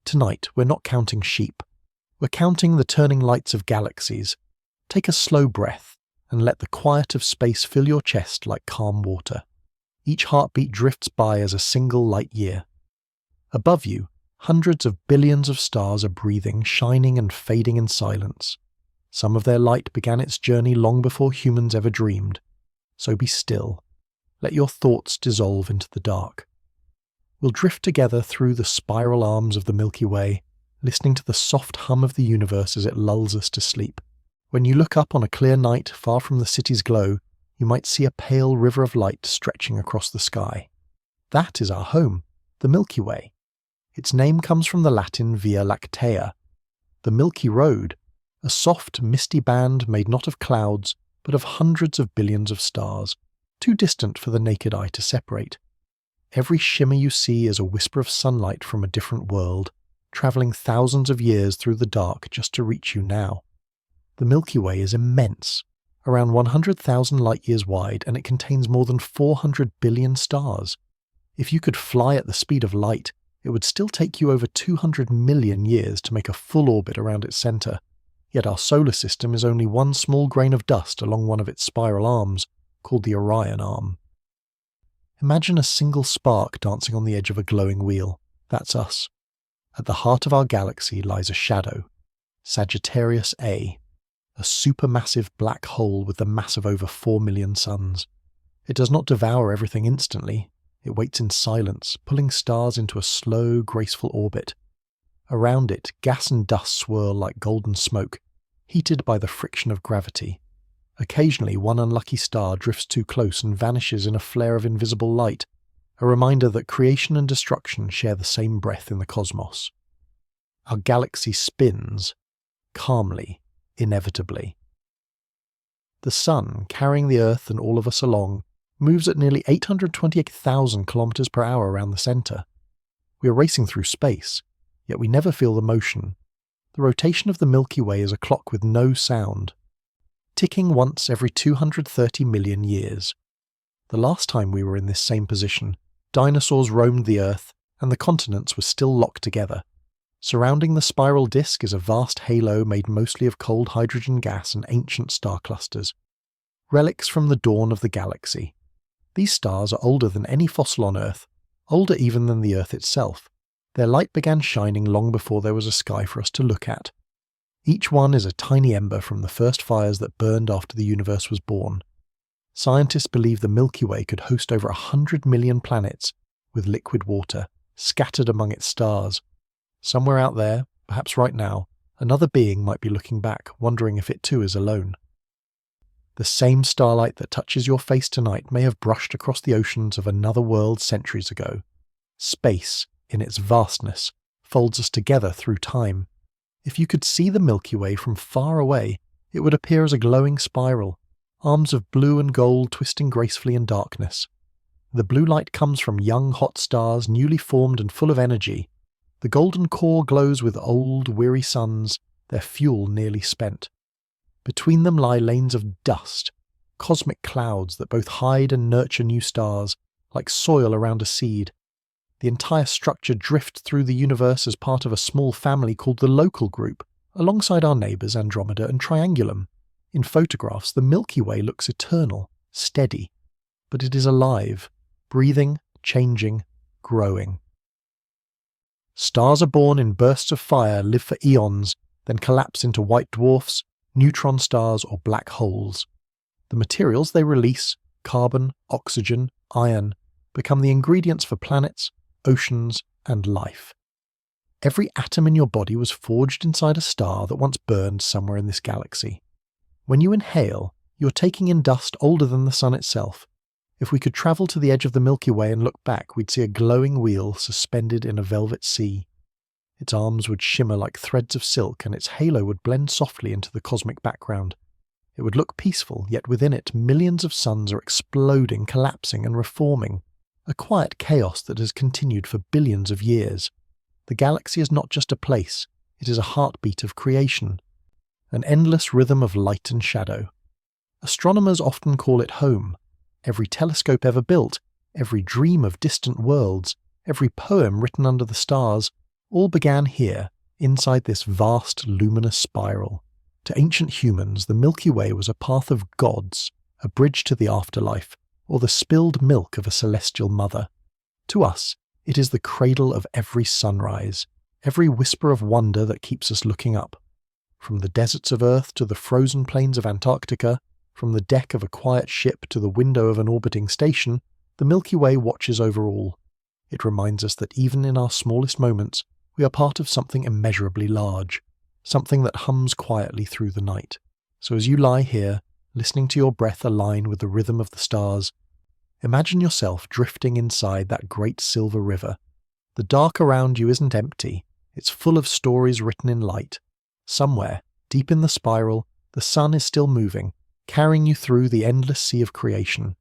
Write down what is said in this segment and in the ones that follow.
Tonight, we're not counting sheep. We're counting the turning lights of galaxies. Take a slow breath and let the quiet of space fill your chest like calm water. Each heartbeat drifts by as a single light year. Above you, hundreds of billions of stars are breathing, shining and fading in silence. Some of their light began its journey long before humans ever dreamed. So be still. Let your thoughts dissolve into the dark. We'll drift together through the spiral arms of the Milky Way, listening to the soft hum of the universe as it lulls us to sleep. When you look up on a clear night far from the city's glow, you might see a pale river of light stretching across the sky. That is our home, the Milky Way. Its name comes from the Latin Via Lactea, the Milky Road, a soft, misty band made not of clouds, but of hundreds of billions of stars, too distant for the naked eye to separate. Every shimmer you see is a whisper of sunlight from a different world, travelling thousands of years through the dark just to reach you now. The Milky Way is immense, around 100,000 light-years wide, and it contains more than 400 billion stars. If you could fly at the speed of light, it would still take you over 200 million years to make a full orbit around its centre. Yet our solar system is only one small grain of dust along one of its spiral arms, called the Orion Arm. Imagine a single spark dancing on the edge of a glowing wheel. That's us. At the heart of our galaxy lies a shadow, Sagittarius A, a supermassive black hole with the mass of over 4 million suns. It does not devour everything instantly. It waits in silence, pulling stars into a slow, graceful orbit. Around it, gas and dust swirl like golden smoke, heated by the friction of gravity. Occasionally, one unlucky star drifts too close and vanishes in a flare of invisible light, a reminder that creation and destruction share the same breath in the cosmos. Our galaxy spins, calmly, inevitably. The Sun, carrying the Earth and all of us along, moves at nearly 828,000 kilometers per hour around the centre. We are racing through space, yet we never feel the motion. The rotation of the Milky Way is a clock with no sound, ticking once every 230 million years. The last time we were in this same position, dinosaurs roamed the Earth and the continents were still locked together. Surrounding the spiral disk is a vast halo made mostly of cold hydrogen gas and ancient star clusters, relics from the dawn of the galaxy. These stars are older than any fossil on Earth, older even than the Earth itself. Their light began shining long before there was a sky for us to look at. Each one is a tiny ember from the first fires that burned after the universe was born. Scientists believe the Milky Way could host over 100 million planets with liquid water, scattered among its stars. Somewhere out there, perhaps right now, another being might be looking back, wondering if it too is alone. The same starlight that touches your face tonight may have brushed across the oceans of another world centuries ago. Space, in its vastness, folds us together through time. If you could see the Milky Way from far away, it would appear as a glowing spiral, arms of blue and gold twisting gracefully in darkness. The blue light comes from young hot stars newly formed and full of energy. The golden core glows with old, weary suns, their fuel nearly spent. Between them lie lanes of dust, cosmic clouds that both hide and nurture new stars, like soil around a seed. The entire structure drifts through the universe as part of a small family called the Local Group, alongside our neighbours Andromeda and Triangulum. In photographs, the Milky Way looks eternal, steady, but it is alive, breathing, changing, growing. Stars are born in bursts of fire, live for eons, then collapse into white dwarfs, neutron stars or black holes. The materials they release, carbon, oxygen, iron, become the ingredients for planets, oceans, and life. Every atom in your body was forged inside a star that once burned somewhere in this galaxy. When you inhale, you're taking in dust older than the sun itself. If we could travel to the edge of the Milky Way and look back, we'd see a glowing wheel suspended in a velvet sea. Its arms would shimmer like threads of silk, and its halo would blend softly into the cosmic background. It would look peaceful, yet within it millions of suns are exploding, collapsing, and reforming. A quiet chaos that has continued for billions of years. The galaxy is not just a place, it is a heartbeat of creation. An endless rhythm of light and shadow. Astronomers often call it home. Every telescope ever built, every dream of distant worlds, every poem written under the stars, all began here, inside this vast luminous spiral. To ancient humans, the Milky Way was a path of gods, a bridge to the afterlife, or the spilled milk of a celestial mother. To us, it is the cradle of every sunrise, every whisper of wonder that keeps us looking up. From the deserts of Earth to the frozen plains of Antarctica, from the deck of a quiet ship to the window of an orbiting station, the Milky Way watches over all. It reminds us that even in our smallest moments, we are part of something immeasurably large, something that hums quietly through the night. So as you lie here, listening to your breath align with the rhythm of the stars, imagine yourself drifting inside that great silver river. The dark around you isn't empty, it's full of stories written in light. Somewhere, deep in the spiral, the sun is still moving, carrying you through the endless sea of creation.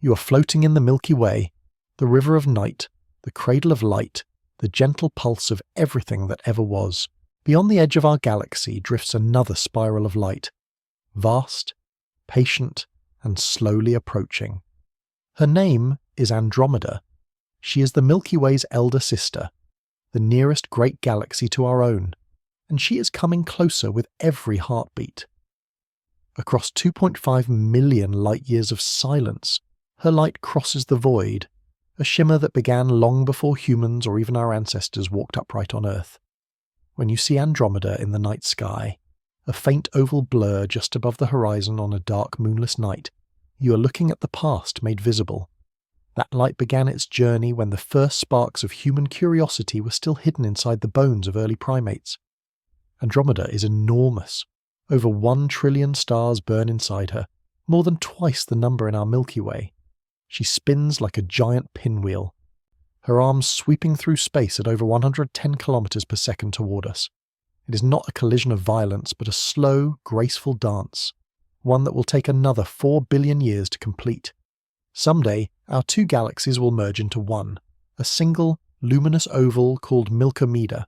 You are floating in the Milky Way, the river of night, the cradle of light, the gentle pulse of everything that ever was. Beyond the edge of our galaxy drifts another spiral of light, vast, patient, and slowly approaching. Her name is Andromeda. She is the Milky Way's elder sister, the nearest great galaxy to our own, and she is coming closer with every heartbeat. Across 2.5 million light-years of silence, her light crosses the void, a shimmer that began long before humans or even our ancestors walked upright on Earth. When you see Andromeda in the night sky, a faint oval blur just above the horizon on a dark moonless night, you are looking at the past made visible. That light began its journey when the first sparks of human curiosity were still hidden inside the bones of early primates. Andromeda is enormous. Over 1 trillion stars burn inside her, more than twice the number in our Milky Way. She spins like a giant pinwheel, her arms sweeping through space at over 110 kilometers per second toward us. It is not a collision of violence, but a slow, graceful dance, one that will take another 4 billion years to complete. Someday, our two galaxies will merge into one, a single, luminous oval called Milkomeda.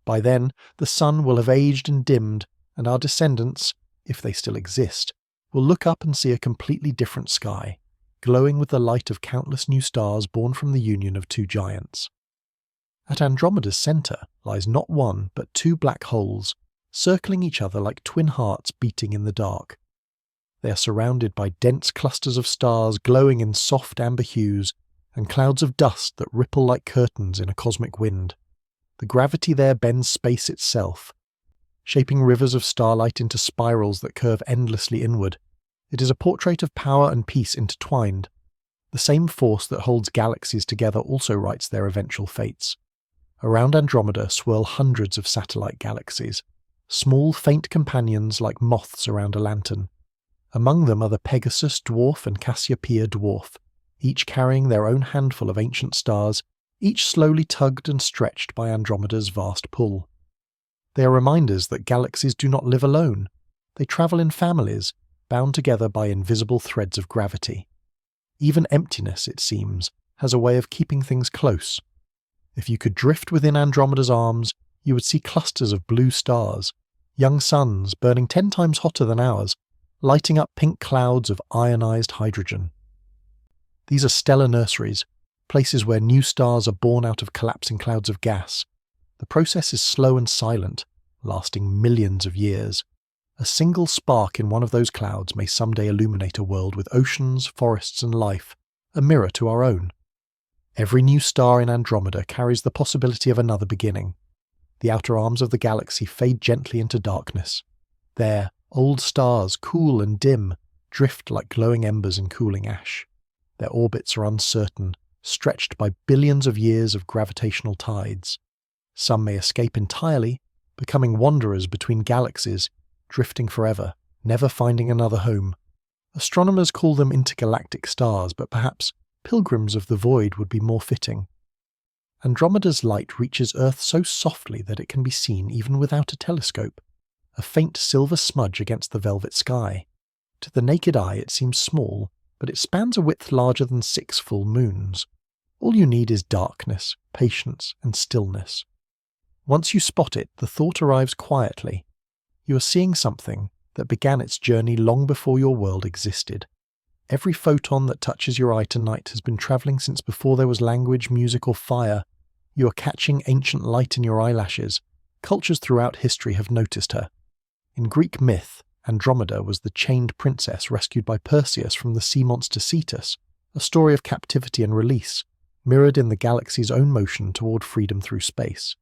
By then, the sun will have aged and dimmed, and our descendants, if they still exist, will look up and see a completely different sky, glowing with the light of countless new stars born from the union of two giants. At Andromeda's centre lies not one but 2 black holes, circling each other like twin hearts beating in the dark. They are surrounded by dense clusters of stars glowing in soft amber hues, and clouds of dust that ripple like curtains in a cosmic wind. The gravity there bends space itself, shaping rivers of starlight into spirals that curve endlessly inward. It is a portrait of power and peace intertwined. The same force that holds galaxies together also writes their eventual fates. Around Andromeda swirl hundreds of satellite galaxies, small faint companions like moths around a lantern. Among them are the Pegasus dwarf and Cassiopeia dwarf, each carrying their own handful of ancient stars, each slowly tugged and stretched by Andromeda's vast pull. They are reminders that galaxies do not live alone. They travel in families, bound together by invisible threads of gravity. Even emptiness, it seems, has a way of keeping things close. If you could drift within Andromeda's arms, you would see clusters of blue stars, young suns burning 10 times hotter than ours, lighting up pink clouds of ionized hydrogen. These are stellar nurseries, places where new stars are born out of collapsing clouds of gas. The process is slow and silent, lasting millions of years. A single spark in one of those clouds may someday illuminate a world with oceans, forests and life, a mirror to our own. Every new star in Andromeda carries the possibility of another beginning. The outer arms of the galaxy fade gently into darkness. There, old stars, cool and dim, drift like glowing embers in cooling ash. Their orbits are uncertain, stretched by billions of years of gravitational tides. Some may escape entirely, becoming wanderers between galaxies, drifting forever, never finding another home. Astronomers call them intergalactic stars, but perhaps pilgrims of the void would be more fitting. Andromeda's light reaches Earth so softly that it can be seen even without a telescope, a faint silver smudge against the velvet sky. To the naked eye it seems small, but it spans a width larger than 6 full moons. All you need is darkness, patience, and stillness. Once you spot it, the thought arrives quietly. You are seeing something that began its journey long before your world existed. Every photon that touches your eye tonight has been travelling since before there was language, music, or fire. You are catching ancient light in your eyelashes. Cultures throughout history have noticed her. In Greek myth, Andromeda was the chained princess rescued by Perseus from the sea monster Cetus, a story of captivity and release, mirrored in the galaxy's own motion toward freedom through space.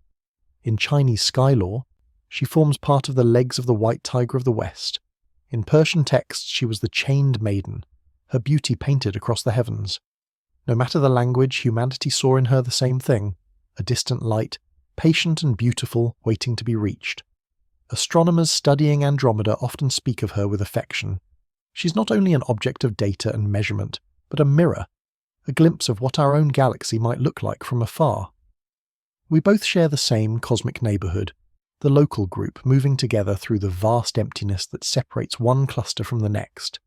In Chinese sky lore, she forms part of the legs of the white tiger of the West. In Persian texts, she was the chained maiden, her beauty painted across the heavens. No matter the language, humanity saw in her the same thing, a distant light, patient and beautiful, waiting to be reached. Astronomers studying Andromeda often speak of her with affection. She's not only an object of data and measurement, but a mirror, a glimpse of what our own galaxy might look like from afar. We both share the same cosmic neighborhood, the local group moving together through the vast emptiness that separates one cluster from the next.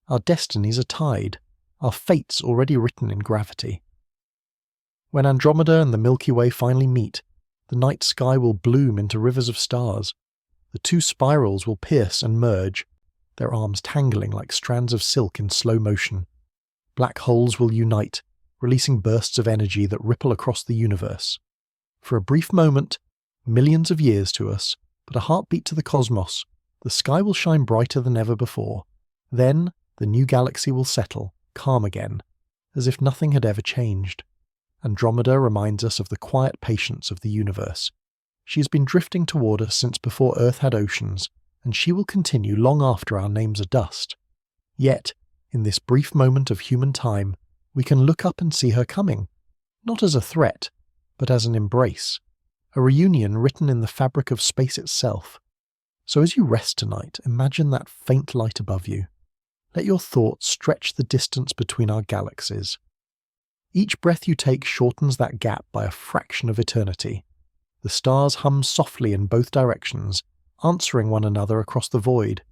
Our destinies are tied, our fates already written in gravity. When Andromeda and the Milky Way finally meet, the night sky will bloom into rivers of stars. The two spirals will pierce and merge, their arms tangling like strands of silk in slow motion. Black holes will unite, releasing bursts of energy that ripple across the universe. For a brief moment, millions of years to us, but a heartbeat to the cosmos, the sky will shine brighter than ever before. Then, the new galaxy will settle, calm again, as if nothing had ever changed. Andromeda reminds us of the quiet patience of the universe. She has been drifting toward us since before Earth had oceans, and she will continue long after our names are dust. Yet, in this brief moment of human time, we can look up and see her coming, not as a threat, but as an embrace, a reunion written in the fabric of space itself. So as you rest tonight, imagine that faint light above you. Let your thoughts stretch the distance between our galaxies. Each breath you take shortens that gap by a fraction of eternity. The stars hum softly in both directions, answering one another across the void.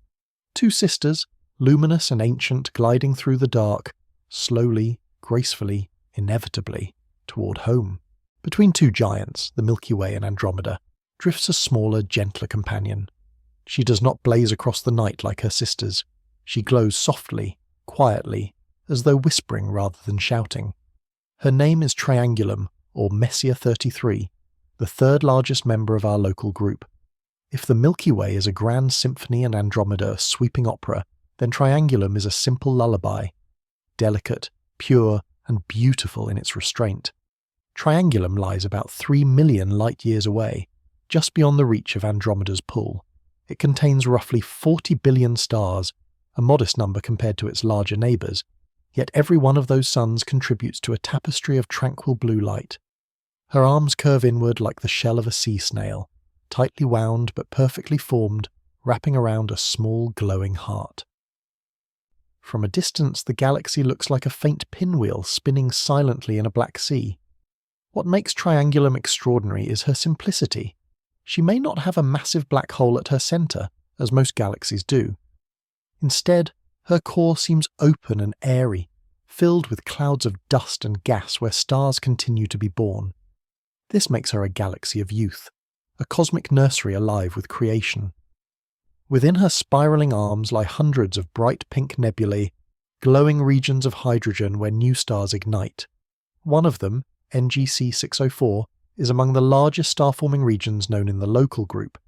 Two sisters, luminous and ancient, gliding through the dark, slowly, gracefully, inevitably, toward home. Between two giants, the Milky Way and Andromeda, drifts a smaller, gentler companion. She does not blaze across the night like her sisters. She glows softly, quietly, as though whispering rather than shouting. Her name is Triangulum, or Messier 33, the third largest member of our local group. If the Milky Way is a grand symphony and Andromeda a sweeping opera, then Triangulum is a simple lullaby, delicate, pure, and beautiful in its restraint. Triangulum lies about 3 million light-years away, just beyond the reach of Andromeda's pull. It contains roughly 40 billion stars, a modest number compared to its larger neighbours, yet every one of those suns contributes to a tapestry of tranquil blue light. Her arms curve inward like the shell of a sea snail, tightly wound but perfectly formed, wrapping around a small glowing heart. From a distance, the galaxy looks like a faint pinwheel spinning silently in a black sea. What makes Triangulum extraordinary is her simplicity. She may not have a massive black hole at her centre, as most galaxies do. Instead, her core seems open and airy, filled with clouds of dust and gas where stars continue to be born. This makes her a galaxy of youth, a cosmic nursery alive with creation. Within her spiralling arms lie hundreds of bright pink nebulae, glowing regions of hydrogen where new stars ignite. One of them, NGC 604, is among the largest star-forming regions known in the local group,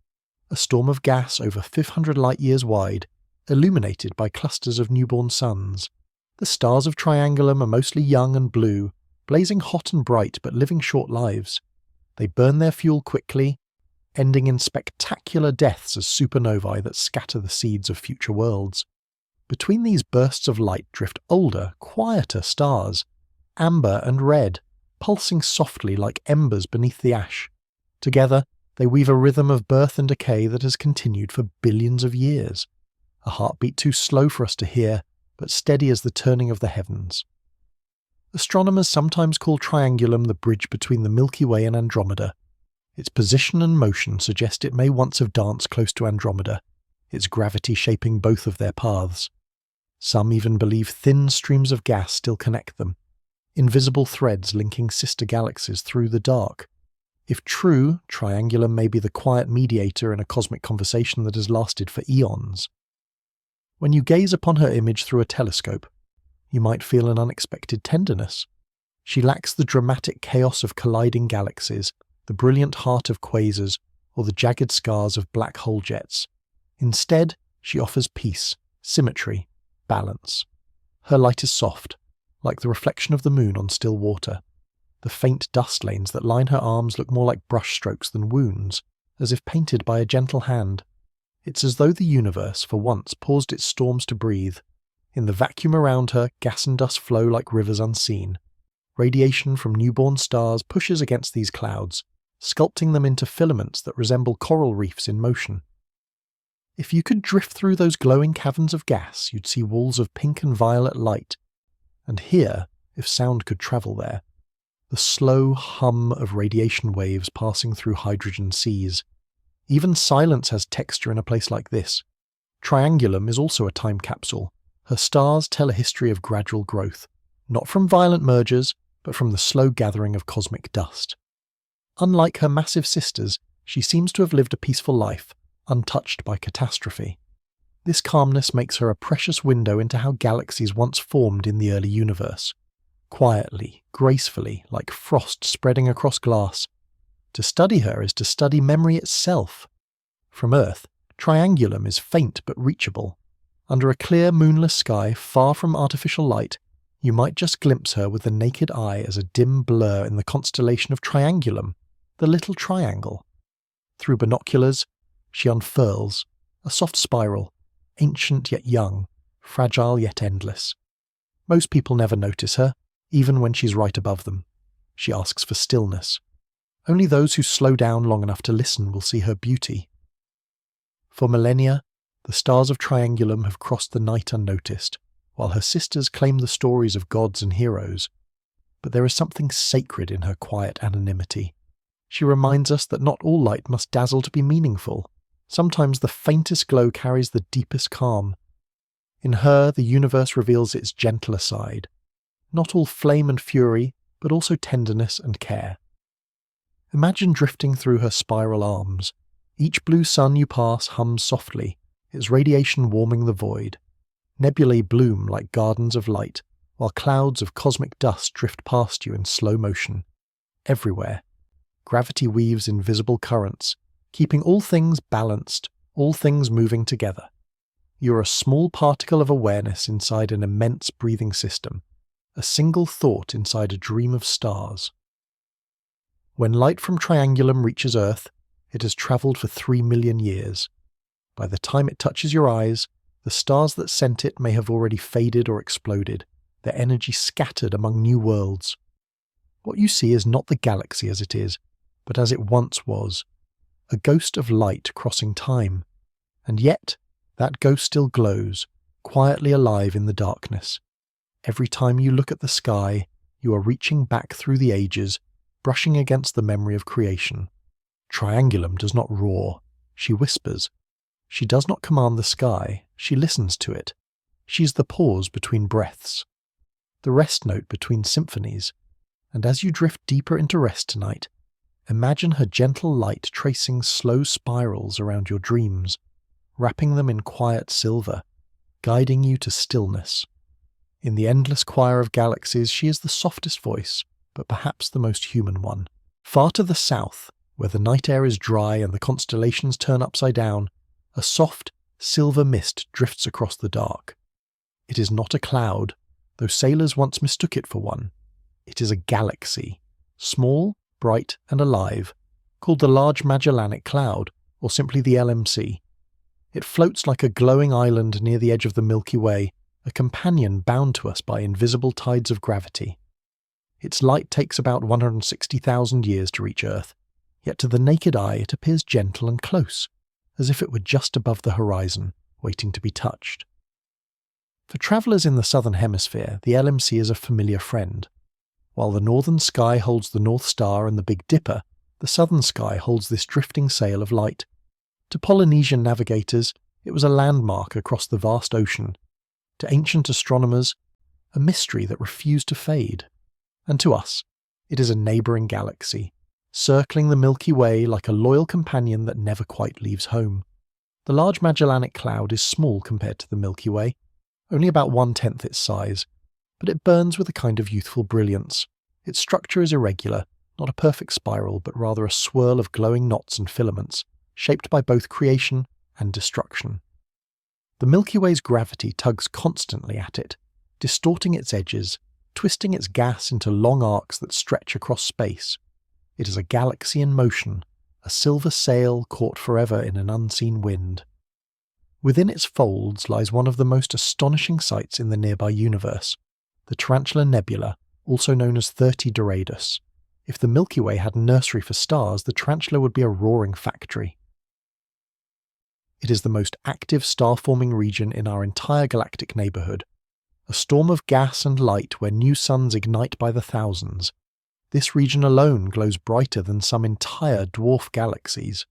a storm of gas over 500 light-years wide, illuminated by clusters of newborn suns. The stars of Triangulum are mostly young and blue, blazing hot and bright but living short lives. They burn their fuel quickly, ending in spectacular deaths as supernovae that scatter the seeds of future worlds. Between these bursts of light drift older, quieter stars, amber and red, pulsing softly like embers beneath the ash. Together, they weave a rhythm of birth and decay that has continued for billions of years. A heartbeat too slow for us to hear, but steady as the turning of the heavens. Astronomers sometimes call Triangulum the bridge between the Milky Way and Andromeda. Its position and motion suggest it may once have danced close to Andromeda, its gravity shaping both of their paths. Some even believe thin streams of gas still connect them, invisible threads linking sister galaxies through the dark. If true, Triangulum may be the quiet mediator in a cosmic conversation that has lasted for eons. When you gaze upon her image through a telescope, you might feel an unexpected tenderness. She lacks the dramatic chaos of colliding galaxies, the brilliant heart of quasars, or the jagged scars of black hole jets. Instead, she offers peace, symmetry, balance. Her light is soft, like the reflection of the moon on still water. The faint dust lanes that line her arms look more like brushstrokes than wounds, as if painted by a gentle hand. It's as though the universe, for once, paused its storms to breathe. In the vacuum around her, gas and dust flow like rivers unseen. Radiation from newborn stars pushes against these clouds, sculpting them into filaments that resemble coral reefs in motion. If you could drift through those glowing caverns of gas, you'd see walls of pink and violet light. And hear, if sound could travel there, the slow hum of radiation waves passing through hydrogen seas. Even silence has texture in a place like this. Triangulum is also a time capsule. Her stars tell a history of gradual growth, not from violent mergers, but from the slow gathering of cosmic dust. Unlike her massive sisters, she seems to have lived a peaceful life, untouched by catastrophe. This calmness makes her a precious window into how galaxies once formed in the early universe. Quietly, gracefully, like frost spreading across glass. To study her is to study memory itself. From Earth, Triangulum is faint but reachable. Under a clear, moonless sky, far from artificial light, you might just glimpse her with the naked eye as a dim blur in the constellation of Triangulum, the little triangle. Through binoculars, she unfurls, a soft spiral, ancient yet young, fragile yet endless. Most people never notice her, even when she's right above them. She asks for stillness. Only those who slow down long enough to listen will see her beauty. For millennia, the stars of Triangulum have crossed the night unnoticed, while her sisters claim the stories of gods and heroes. But there is something sacred in her quiet anonymity. She reminds us that not all light must dazzle to be meaningful. Sometimes the faintest glow carries the deepest calm. In her, the universe reveals its gentler side. Not all flame and fury, but also tenderness and care. Imagine drifting through her spiral arms. Each blue sun you pass hums softly, its radiation warming the void. Nebulae bloom like gardens of light, while clouds of cosmic dust drift past you in slow motion. Everywhere, gravity weaves invisible currents, keeping all things balanced, all things moving together. You're a small particle of awareness inside an immense breathing system, a single thought inside a dream of stars. When light from Triangulum reaches Earth, it has travelled for 3 million years. By the time it touches your eyes, the stars that sent it may have already faded or exploded, their energy scattered among new worlds. What you see is not the galaxy as it is, but as it once was, a ghost of light crossing time. And yet, that ghost still glows, quietly alive in the darkness. Every time you look at the sky, you are reaching back through the ages, brushing against the memory of creation. Triangulum does not roar, she whispers. She does not command the sky, she listens to it. She's the pause between breaths, the rest note between symphonies. And as you drift deeper into rest tonight, imagine her gentle light tracing slow spirals around your dreams, wrapping them in quiet silver, guiding you to stillness. In the endless choir of galaxies, she is the softest voice, but perhaps the most human one. Far to the south, where the night air is dry and the constellations turn upside down, a soft, silver mist drifts across the dark. It is not a cloud, though sailors once mistook it for one. It is a galaxy, small, bright, and alive, called the Large Magellanic Cloud, or simply the LMC. It floats like a glowing island near the edge of the Milky Way, a companion bound to us by invisible tides of gravity. Its light takes about 160,000 years to reach Earth, yet to the naked eye it appears gentle and close, as if it were just above the horizon, waiting to be touched. For travellers in the southern hemisphere, the LMC is a familiar friend. While the northern sky holds the North Star and the Big Dipper, the southern sky holds this drifting sail of light. To Polynesian navigators, it was a landmark across the vast ocean. To ancient astronomers, a mystery that refused to fade. And to us, it is a neighbouring galaxy, circling the Milky Way like a loyal companion that never quite leaves home. The Large Magellanic Cloud is small compared to the Milky Way, only about 1/10 its size, but it burns with a kind of youthful brilliance, Its structure is irregular, not a perfect spiral, but rather a swirl of glowing knots and filaments, shaped by both creation and destruction. The Milky Way's gravity tugs constantly at it, distorting its edges, twisting its gas into long arcs that stretch across space. It is a galaxy in motion, a silver sail caught forever in an unseen wind. Within its folds lies one of the most astonishing sights in the nearby universe, the Tarantula Nebula, also known as 30 Doradus. If the Milky Way had a nursery for stars, the Tarantula would be a roaring factory. It is the most active star-forming region in our entire galactic neighbourhood, a storm of gas and light where new suns ignite by the thousands. This region alone glows brighter than some entire dwarf galaxies.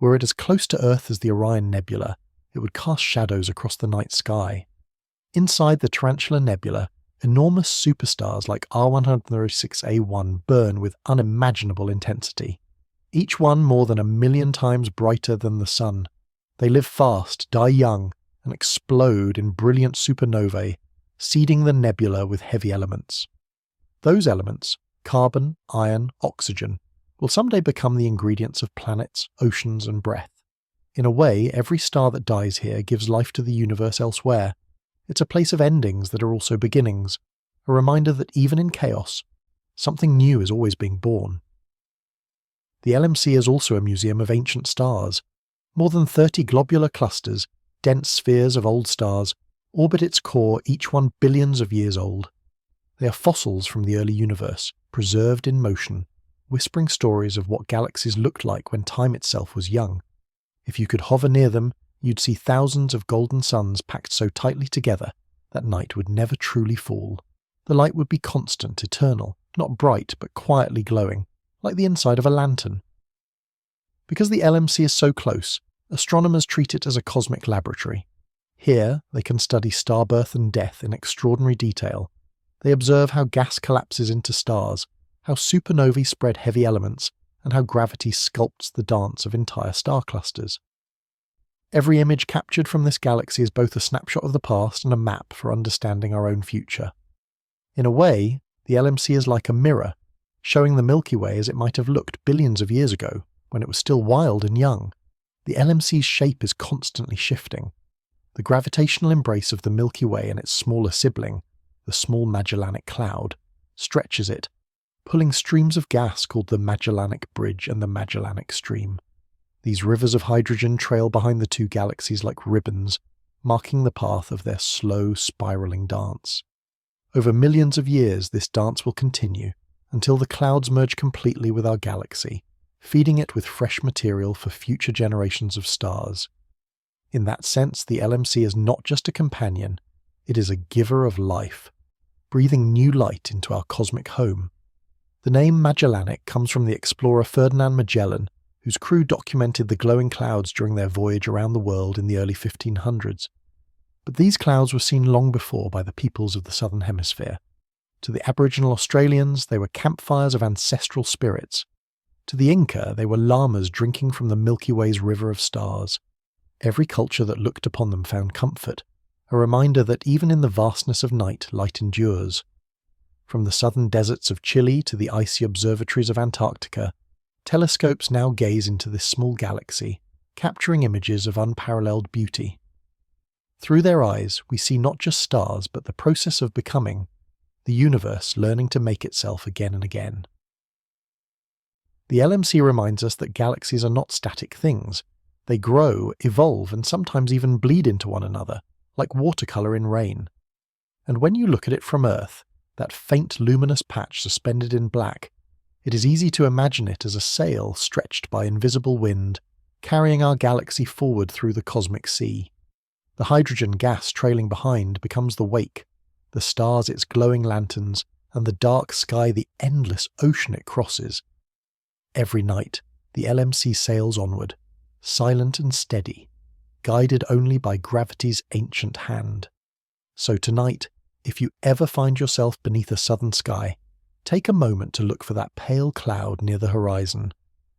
Were it as close to Earth as the Orion Nebula, it would cast shadows across the night sky. Inside the Tarantula Nebula, enormous superstars like R136A1 burn with unimaginable intensity, each one more than 1,000,000 times brighter than the Sun. They live fast, die young, and explode in brilliant supernovae, seeding the nebula with heavy elements. Those elements, carbon, iron, oxygen, will someday become the ingredients of planets, oceans, and breath. In a way, every star that dies here gives life to the universe elsewhere. It's a place of endings that are also beginnings, a reminder that even in chaos, something new is always being born. The LMC is also a museum of ancient stars. More than 30 globular clusters, dense spheres of old stars, orbit its core, each one billions of years old. They are fossils from the early universe, preserved in motion, whispering stories of what galaxies looked like when time itself was young. If you could hover near them, you'd see thousands of golden suns packed so tightly together that night would never truly fall. The light would be constant, eternal, not bright but quietly glowing, like the inside of a lantern. Because the LMC is so close, astronomers treat it as a cosmic laboratory. Here, they can study star birth and death in extraordinary detail. They observe how gas collapses into stars, how supernovae spread heavy elements, and how gravity sculpts the dance of entire star clusters. Every image captured from this galaxy is both a snapshot of the past and a map for understanding our own future. In a way, the LMC is like a mirror, showing the Milky Way as it might have looked billions of years ago, when it was still wild and young. The LMC's shape is constantly shifting. The gravitational embrace of the Milky Way and its smaller sibling, the Small Magellanic Cloud, stretches it, pulling streams of gas called the Magellanic Bridge and the Magellanic Stream. These rivers of hydrogen trail behind the two galaxies like ribbons, marking the path of their slow, spiraling dance. Over millions of years, this dance will continue until the clouds merge completely with our galaxy, feeding it with fresh material for future generations of stars. In that sense, the LMC is not just a companion, it is a giver of life, breathing new light into our cosmic home. The name Magellanic comes from the explorer Ferdinand Magellan, whose crew documented the glowing clouds during their voyage around the world in the early 1500s. But these clouds were seen long before by the peoples of the Southern Hemisphere. To the Aboriginal Australians, they were campfires of ancestral spirits. To the Inca, they were llamas drinking from the Milky Way's river of stars. Every culture that looked upon them found comfort, a reminder that even in the vastness of night, light endures. From the southern deserts of Chile to the icy observatories of Antarctica, telescopes now gaze into this small galaxy, capturing images of unparalleled beauty. Through their eyes, we see not just stars, but the process of becoming, the universe learning to make itself again and again. The LMC reminds us that galaxies are not static things. They grow, evolve, and sometimes even bleed into one another, like watercolour in rain. And when you look at it from Earth, that faint luminous patch suspended in black, it is easy to imagine it as a sail stretched by invisible wind, carrying our galaxy forward through the cosmic sea. The hydrogen gas trailing behind becomes the wake, the stars its glowing lanterns, and the dark sky the endless ocean it crosses. Every night, the LMC sails onward, silent and steady, guided only by gravity's ancient hand. So tonight, if you ever find yourself beneath a southern sky, take a moment to look for that pale cloud near the horizon.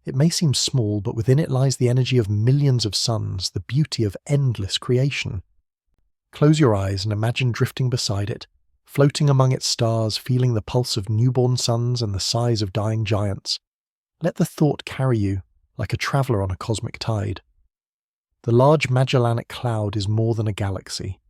It may seem small, but within it lies the energy of millions of suns, the beauty of endless creation. Close your eyes and imagine drifting beside it, floating among its stars, feeling the pulse of newborn suns and the sighs of dying giants. Let the thought carry you, like a traveller on a cosmic tide. The Large Magellanic Cloud is more than a galaxy.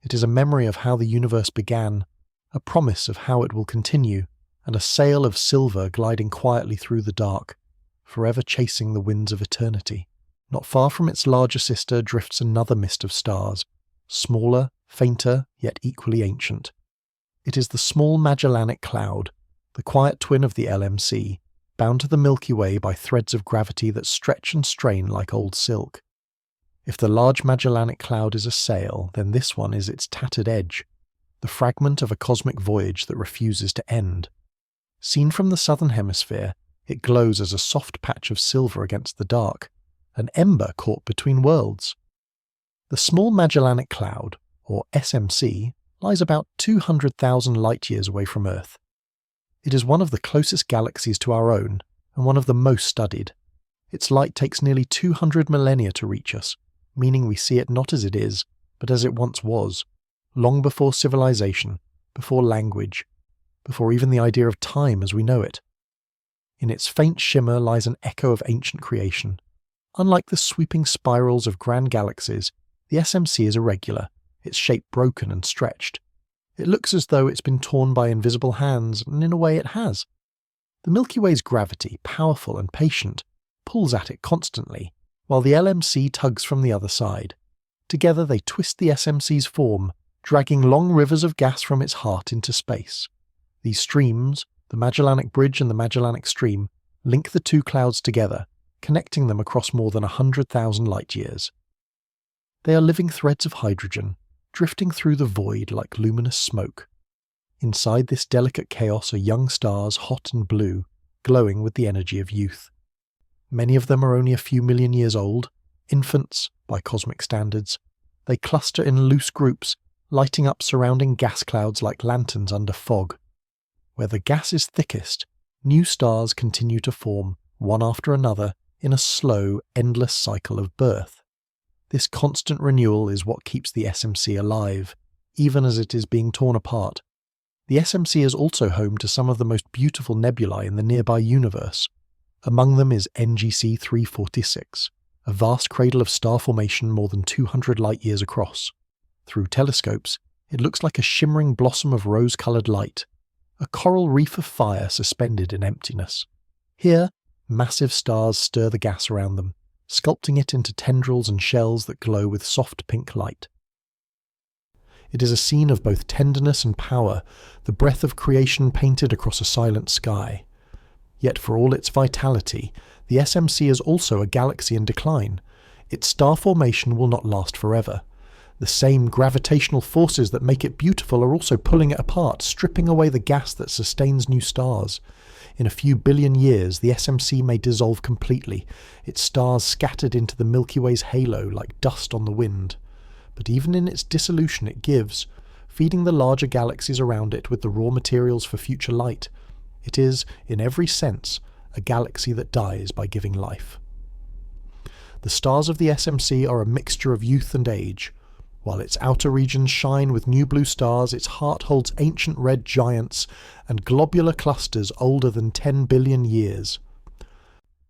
It is a memory of how the universe began, a promise of how it will continue, and a sail of silver gliding quietly through the dark, forever chasing the winds of eternity. Not far from its larger sister drifts another mist of stars, smaller, fainter, yet equally ancient. It is the Small Magellanic Cloud, the quiet twin of the LMC, bound to the Milky Way by threads of gravity that stretch and strain like old silk. If the Large Magellanic Cloud is a sail, then this one is its tattered edge, the fragment of a cosmic voyage that refuses to end. Seen from the southern hemisphere, it glows as a soft patch of silver against the dark, an ember caught between worlds. The Small Magellanic Cloud, or SMC, lies about 200,000 light-years away from Earth. It is one of the closest galaxies to our own, and one of the most studied. Its light takes nearly 200 millennia to reach us, meaning we see it not as it is, but as it once was, long before civilization, before language, before even the idea of time as we know it. In its faint shimmer lies an echo of ancient creation. Unlike the sweeping spirals of grand galaxies, the SMC is irregular, its shape broken and stretched. It looks as though it's been torn by invisible hands, and in a way it has. The Milky Way's gravity, powerful and patient, pulls at it constantly, while the LMC tugs from the other side. Together they twist the SMC's form, dragging long rivers of gas from its heart into space. These streams, the Magellanic Bridge and the Magellanic Stream, link the two clouds together, connecting them across more than 100,000 light-years. They are living threads of hydrogen, drifting through the void like luminous smoke. Inside this delicate chaos are young stars, hot and blue, glowing with the energy of youth. Many of them are only a few million years old, infants by cosmic standards. They cluster in loose groups, lighting up surrounding gas clouds like lanterns under fog. Where the gas is thickest, new stars continue to form, one after another, in a slow, endless cycle of birth. This constant renewal is what keeps the SMC alive, even as it is being torn apart. The SMC is also home to some of the most beautiful nebulae in the nearby universe. Among them is NGC 346, a vast cradle of star formation more than 200 light-years across. Through telescopes, it looks like a shimmering blossom of rose-coloured light, a coral reef of fire suspended in emptiness. Here, massive stars stir the gas around them, sculpting it into tendrils and shells that glow with soft pink light. It is a scene of both tenderness and power, the breath of creation painted across a silent sky. Yet for all its vitality, the SMC is also a galaxy in decline. Its star formation will not last forever. The same gravitational forces that make it beautiful are also pulling it apart, stripping away the gas that sustains new stars. In a few billion years, the SMC may dissolve completely, its stars scattered into the Milky Way's halo like dust on the wind. But even in its dissolution it gives, feeding the larger galaxies around it with the raw materials for future light. It is, in every sense, a galaxy that dies by giving life. The stars of the SMC are a mixture of youth and age. While its outer regions shine with new blue stars, its heart holds ancient red giants and globular clusters older than 10 billion years.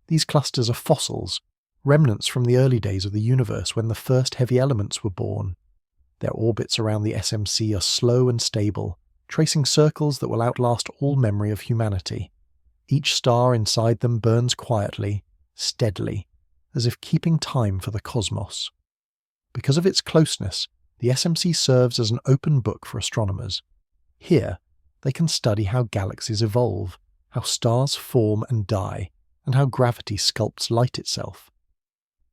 These clusters are fossils, remnants from the early days of the universe when the first heavy elements were born. Their orbits around the SMC are slow and stable, tracing circles that will outlast all memory of humanity. Each star inside them burns quietly, steadily, as if keeping time for the cosmos. Because of its closeness, the SMC serves as an open book for astronomers. Here, they can study how galaxies evolve, how stars form and die, and how gravity sculpts light itself.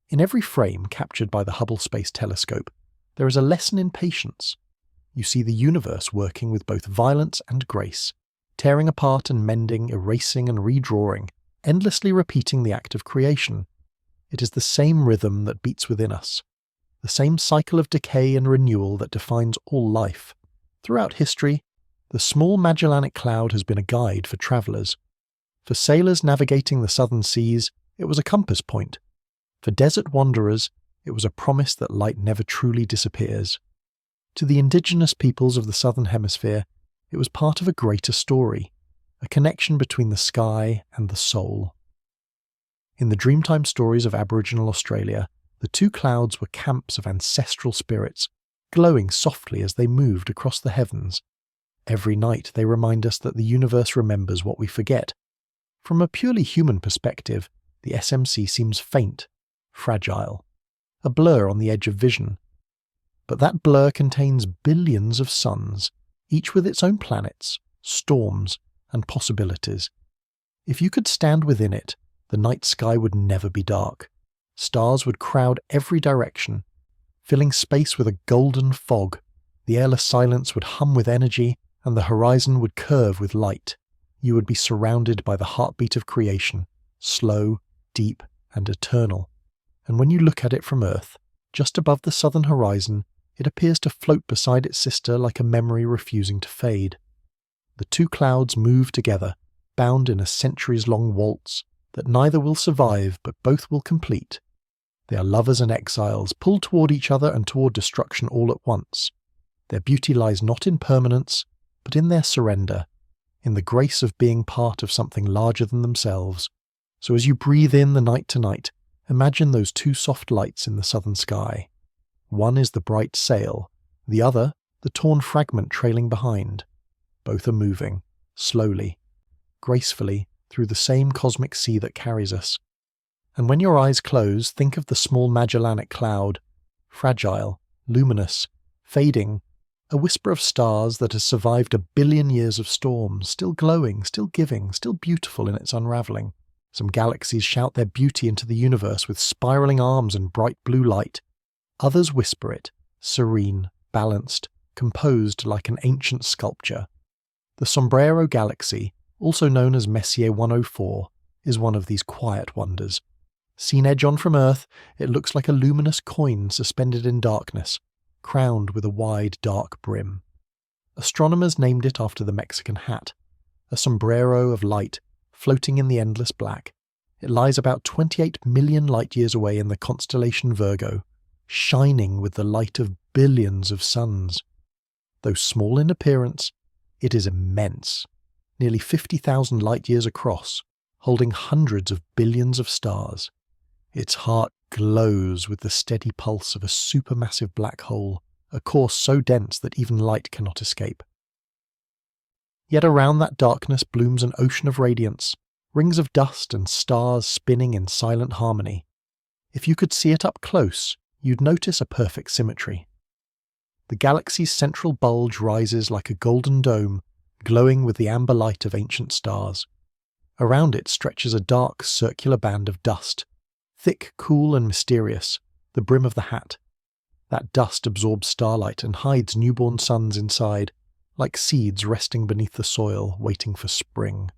In every frame captured by the Hubble Space Telescope, there is a lesson in patience. You see the universe working with both violence and grace, tearing apart and mending, erasing and redrawing, endlessly repeating the act of creation. It is the same rhythm that beats within us, the same cycle of decay and renewal that defines all life. Throughout history, the Small Magellanic Cloud has been a guide for travellers. For sailors navigating the southern seas, it was a compass point. For desert wanderers, it was a promise that light never truly disappears. To the indigenous peoples of the southern hemisphere, It was part of a greater story, a connection between the sky and the soul. In the Dreamtime stories of Aboriginal Australia, the two clouds were camps of ancestral spirits, glowing softly as they moved across the heavens. Every night they remind us that the universe remembers what we forget. From a purely human perspective, the SMC seems faint, fragile, a blur on the edge of vision. But that blur contains billions of suns, each with its own planets, storms, and possibilities. If you could stand within it, the night sky would never be dark. Stars would crowd every direction, filling space with a golden fog. The airless silence would hum with energy, and the horizon would curve with light. You would be surrounded by the heartbeat of creation, slow, deep, and eternal. And when you look at it from Earth, just above the southern horizon, it appears to float beside its sister like a memory refusing to fade. The two clouds move together, bound in a centuries-long waltz that neither will survive but both will complete. They are lovers and exiles, pulled toward each other and toward destruction all at once. Their beauty lies not in permanence, but in their surrender, in the grace of being part of something larger than themselves. So as you breathe in the night to night, imagine those two soft lights in the southern sky. One is the bright sail, the other the torn fragment trailing behind. Both are moving, slowly, gracefully, through the same cosmic sea that carries us. And when your eyes close, think of the small Magellanic cloud, fragile, luminous, fading, a whisper of stars that has survived 1 billion years of storms, still glowing, still giving, still beautiful in its unravelling. Some galaxies shout their beauty into the universe with spiralling arms and bright blue light. Others whisper it, serene, balanced, composed like an ancient sculpture. The Sombrero Galaxy, also known as Messier 104, is one of these quiet wonders. Seen edge-on from Earth, it looks like a luminous coin suspended in darkness, crowned with a wide, dark brim. Astronomers named it after the Mexican hat, a sombrero of light, floating in the endless black. It lies about 28 million light-years away in the constellation Virgo, shining with the light of billions of suns. Though small in appearance, it is immense, nearly 50,000 light-years across, holding hundreds of billions of stars. Its heart glows with the steady pulse of a supermassive black hole, a core so dense that even light cannot escape. Yet around that darkness blooms an ocean of radiance, rings of dust and stars spinning in silent harmony. If you could see it up close, you'd notice a perfect symmetry. The galaxy's central bulge rises like a golden dome, glowing with the amber light of ancient stars. Around it stretches a dark, circular band of dust, thick, cool, and mysterious, the brim of the hat. That dust absorbs starlight and hides newborn suns inside, like seeds resting beneath the soil, waiting for spring.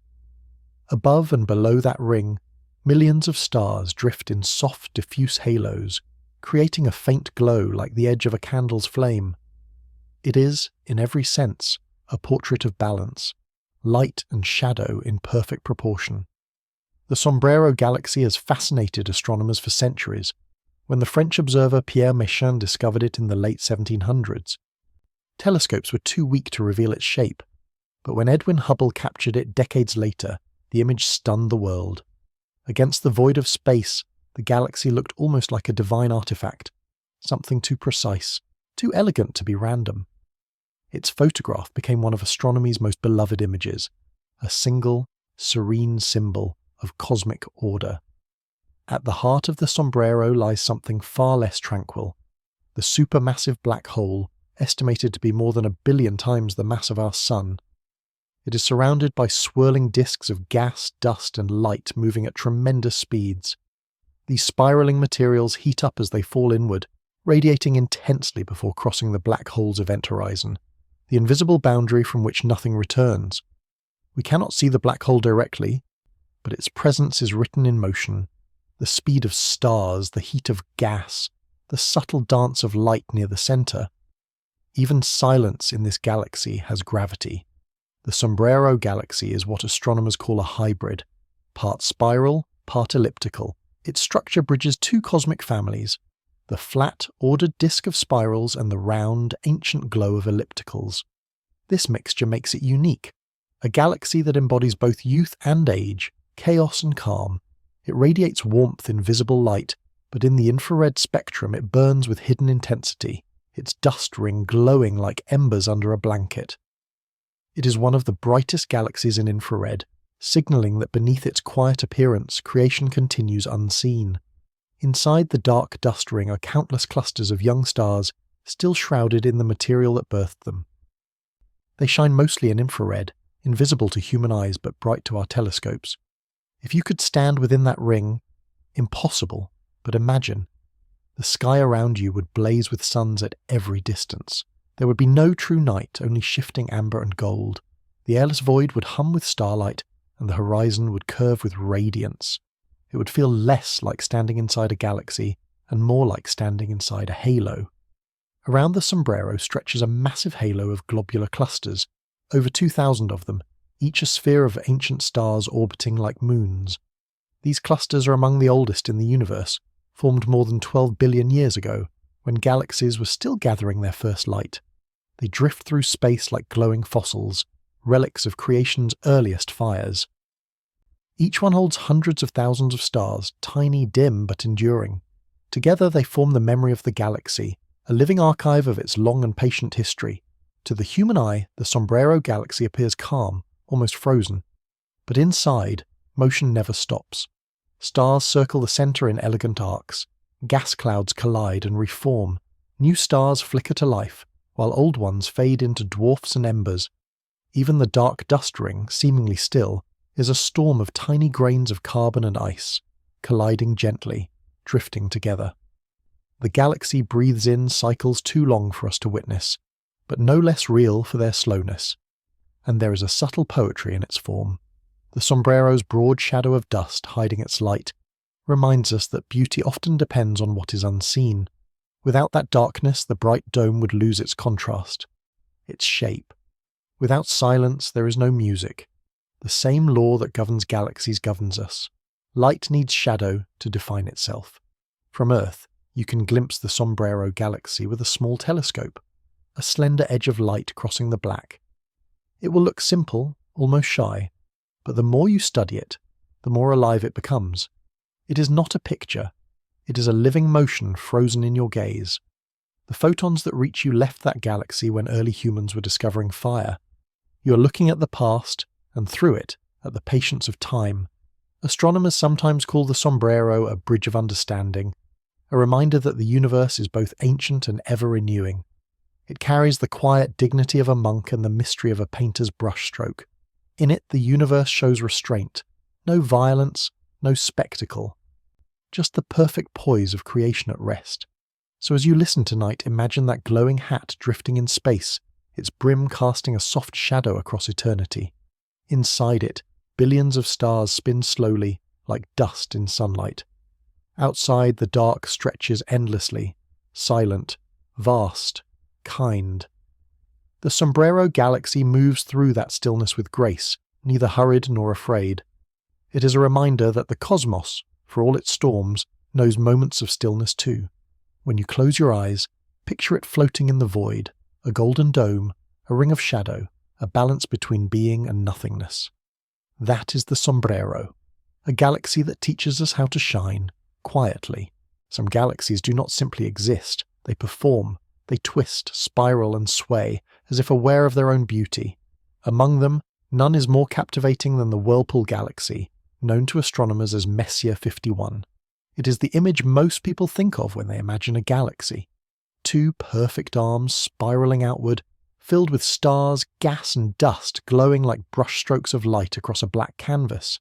Above and below that ring, millions of stars drift in soft, diffuse halos, creating a faint glow like the edge of a candle's flame. It is, in every sense, a portrait of balance, light and shadow in perfect proportion. The Sombrero Galaxy has fascinated astronomers for centuries. When the French observer Pierre Méchain discovered it in the late 1700s, telescopes were too weak to reveal its shape, but when Edwin Hubble captured it decades later, the image stunned the world. Against the void of space, the galaxy looked almost like a divine artifact, something too precise, too elegant to be random. Its photograph became one of astronomy's most beloved images, a single, serene symbol of cosmic order. At the heart of the sombrero lies something far less tranquil, the supermassive black hole, estimated to be more than 1 billion times the mass of our Sun. It is surrounded by swirling disks of gas, dust, and light moving at tremendous speeds. These spiraling materials heat up as they fall inward, radiating intensely before crossing the black hole's event horizon, the invisible boundary from which nothing returns. We cannot see the black hole directly, but its presence is written in motion. The speed of stars, the heat of gas, the subtle dance of light near the center. Even silence in this galaxy has gravity. The Sombrero Galaxy is what astronomers call a hybrid, part spiral, part elliptical. Its structure bridges two cosmic families, the flat, ordered disk of spirals and the round, ancient glow of ellipticals. This mixture makes it unique, a galaxy that embodies both youth and age, chaos and calm. It radiates warmth in visible light, but in the infrared spectrum it burns with hidden intensity, its dust ring glowing like embers under a blanket. It is one of the brightest galaxies in infrared, signaling that beneath its quiet appearance, creation continues unseen. Inside the dark dust ring are countless clusters of young stars, still shrouded in the material that birthed them. They shine mostly in infrared, invisible to human eyes but bright to our telescopes. If you could stand within that ring, impossible, but imagine. The sky around you would blaze with suns at every distance. There would be no true night, only shifting amber and gold. The airless void would hum with starlight, and the horizon would curve with radiance. It would feel less like standing inside a galaxy, and more like standing inside a halo. Around the sombrero stretches a massive halo of globular clusters, over 2,000 of them, each a sphere of ancient stars orbiting like moons. These clusters are among the oldest in the universe, formed more than 12 billion years ago, when galaxies were still gathering their first light. They drift through space like glowing fossils, relics of creation's earliest fires. Each one holds hundreds of thousands of stars, tiny, dim, but enduring. Together they form the memory of the galaxy, a living archive of its long and patient history. To the human eye, the Sombrero Galaxy appears calm, almost frozen. But inside, motion never stops. Stars circle the center in elegant arcs. Gas clouds collide and reform. New stars flicker to life, while old ones fade into dwarfs and embers. Even the dark dust ring, seemingly still, is a storm of tiny grains of carbon and ice, colliding gently, drifting together. The galaxy breathes in cycles too long for us to witness, but no less real for their slowness. And there is a subtle poetry in its form. The sombrero's broad shadow of dust hiding its light reminds us that beauty often depends on what is unseen. Without that darkness, the bright dome would lose its contrast, its shape. Without silence, there is no music. The same law that governs galaxies governs us. Light needs shadow to define itself. From Earth, you can glimpse the Sombrero Galaxy with a small telescope, a slender edge of light crossing the black. It will look simple, almost shy, but the more you study it, the more alive it becomes. It is not a picture. It is a living motion frozen in your gaze. The photons that reach you left that galaxy when early humans were discovering fire. You are looking at the past, and through it, at the patience of time. Astronomers sometimes call the sombrero a bridge of understanding, a reminder that the universe is both ancient and ever-renewing. It carries the quiet dignity of a monk and the mystery of a painter's brushstroke. In it, the universe shows restraint, no violence, no spectacle, just the perfect poise of creation at rest. So as you listen tonight, imagine that glowing hat drifting in space, its brim casting a soft shadow across eternity. Inside it, billions of stars spin slowly, like dust in sunlight. Outside, the dark stretches endlessly, silent, vast, kind. The Sombrero Galaxy moves through that stillness with grace, neither hurried nor afraid. It is a reminder that the cosmos, for all its storms, knows moments of stillness too. When you close your eyes, picture it floating in the void, a golden dome, a ring of shadow, a balance between being and nothingness. That is the Sombrero, a galaxy that teaches us how to shine, quietly. Some galaxies do not simply exist, they perform. They twist, spiral and sway, as if aware of their own beauty. Among them, none is more captivating than the Whirlpool Galaxy, known to astronomers as Messier 51. It is the image most people think of when they imagine a galaxy. Two perfect arms spiraling outward, filled with stars, gas and dust glowing like brushstrokes of light across a black canvas.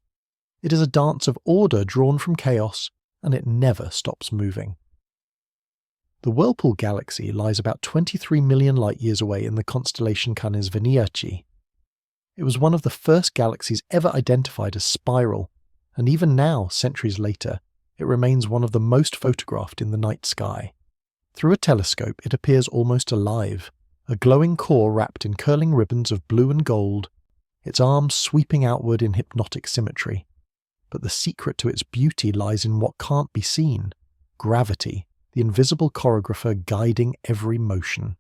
It is a dance of order drawn from chaos, and it never stops moving. The Whirlpool Galaxy lies about 23 million light-years away in the constellation Canes Venierci. It was one of the first galaxies ever identified as spiral, and even now, centuries later, it remains one of the most photographed in the night sky. Through a telescope, it appears almost alive, a glowing core wrapped in curling ribbons of blue and gold, its arms sweeping outward in hypnotic symmetry. But the secret to its beauty lies in what can't be seen: gravity, the invisible choreographer guiding every motion.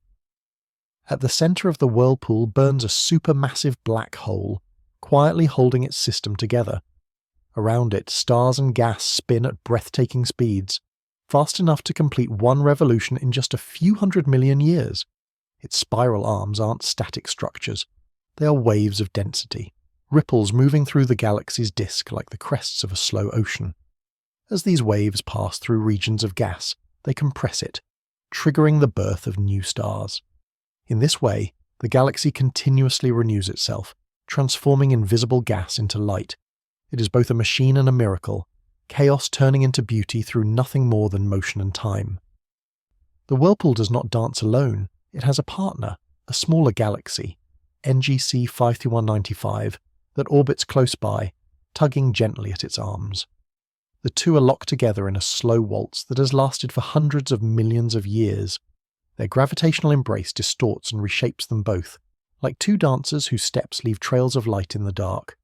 At the center of the whirlpool burns a supermassive black hole, quietly holding its system together. Around it, stars and gas spin at breathtaking speeds, fast enough to complete one revolution in just a few 100 million years. Its spiral arms aren't static structures. They are waves of density, ripples moving through the galaxy's disk like the crests of a slow ocean. As these waves pass through regions of gas, they compress it, triggering the birth of new stars. In this way, the galaxy continuously renews itself, transforming invisible gas into light. It is both a machine and a miracle, chaos turning into beauty through nothing more than motion and time. The whirlpool does not dance alone. It has a partner, a smaller galaxy, NGC 53195, that orbits close by, tugging gently at its arms. The two are locked together in a slow waltz that has lasted for hundreds of millions of years. Their gravitational embrace distorts and reshapes them both, like two dancers whose steps leave trails of light in the dark.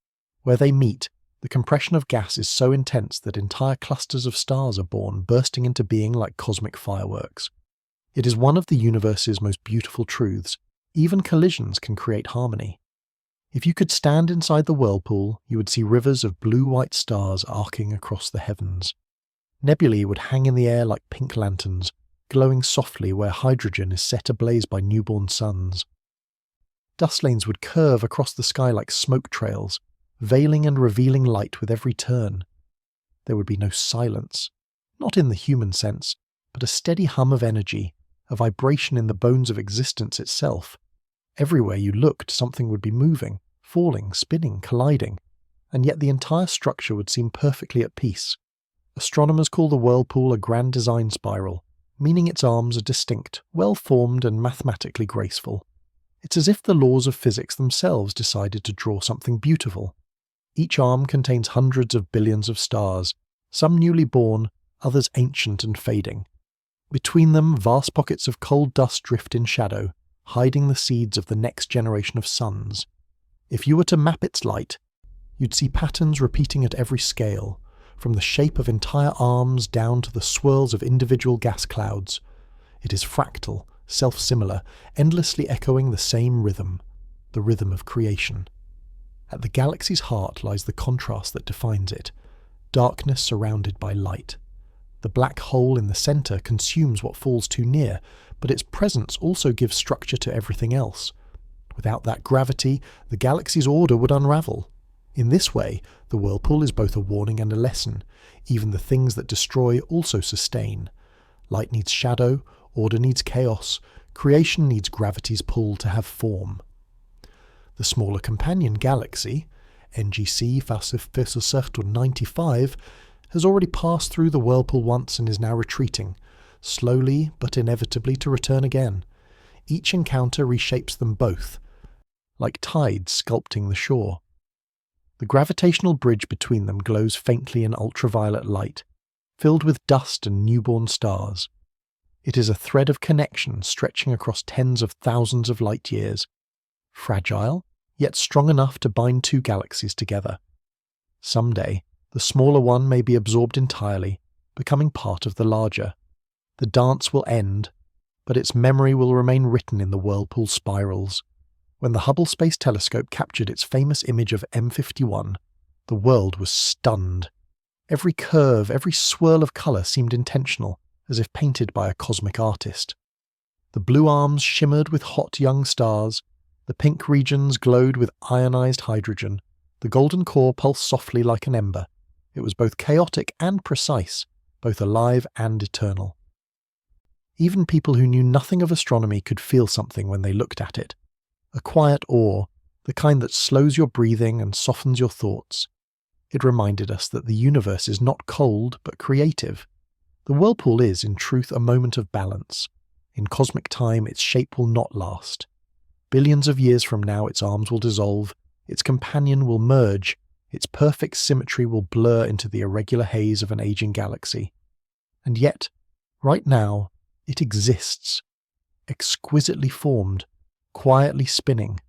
Where they meet, the compression of gas is so intense that entire clusters of stars are born, bursting into being like cosmic fireworks. It is one of the universe's most beautiful truths. Even collisions can create harmony. If you could stand inside the whirlpool, you would see rivers of blue-white stars arcing across the heavens. Nebulae would hang in the air like pink lanterns, glowing softly where hydrogen is set ablaze by newborn suns. Dust lanes would curve across the sky like smoke trails, veiling and revealing light with every turn. There would be no silence, not in the human sense, but a steady hum of energy, a vibration in the bones of existence itself. Everywhere you looked, something would be moving, falling, spinning, colliding, and yet the entire structure would seem perfectly at peace. Astronomers call the whirlpool a grand design spiral, meaning its arms are distinct, well-formed and mathematically graceful. It's as if the laws of physics themselves decided to draw something beautiful. Each arm contains hundreds of billions of stars, some newly born, others ancient and fading. Between them, vast pockets of cold dust drift in shadow, hiding the seeds of the next generation of suns. If you were to map its light, you'd see patterns repeating at every scale, from the shape of entire arms down to the swirls of individual gas clouds. It is fractal, self-similar, endlessly echoing the same rhythm, the rhythm of creation. At the galaxy's heart lies the contrast that defines it, darkness surrounded by light. The black hole in the center consumes what falls too near, but its presence also gives structure to everything else. Without that gravity, the galaxy's order would unravel. In this way, the whirlpool is both a warning and a lesson. Even the things that destroy also sustain. Light needs shadow, order needs chaos, creation needs gravity's pull to have form. The smaller companion galaxy, NGC 53195, has already passed through the whirlpool once and is now retreating, slowly but inevitably to return again. Each encounter reshapes them both, like tides sculpting the shore. The gravitational bridge between them glows faintly in ultraviolet light, filled with dust and newborn stars. It is a thread of connection stretching across tens of thousands of light years, fragile, yet strong enough to bind two galaxies together. Someday, the smaller one may be absorbed entirely, becoming part of the larger. The dance will end, but its memory will remain written in the whirlpool spirals. When the Hubble Space Telescope captured its famous image of M51, the world was stunned. Every curve, every swirl of colour seemed intentional, as if painted by a cosmic artist. The blue arms shimmered with hot young stars, the pink regions glowed with ionized hydrogen, the golden core pulsed softly like an ember. It was both chaotic and precise, both alive and eternal. Even people who knew nothing of astronomy could feel something when they looked at it. A quiet awe, the kind that slows your breathing and softens your thoughts. It reminded us that the universe is not cold but creative. The whirlpool is, in truth, a moment of balance. In cosmic time, its shape will not last. Billions of years from now, its arms will dissolve, its companion will merge, its perfect symmetry will blur into the irregular haze of an aging galaxy. And yet, right now, it exists, exquisitely formed, quietly spinning,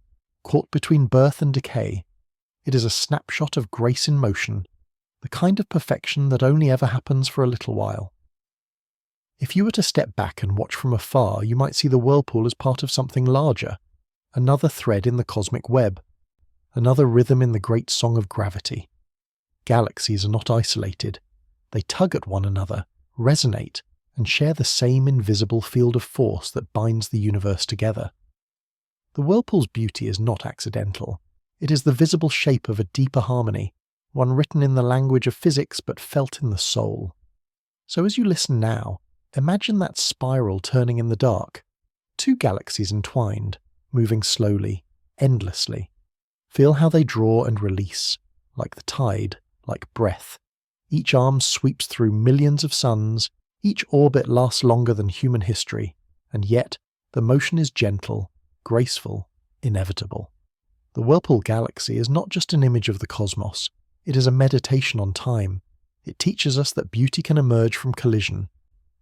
caught between birth and decay. It is a snapshot of grace in motion, the kind of perfection that only ever happens for a little while. If you were to step back and watch from afar, you might see the whirlpool as part of something larger, another thread in the cosmic web, another rhythm in the great song of gravity. Galaxies are not isolated. They tug at one another, resonate, and share the same invisible field of force that binds the universe together. The whirlpool's beauty is not accidental. It is the visible shape of a deeper harmony, one written in the language of physics but felt in the soul. So as you listen now, imagine that spiral turning in the dark, two galaxies entwined, moving slowly, endlessly. Feel how they draw and release, like the tide, like breath. Each arm sweeps through millions of suns, each orbit lasts longer than human history, and yet the motion is gentle, graceful, inevitable. The Whirlpool Galaxy is not just an image of the cosmos, it is a meditation on time. It teaches us that beauty can emerge from collision,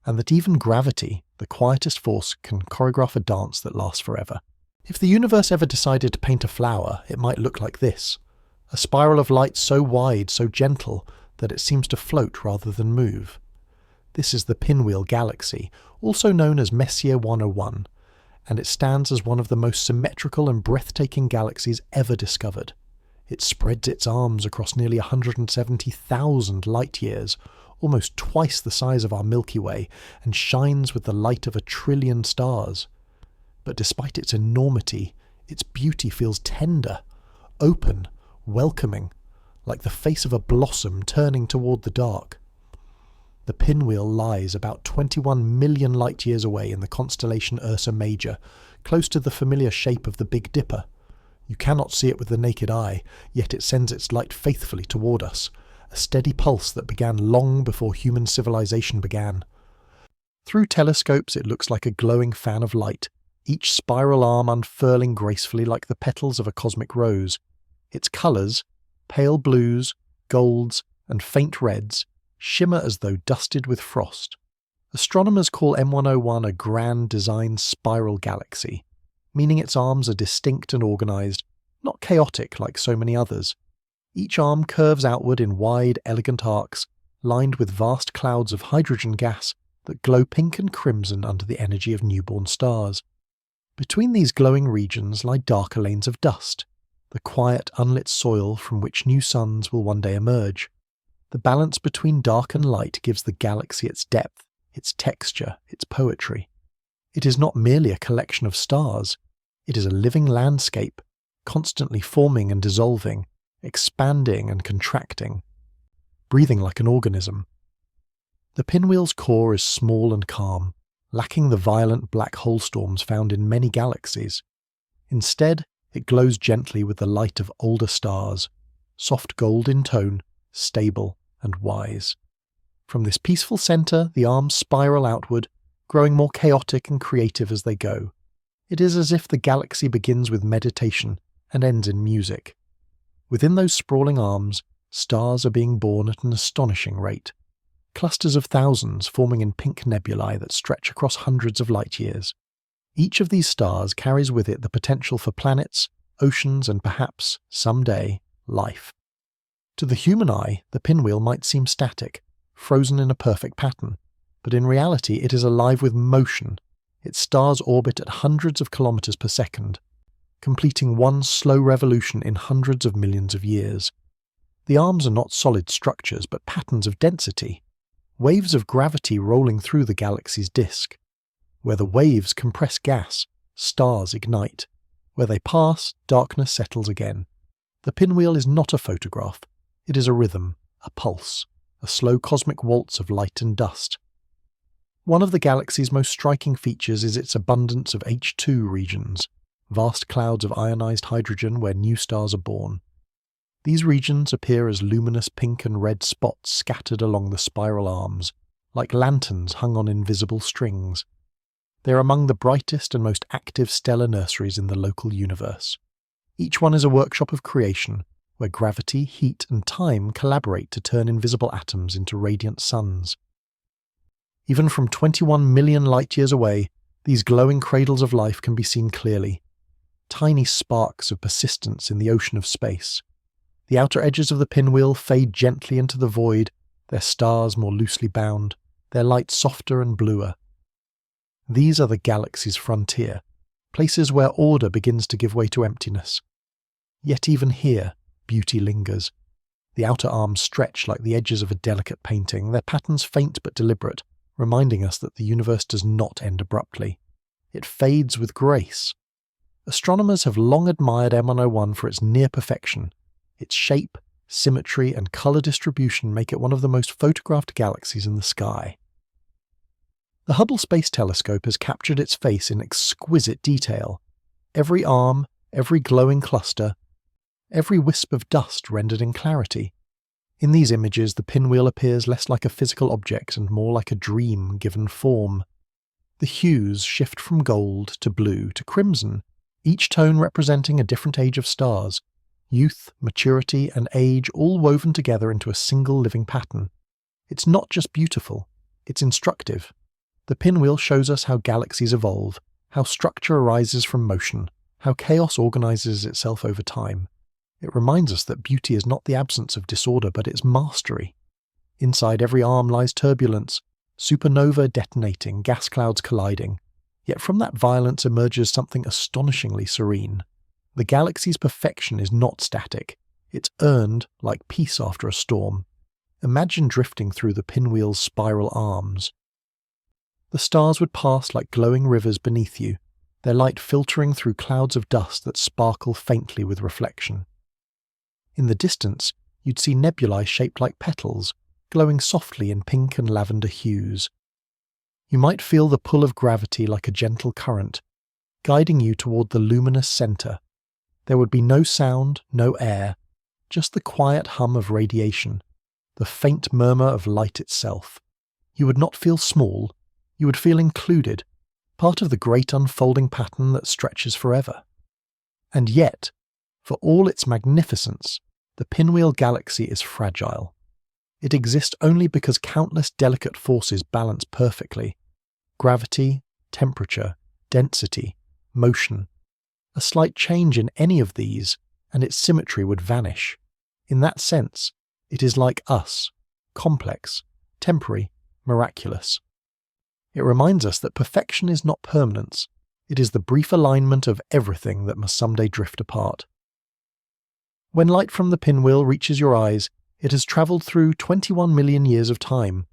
and that even gravity, the quietest force, can choreograph a dance that lasts forever. If the universe ever decided to paint a flower, it might look like this. A spiral of light so wide, so gentle, that it seems to float rather than move. This is the Pinwheel Galaxy, also known as Messier 101, and it stands as one of the most symmetrical and breathtaking galaxies ever discovered. It spreads its arms across nearly 170,000 light-years, almost twice the size of our Milky Way, and shines with the light of 1 trillion stars. But despite its enormity, its beauty feels tender, open, welcoming, like the face of a blossom turning toward the dark. The Pinwheel lies about 21 million light-years away in the constellation Ursa Major, close to the familiar shape of the Big Dipper. You cannot see it with the naked eye, yet it sends its light faithfully toward us, a steady pulse that began long before human civilization began. Through telescopes it looks like a glowing fan of light, each spiral arm unfurling gracefully like the petals of a cosmic rose. Its colours, pale blues, golds, and faint reds, shimmer as though dusted with frost. Astronomers call M101 a grand designed spiral galaxy, meaning its arms are distinct and organised, not chaotic like so many others. Each arm curves outward in wide, elegant arcs, lined with vast clouds of hydrogen gas that glow pink and crimson under the energy of newborn stars. Between these glowing regions lie darker lanes of dust, the quiet, unlit soil from which new suns will one day emerge. The balance between dark and light gives the galaxy its depth, its texture, its poetry. It is not merely a collection of stars. It is a living landscape, constantly forming and dissolving, expanding and contracting, breathing like an organism. The Pinwheel's core is small and calm, lacking the violent black hole storms found in many galaxies. Instead, it glows gently with the light of older stars, soft gold in tone, stable and wise. From this peaceful centre, the arms spiral outward, growing more chaotic and creative as they go. It is as if the galaxy begins with meditation and ends in music. Within those sprawling arms, stars are being born at an astonishing rate. Clusters of thousands forming in pink nebulae that stretch across hundreds of light-years. Each of these stars carries with it the potential for planets, oceans, and perhaps, someday, life. To the human eye, the pinwheel might seem static, frozen in a perfect pattern, but in reality it is alive with motion. Its stars orbit at hundreds of kilometers per second, completing one slow revolution in hundreds of millions of years. The arms are not solid structures, but patterns of density, waves of gravity rolling through the galaxy's disk. Where the waves compress gas, stars ignite. Where they pass, darkness settles again. The pinwheel is not a photograph. It is a rhythm, a pulse, a slow cosmic waltz of light and dust. One of the galaxy's most striking features is its abundance of H2 regions, vast clouds of ionized hydrogen where new stars are born. These regions appear as luminous pink and red spots scattered along the spiral arms, like lanterns hung on invisible strings. They are among the brightest and most active stellar nurseries in the local universe. Each one is a workshop of creation, where gravity, heat, and time collaborate to turn invisible atoms into radiant suns. Even from 21 million light-years away, these glowing cradles of life can be seen clearly, tiny sparks of persistence in the ocean of space. The outer edges of the pinwheel fade gently into the void, their stars more loosely bound. their light softer and bluer. These are the galaxy's frontier, places where order begins to give way to emptiness. Yet even here, beauty lingers. The outer arms stretch like the edges of a delicate painting, their patterns faint but deliberate, reminding us that the universe does not end abruptly. It fades with grace. Astronomers have long admired M101 for its near perfection. Its shape, symmetry, and colour distribution make it one of the most photographed galaxies in the sky. The Hubble Space Telescope has captured its face in exquisite detail. Every arm, every glowing cluster, every wisp of dust rendered in clarity. In these images, the pinwheel appears less like a physical object and more like a dream given form. The hues shift from gold to blue to crimson, each tone representing a different age of stars. Youth, maturity, and age all woven together into a single living pattern. It's not just beautiful, it's instructive. The pinwheel shows us how galaxies evolve, how structure arises from motion, how chaos organizes itself over time. It reminds us that beauty is not the absence of disorder, but its mastery. Inside every arm lies turbulence, supernova detonating, gas clouds colliding. Yet from that violence emerges something astonishingly serene. The galaxy's perfection is not static. It's earned like peace after a storm. Imagine drifting through the pinwheel's spiral arms. The stars would pass like glowing rivers beneath you, their light filtering through clouds of dust that sparkle faintly with reflection. In the distance, you'd see nebulae shaped like petals, glowing softly in pink and lavender hues. You might feel the pull of gravity like a gentle current, guiding you toward the luminous center. There would be no sound, no air, just the quiet hum of radiation, the faint murmur of light itself. You would not feel small, you would feel included, part of the great unfolding pattern that stretches forever. And yet, for all its magnificence, the pinwheel galaxy is fragile. It exists only because countless delicate forces balance perfectly. Gravity, temperature, density, motion. A slight change in any of these, and its symmetry would vanish. In that sense, it is like us, complex, temporary, miraculous. It reminds us that perfection is not permanence. It is the brief alignment of everything that must someday drift apart. When light from the pinwheel reaches your eyes, it has travelled through 21 million years of time.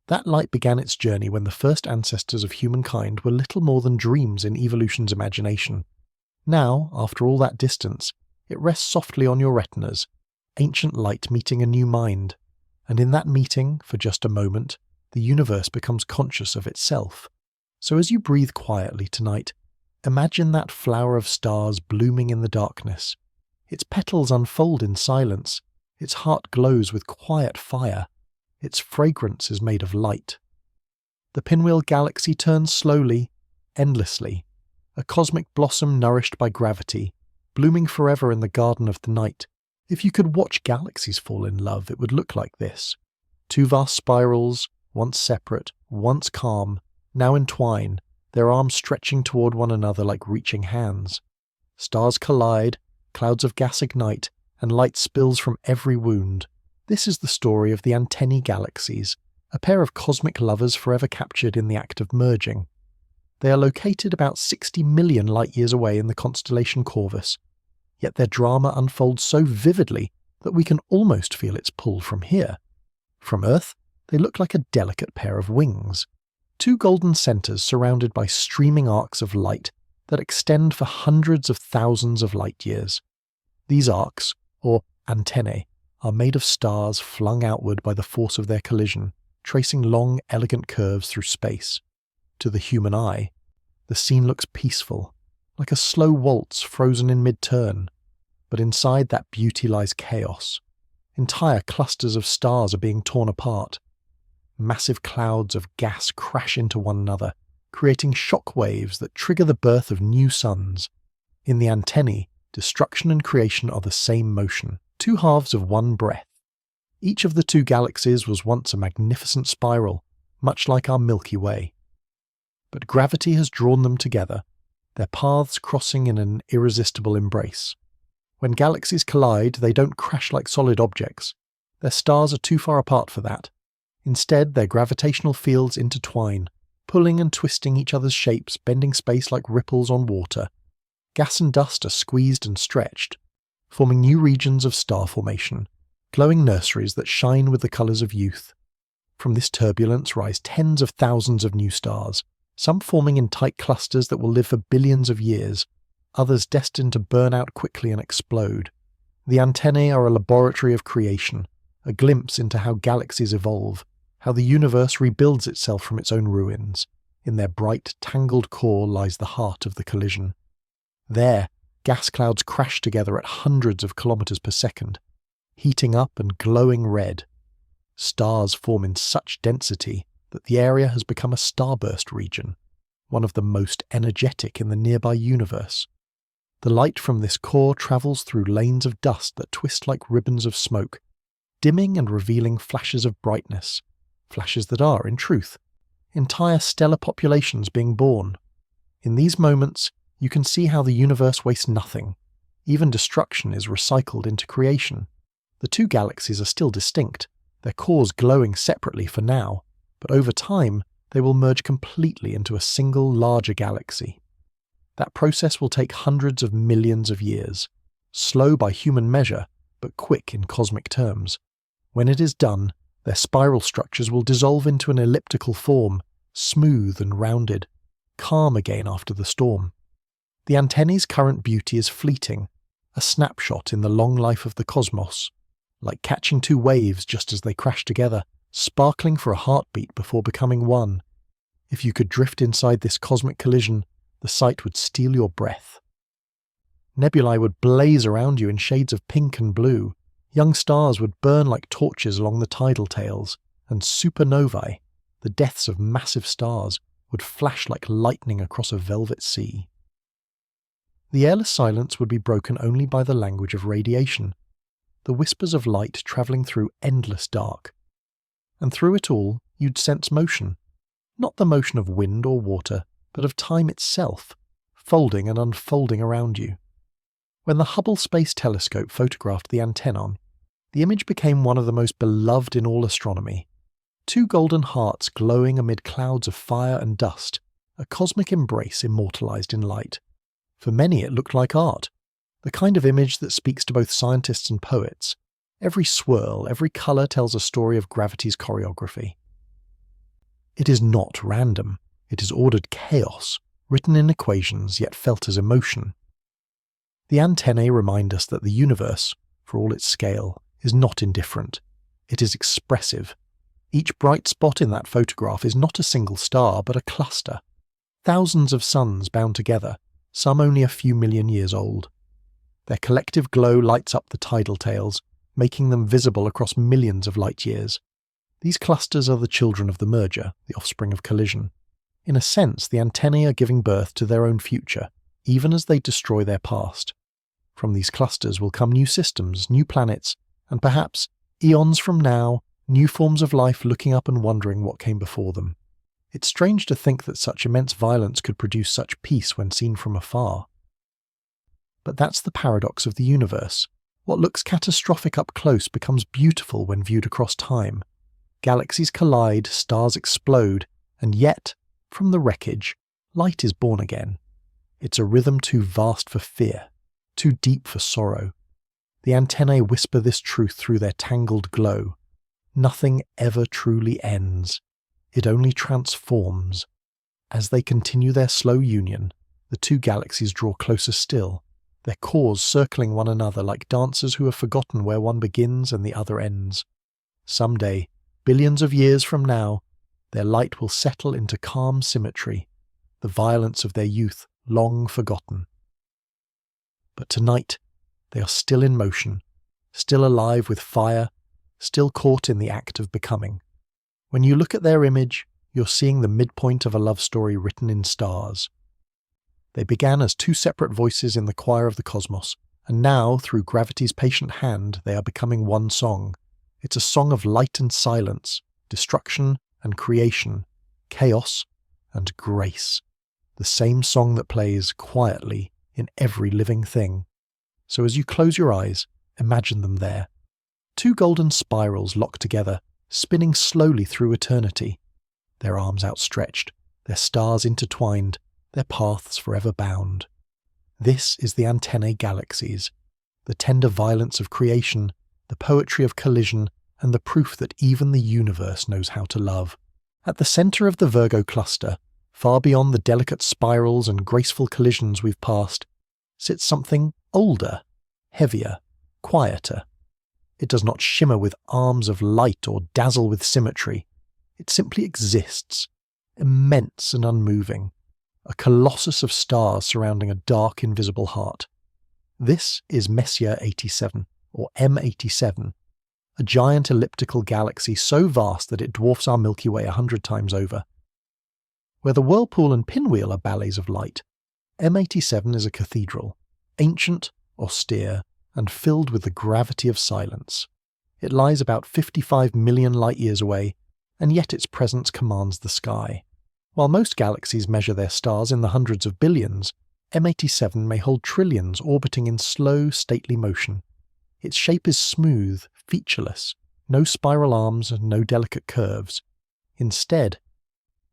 That light began its journey when the first ancestors of humankind were little more than dreams in evolution's imagination. Now, after all that distance, it rests softly on your retinas, ancient light meeting a new mind. And in that meeting, for just a moment, the universe becomes conscious of itself. So as you breathe quietly tonight, imagine that flower of stars blooming in the darkness. Its petals unfold in silence. Its heart glows with quiet fire. Its fragrance is made of light. The pinwheel galaxy turns slowly, endlessly, a cosmic blossom nourished by gravity, blooming forever in the garden of the night. If you could watch galaxies fall in love, it would look like this. Two vast spirals, once separate, once calm, now entwine, their arms stretching toward one another like reaching hands. Stars collide, clouds of gas ignite, and light spills from every wound. This is the story of the Antennae Galaxies, a pair of cosmic lovers forever captured in the act of merging. They are located about 60 million light-years away in the constellation Corvus, yet their drama unfolds so vividly that we can almost feel its pull from here. From Earth, they look like a delicate pair of wings. Two golden centers surrounded by streaming arcs of light that extend for hundreds of thousands of light-years. These arcs, or antennae, are made of stars flung outward by the force of their collision, tracing long, elegant curves through space. To the human eye, the scene looks peaceful, like a slow waltz frozen in mid-turn. But inside that beauty lies chaos. Entire clusters of stars are being torn apart. Massive clouds of gas crash into one another, creating shock waves that trigger the birth of new suns. In the antennae, destruction and creation are the same motion, two halves of one breath. Each of the two galaxies was once a magnificent spiral, much like our Milky Way. But gravity has drawn them together, their paths crossing in an irresistible embrace. When galaxies collide, they don't crash like solid objects. Their stars are too far apart for that. Instead, their gravitational fields intertwine, pulling and twisting each other's shapes, bending space like ripples on water. Gas and dust are squeezed and stretched, forming new regions of star formation, glowing nurseries that shine with the colours of youth. From this turbulence rise tens of thousands of new stars, some forming in tight clusters that will live for billions of years, others destined to burn out quickly and explode. The antennae are a laboratory of creation, a glimpse into how galaxies evolve, how the universe rebuilds itself from its own ruins. In their bright, tangled core lies the heart of the collision. There, gas clouds crash together at hundreds of kilometers per second, heating up and glowing red. Stars form in such density that the area has become a starburst region, one of the most energetic in the nearby universe. The light from this core travels through lanes of dust that twist like ribbons of smoke, dimming and revealing flashes of brightness, flashes that are, in truth, entire stellar populations being born. In these moments, you can see how the universe wastes nothing. Even destruction is recycled into creation. The two galaxies are still distinct, their cores glowing separately for now, but over time they will merge completely into a single larger galaxy. That process will take hundreds of millions of years, slow by human measure, but quick in cosmic terms. When it is done, their spiral structures will dissolve into an elliptical form, smooth and rounded, calm again after the storm. The antennae's current beauty is fleeting, a snapshot in the long life of the cosmos, like catching two waves just as they crash together, sparkling for a heartbeat before becoming one. If you could drift inside this cosmic collision, the sight would steal your breath. Nebulae would blaze around you in shades of pink and blue. Young stars would burn like torches along the tidal tails, and supernovae, the deaths of massive stars, would flash like lightning across a velvet sea. The airless silence would be broken only by the language of radiation, the whispers of light travelling through endless dark. And through it all, you'd sense motion. Not the motion of wind or water, but of time itself, folding and unfolding around you. When the Hubble Space Telescope photographed the antennae, the image became one of the most beloved in all astronomy. Two golden hearts glowing amid clouds of fire and dust, a cosmic embrace immortalized in light. For many it looked like art, the kind of image that speaks to both scientists and poets. Every swirl, every colour tells a story of gravity's choreography. It is not random. It is ordered chaos, written in equations yet felt as emotion. The antennae remind us that the universe, for all its scale, is not indifferent. It is expressive. Each bright spot in that photograph is not a single star, but a cluster. Thousands of suns bound together, some only a few million years old. Their collective glow lights up the tidal tails, making them visible across millions of light years. These clusters are the children of the merger, the offspring of collision. In a sense, the antennae are giving birth to their own future, even as they destroy their past. From these clusters will come new systems, new planets, and perhaps, eons from now, new forms of life looking up and wondering what came before them. It's strange to think that such immense violence could produce such peace when seen from afar. But that's the paradox of the universe. What looks catastrophic up close becomes beautiful when viewed across time. Galaxies collide, stars explode, and yet, from the wreckage, light is born again. It's a rhythm too vast for fear, too deep for sorrow. The antennae whisper this truth through their tangled glow. Nothing ever truly ends. It only transforms. As they continue their slow union, the two galaxies draw closer still, their cores circling one another like dancers who have forgotten where one begins and the other ends. Someday, billions of years from now, their light will settle into calm symmetry, the violence of their youth long forgotten. But tonight, they are still in motion, still alive with fire, still caught in the act of becoming. When you look at their image, you're seeing the midpoint of a love story written in stars. They began as two separate voices in the choir of the cosmos, and now, through gravity's patient hand, they are becoming one song. It's a song of light and silence, destruction and creation, chaos and grace. The same song that plays quietly in every living thing. So as you close your eyes, imagine them there. Two golden spirals locked together, spinning slowly through eternity, their arms outstretched, their stars intertwined, their paths forever bound. This is the antennae galaxies, the tender violence of creation, the poetry of collision, and the proof that even the universe knows how to love. At the centre of the Virgo cluster, far beyond the delicate spirals and graceful collisions we've passed, sits something older, heavier, quieter. It does not shimmer with arms of light or dazzle with symmetry. It simply exists, immense and unmoving, a colossus of stars surrounding a dark, invisible heart. This is Messier 87, or M87, a giant elliptical galaxy so vast that it dwarfs our Milky Way 100 times over. Where the whirlpool and pinwheel are ballets of light, M87 is a cathedral, ancient, austere, and filled with the gravity of silence. It lies about 55 million light-years away, and yet its presence commands the sky. While most galaxies measure their stars in the hundreds of billions, M87 may hold trillions orbiting in slow, stately motion. Its shape is smooth, featureless, no spiral arms and no delicate curves. Instead,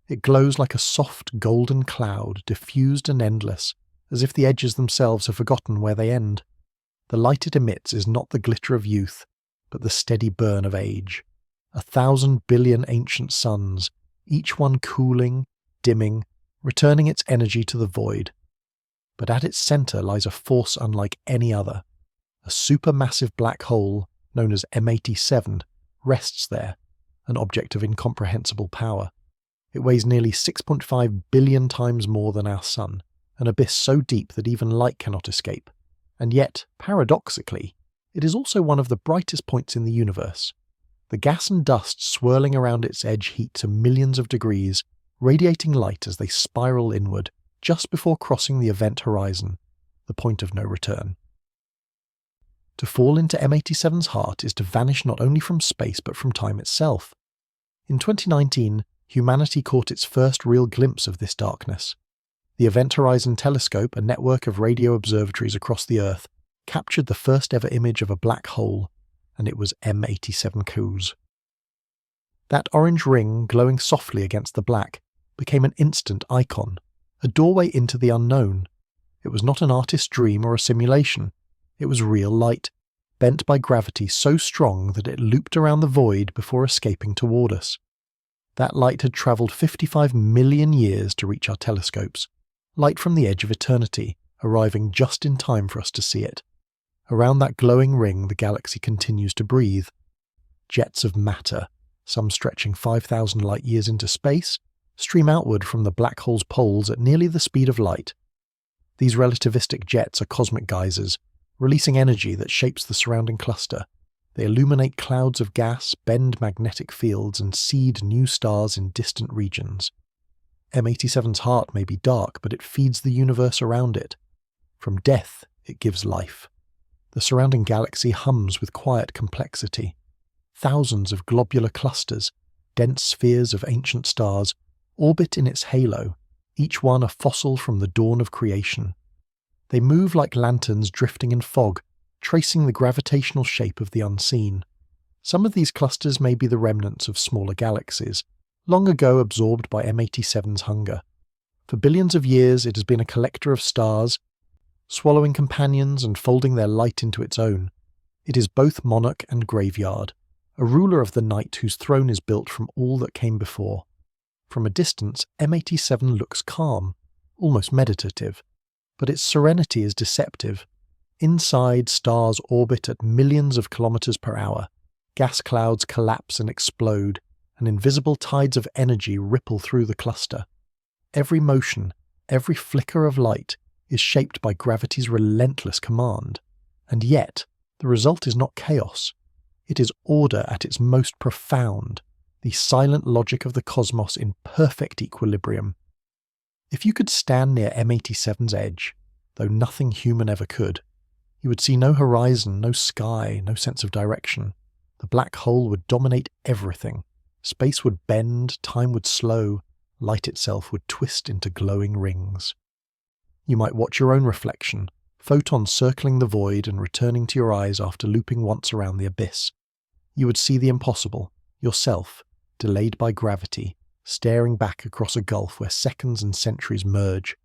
it glows like a soft golden cloud, diffused and endless, as if the edges themselves have forgotten where they end. The light it emits is not the glitter of youth, but the steady burn of age. 1,000 billion ancient suns, each one cooling, dimming, returning its energy to the void. But at its centre lies a force unlike any other. A supermassive black hole, known as M87, rests there, an object of incomprehensible power. It weighs nearly 6.5 billion times more than our Sun, an abyss so deep that even light cannot escape. And yet, paradoxically, it is also one of the brightest points in the universe. The gas and dust swirling around its edge heat to millions of degrees, radiating light as they spiral inward, just before crossing the event horizon, the point of no return. To fall into M87's heart is to vanish not only from space but from time itself. In 2019, humanity caught its first real glimpse of this darkness. The Event Horizon Telescope, a network of radio observatories across the Earth, captured the first ever image of a black hole, and it was M87 Cos. That orange ring, glowing softly against the black, became an instant icon, a doorway into the unknown. It was not an artist's dream or a simulation. It was real light, bent by gravity so strong that it looped around the void before escaping toward us. That light had travelled 55 million years to reach our telescopes, light from the edge of eternity, arriving just in time for us to see it. Around that glowing ring the galaxy continues to breathe. Jets of matter, some stretching 5,000 light-years into space, stream outward from the black hole's poles at nearly the speed of light. These relativistic jets are cosmic geysers, releasing energy that shapes the surrounding cluster. They illuminate clouds of gas, bend magnetic fields, and seed new stars in distant regions. M87's heart may be dark, but it feeds the universe around it. From death, it gives life. The surrounding galaxy hums with quiet complexity. Thousands of globular clusters, dense spheres of ancient stars, orbit in its halo, each one a fossil from the dawn of creation. They move like lanterns drifting in fog, tracing the gravitational shape of the unseen. Some of these clusters may be the remnants of smaller galaxies, long ago absorbed by M87's hunger. For billions of years it has been a collector of stars, swallowing companions and folding their light into its own. It is both monarch and graveyard, a ruler of the night whose throne is built from all that came before. From a distance, M87 looks calm, almost meditative, but its serenity is deceptive. Inside, stars orbit at millions of kilometers per hour. Gas clouds collapse and explode, and invisible tides of energy ripple through the cluster. Every motion, every flicker of light is shaped by gravity's relentless command. And yet, the result is not chaos. It is order at its most profound, the silent logic of the cosmos in perfect equilibrium. If you could stand near M87's edge, though nothing human ever could, you would see no horizon, no sky, no sense of direction. The black hole would dominate everything. Space would bend, time would slow, light itself would twist into glowing rings. You might watch your own reflection, photons circling the void and returning to your eyes after looping once around the abyss. You would see the impossible. yourself, delayed by gravity, staring back across a gulf where seconds and centuries merge.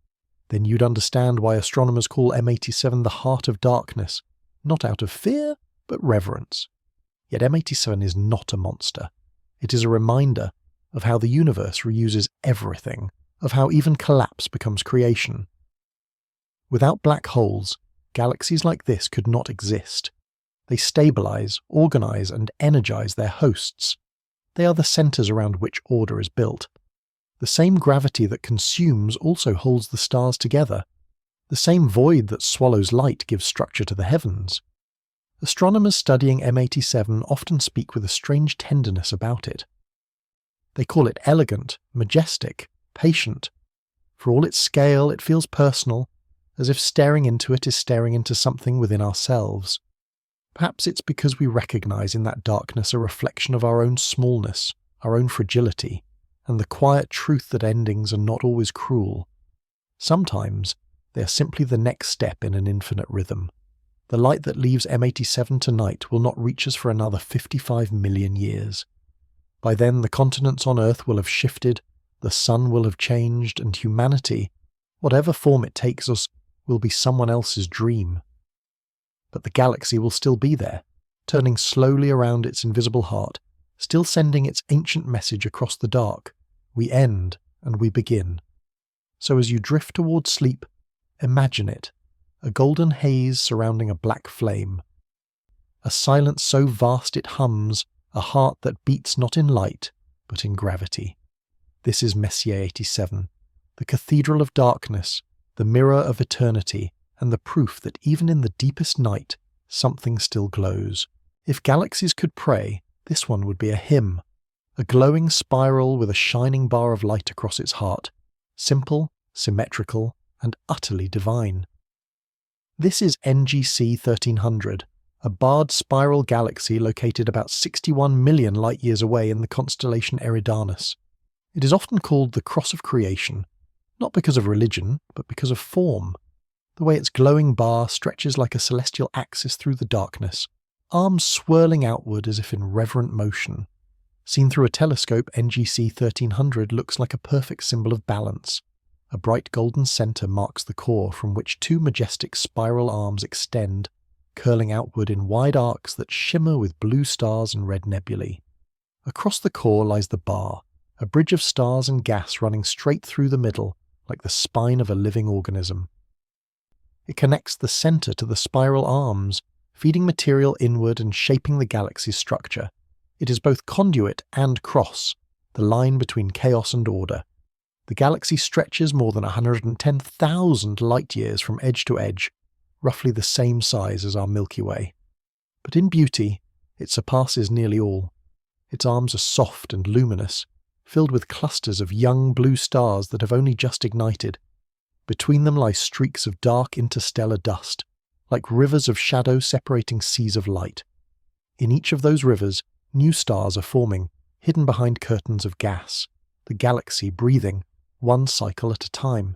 Then you'd understand why astronomers call M87 the heart of darkness, not out of fear, but reverence. Yet M87 is not a monster. It is a reminder of how the universe reuses everything, of how even collapse becomes creation. Without black holes, galaxies like this could not exist. They stabilize, organize, and energize their hosts. They are the centers around which order is built. The same gravity that consumes also holds the stars together. The same void that swallows light gives structure to the heavens. Astronomers studying M87 often speak with a strange tenderness about it. They call it elegant, majestic, patient. For all its scale, it feels personal, as if staring into it is staring into something within ourselves. Perhaps it's because we recognize in that darkness a reflection of our own smallness, our own fragility, and the quiet truth that endings are not always cruel. Sometimes they are simply the next step in an infinite rhythm. The light that leaves M87 tonight will not reach us for another 55 million years. By then, the continents on Earth will have shifted, the sun will have changed, and humanity, whatever form it takes us, will be someone else's dream. But the galaxy will still be there, turning slowly around its invisible heart, still sending its ancient message across the dark. We end, and we begin. So as you drift towards sleep, imagine it, a golden haze surrounding a black flame. A silence so vast it hums, a heart that beats not in light, but in gravity. This is Messier 87, the cathedral of darkness, the mirror of eternity, and the proof that even in the deepest night, something still glows. If galaxies could pray, this one would be a hymn, a glowing spiral with a shining bar of light across its heart, simple, symmetrical, and utterly divine. This is NGC 1300, a barred spiral galaxy located about 61 million light-years away in the constellation Eridanus. It is often called the Cross of Creation, not because of religion, but because of form. The way its glowing bar stretches like a celestial axis through the darkness, arms swirling outward as if in reverent motion. Seen through a telescope, NGC 1300 looks like a perfect symbol of balance. A bright golden center marks the core from which two majestic spiral arms extend, curling outward in wide arcs that shimmer with blue stars and red nebulae. Across the core lies the bar, a bridge of stars and gas running straight through the middle, like the spine of a living organism. It connects the center to the spiral arms, feeding material inward and shaping the galaxy's structure. It is both conduit and cross, the line between chaos and order. The galaxy stretches more than 110,000 light-years from edge to edge, roughly the same size as our Milky Way. But in beauty, it surpasses nearly all. Its arms are soft and luminous, filled with clusters of young blue stars that have only just ignited. Between them lie streaks of dark interstellar dust, like rivers of shadow separating seas of light. In each of those rivers, new stars are forming, hidden behind curtains of gas, the galaxy breathing, one cycle at a time.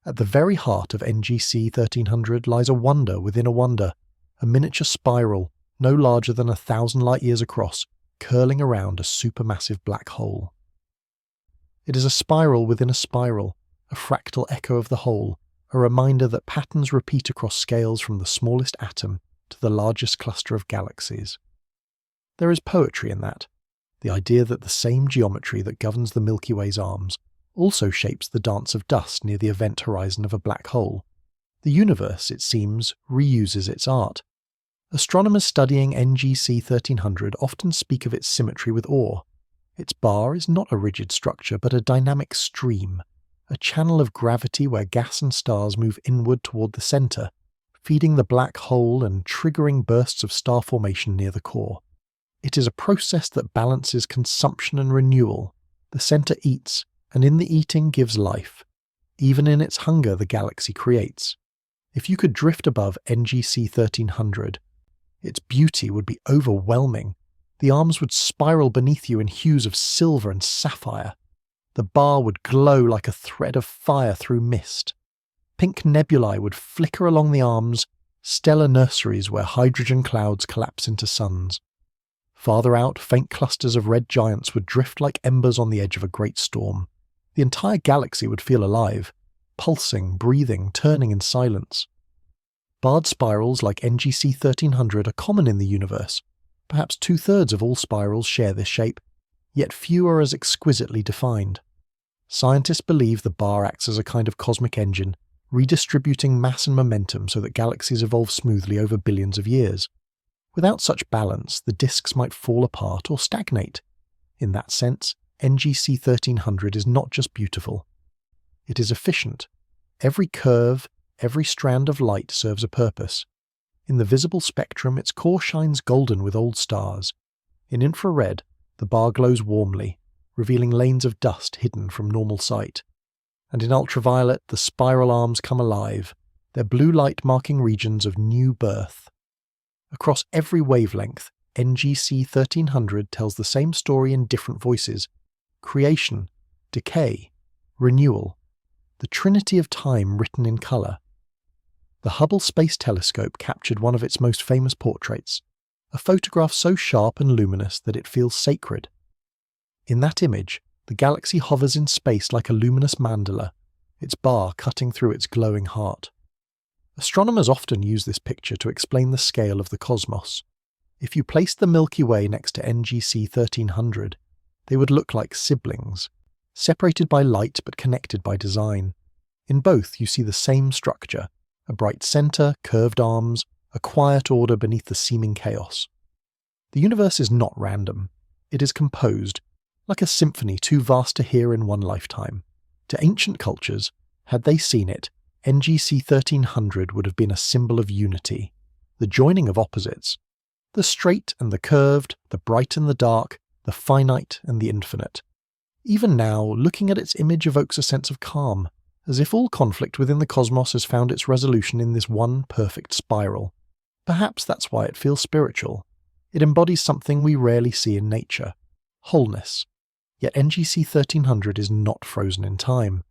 At the very heart of NGC 1300 lies a wonder within a wonder, a miniature spiral, no larger than 1,000 light-years across, curling around a supermassive black hole. It is a spiral within a spiral, a fractal echo of the whole, a reminder that patterns repeat across scales from the smallest atom to the largest cluster of galaxies. There is poetry in that, the idea that the same geometry that governs the Milky Way's arms also shapes the dance of dust near the event horizon of a black hole. The universe, it seems, reuses its art. Astronomers studying NGC 1300 often speak of its symmetry with awe. Its bar is not a rigid structure, but a dynamic stream, a channel of gravity where gas and stars move inward toward the center, feeding the black hole and triggering bursts of star formation near the core. It is a process that balances consumption and renewal. The center eats, and in the eating gives life. Even in its hunger, the galaxy creates. If you could drift above NGC 1300, its beauty would be overwhelming. The arms would spiral beneath you in hues of silver and sapphire. The bar would glow like a thread of fire through mist. Pink nebulae would flicker along the arms, stellar nurseries where hydrogen clouds collapse into suns. Farther out, faint clusters of red giants would drift like embers on the edge of a great storm. The entire galaxy would feel alive, pulsing, breathing, turning in silence. Barred spirals like NGC 1300 are common in the universe. Perhaps 2/3 of all spirals share this shape, yet few are as exquisitely defined. Scientists believe the bar acts as a kind of cosmic engine, redistributing mass and momentum so that galaxies evolve smoothly over billions of years. Without such balance, the disks might fall apart or stagnate. In that sense, NGC 1300 is not just beautiful. It is efficient. Every curve, every strand of light serves a purpose. In the visible spectrum, its core shines golden with old stars. In infrared, the bar glows warmly, revealing lanes of dust hidden from normal sight. And in ultraviolet, the spiral arms come alive, their blue light marking regions of new birth. Across every wavelength, NGC 1300 tells the same story in different voices: creation, decay, renewal, the trinity of time written in colour. The Hubble Space Telescope captured one of its most famous portraits, a photograph so sharp and luminous that it feels sacred. In that image, the galaxy hovers in space like a luminous mandala, its bar cutting through its glowing heart. Astronomers often use this picture to explain the scale of the cosmos. If you placed the Milky Way next to NGC 1300, they would look like siblings, separated by light but connected by design. In both, you see the same structure: a bright centre, curved arms, a quiet order beneath the seeming chaos. The universe is not random. It is composed, like a symphony too vast to hear in one lifetime. To ancient cultures, had they seen it, NGC 1300 would have been a symbol of unity, the joining of opposites, the straight and the curved, the bright and the dark, the finite and the infinite. Even now, looking at its image evokes a sense of calm, as if all conflict within the cosmos has found its resolution in this one perfect spiral. Perhaps that's why it feels spiritual. It embodies something we rarely see in nature: wholeness. Yet NGC 1300 is not frozen in time.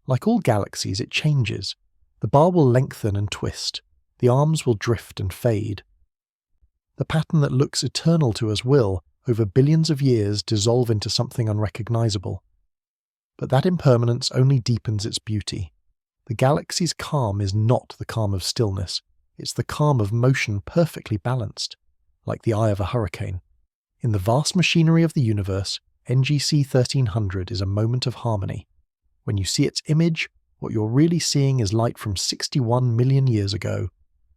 Like all galaxies, it changes. The bar will lengthen and twist. The arms will drift and fade. The pattern that looks eternal to us will, over billions of years, dissolve into something unrecognizable. But that impermanence only deepens its beauty. The galaxy's calm is not the calm of stillness. It's the calm of motion perfectly balanced, like the eye of a hurricane. In the vast machinery of the universe, NGC 1300 is a moment of harmony. When you see its image, what you're really seeing is light from 61 million years ago,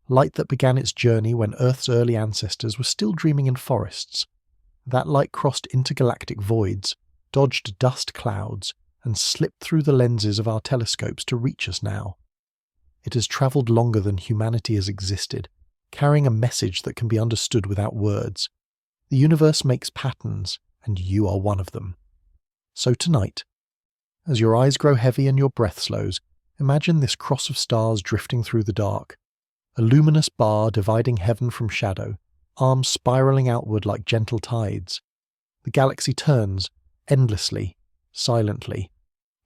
light that began its journey when Earth's early ancestors were still dreaming in forests. That light crossed intergalactic voids, dodged dust clouds, and slipped through the lenses of our telescopes to reach us now. It has travelled longer than humanity has existed, carrying a message that can be understood without words. The universe makes patterns, and you are one of them. So tonight, as your eyes grow heavy and your breath slows, imagine this cross of stars drifting through the dark, a luminous bar dividing heaven from shadow, arms spiralling outward like gentle tides. The galaxy turns, endlessly, silently,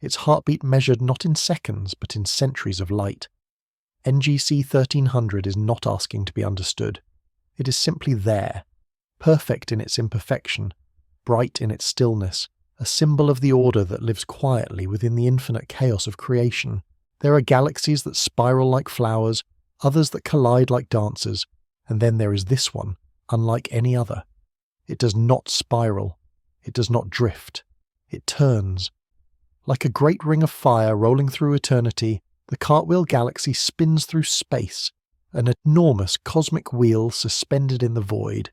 its heartbeat measured not in seconds but in centuries of light. NGC 1300 is not asking to be understood. It is simply there, perfect in its imperfection, bright in its stillness, a symbol of the order that lives quietly within the infinite chaos of creation. There are galaxies that spiral like flowers, others that collide like dancers, and then there is this one, unlike any other. It does not spiral. It does not drift. It turns. Like a great ring of fire rolling through eternity, the Cartwheel Galaxy spins through space, an enormous cosmic wheel suspended in the void.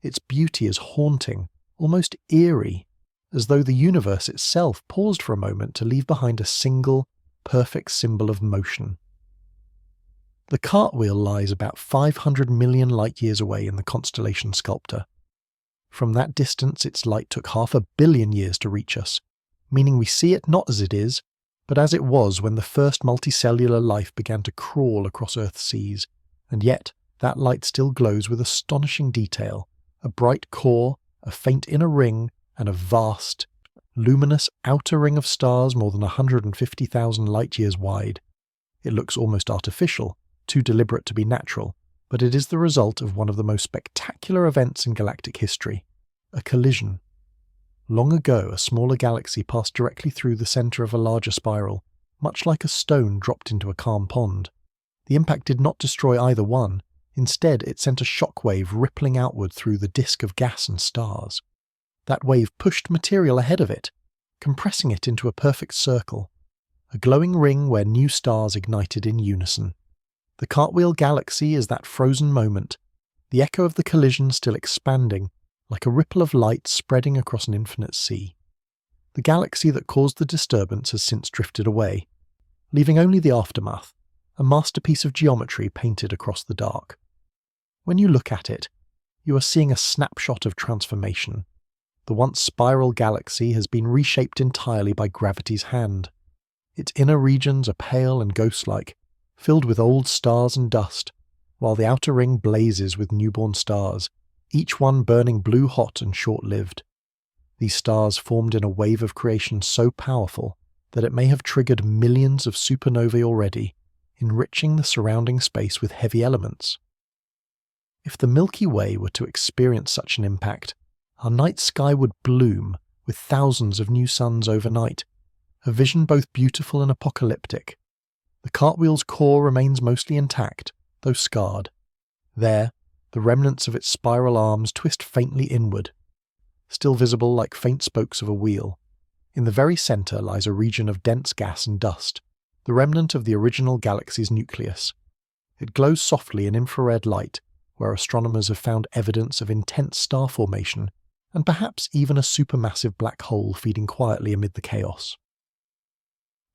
Its beauty is haunting, almost eerie, as though the universe itself paused for a moment to leave behind a single, perfect symbol of motion. The Cartwheel lies about 500 million light-years away in the constellation Sculptor. From that distance, its light took 500 million years to reach us, meaning we see it not as it is, but as it was when the first multicellular life began to crawl across Earth's seas. And yet, that light still glows with astonishing detail: a bright core, a faint inner ring, and a vast, luminous outer ring of stars more than 150,000 light-years wide. It looks almost artificial, too deliberate to be natural, but it is the result of one of the most spectacular events in galactic history. A collision. Long ago, a smaller galaxy passed directly through the center of a larger spiral, much like a stone dropped into a calm pond. The impact did not destroy either one. Instead, it sent a shock wave rippling outward through the disk of gas and stars. That wave pushed material ahead of it, compressing it into a perfect circle, a glowing ring where new stars ignited in unison. The Cartwheel Galaxy is that frozen moment, the echo of the collision still expanding, like a ripple of light spreading across an infinite sea. The galaxy that caused the disturbance has since drifted away, leaving only the aftermath, a masterpiece of geometry painted across the dark. When you look at it, you are seeing a snapshot of transformation. The once spiral galaxy has been reshaped entirely by gravity's hand. Its inner regions are pale and ghost-like, filled with old stars and dust, while the outer ring blazes with newborn stars, each one burning blue-hot and short-lived. These stars formed in a wave of creation so powerful that it may have triggered millions of supernovae already, enriching the surrounding space with heavy elements. If the Milky Way were to experience such an impact, our night sky would bloom with thousands of new suns overnight, a vision both beautiful and apocalyptic. The Cartwheel's core remains mostly intact, though scarred. There, the remnants of its spiral arms twist faintly inward, still visible like faint spokes of a wheel. In the very centre lies a region of dense gas and dust, the remnant of the original galaxy's nucleus. It glows softly in infrared light, where astronomers have found evidence of intense star formation, and perhaps even a supermassive black hole feeding quietly amid the chaos.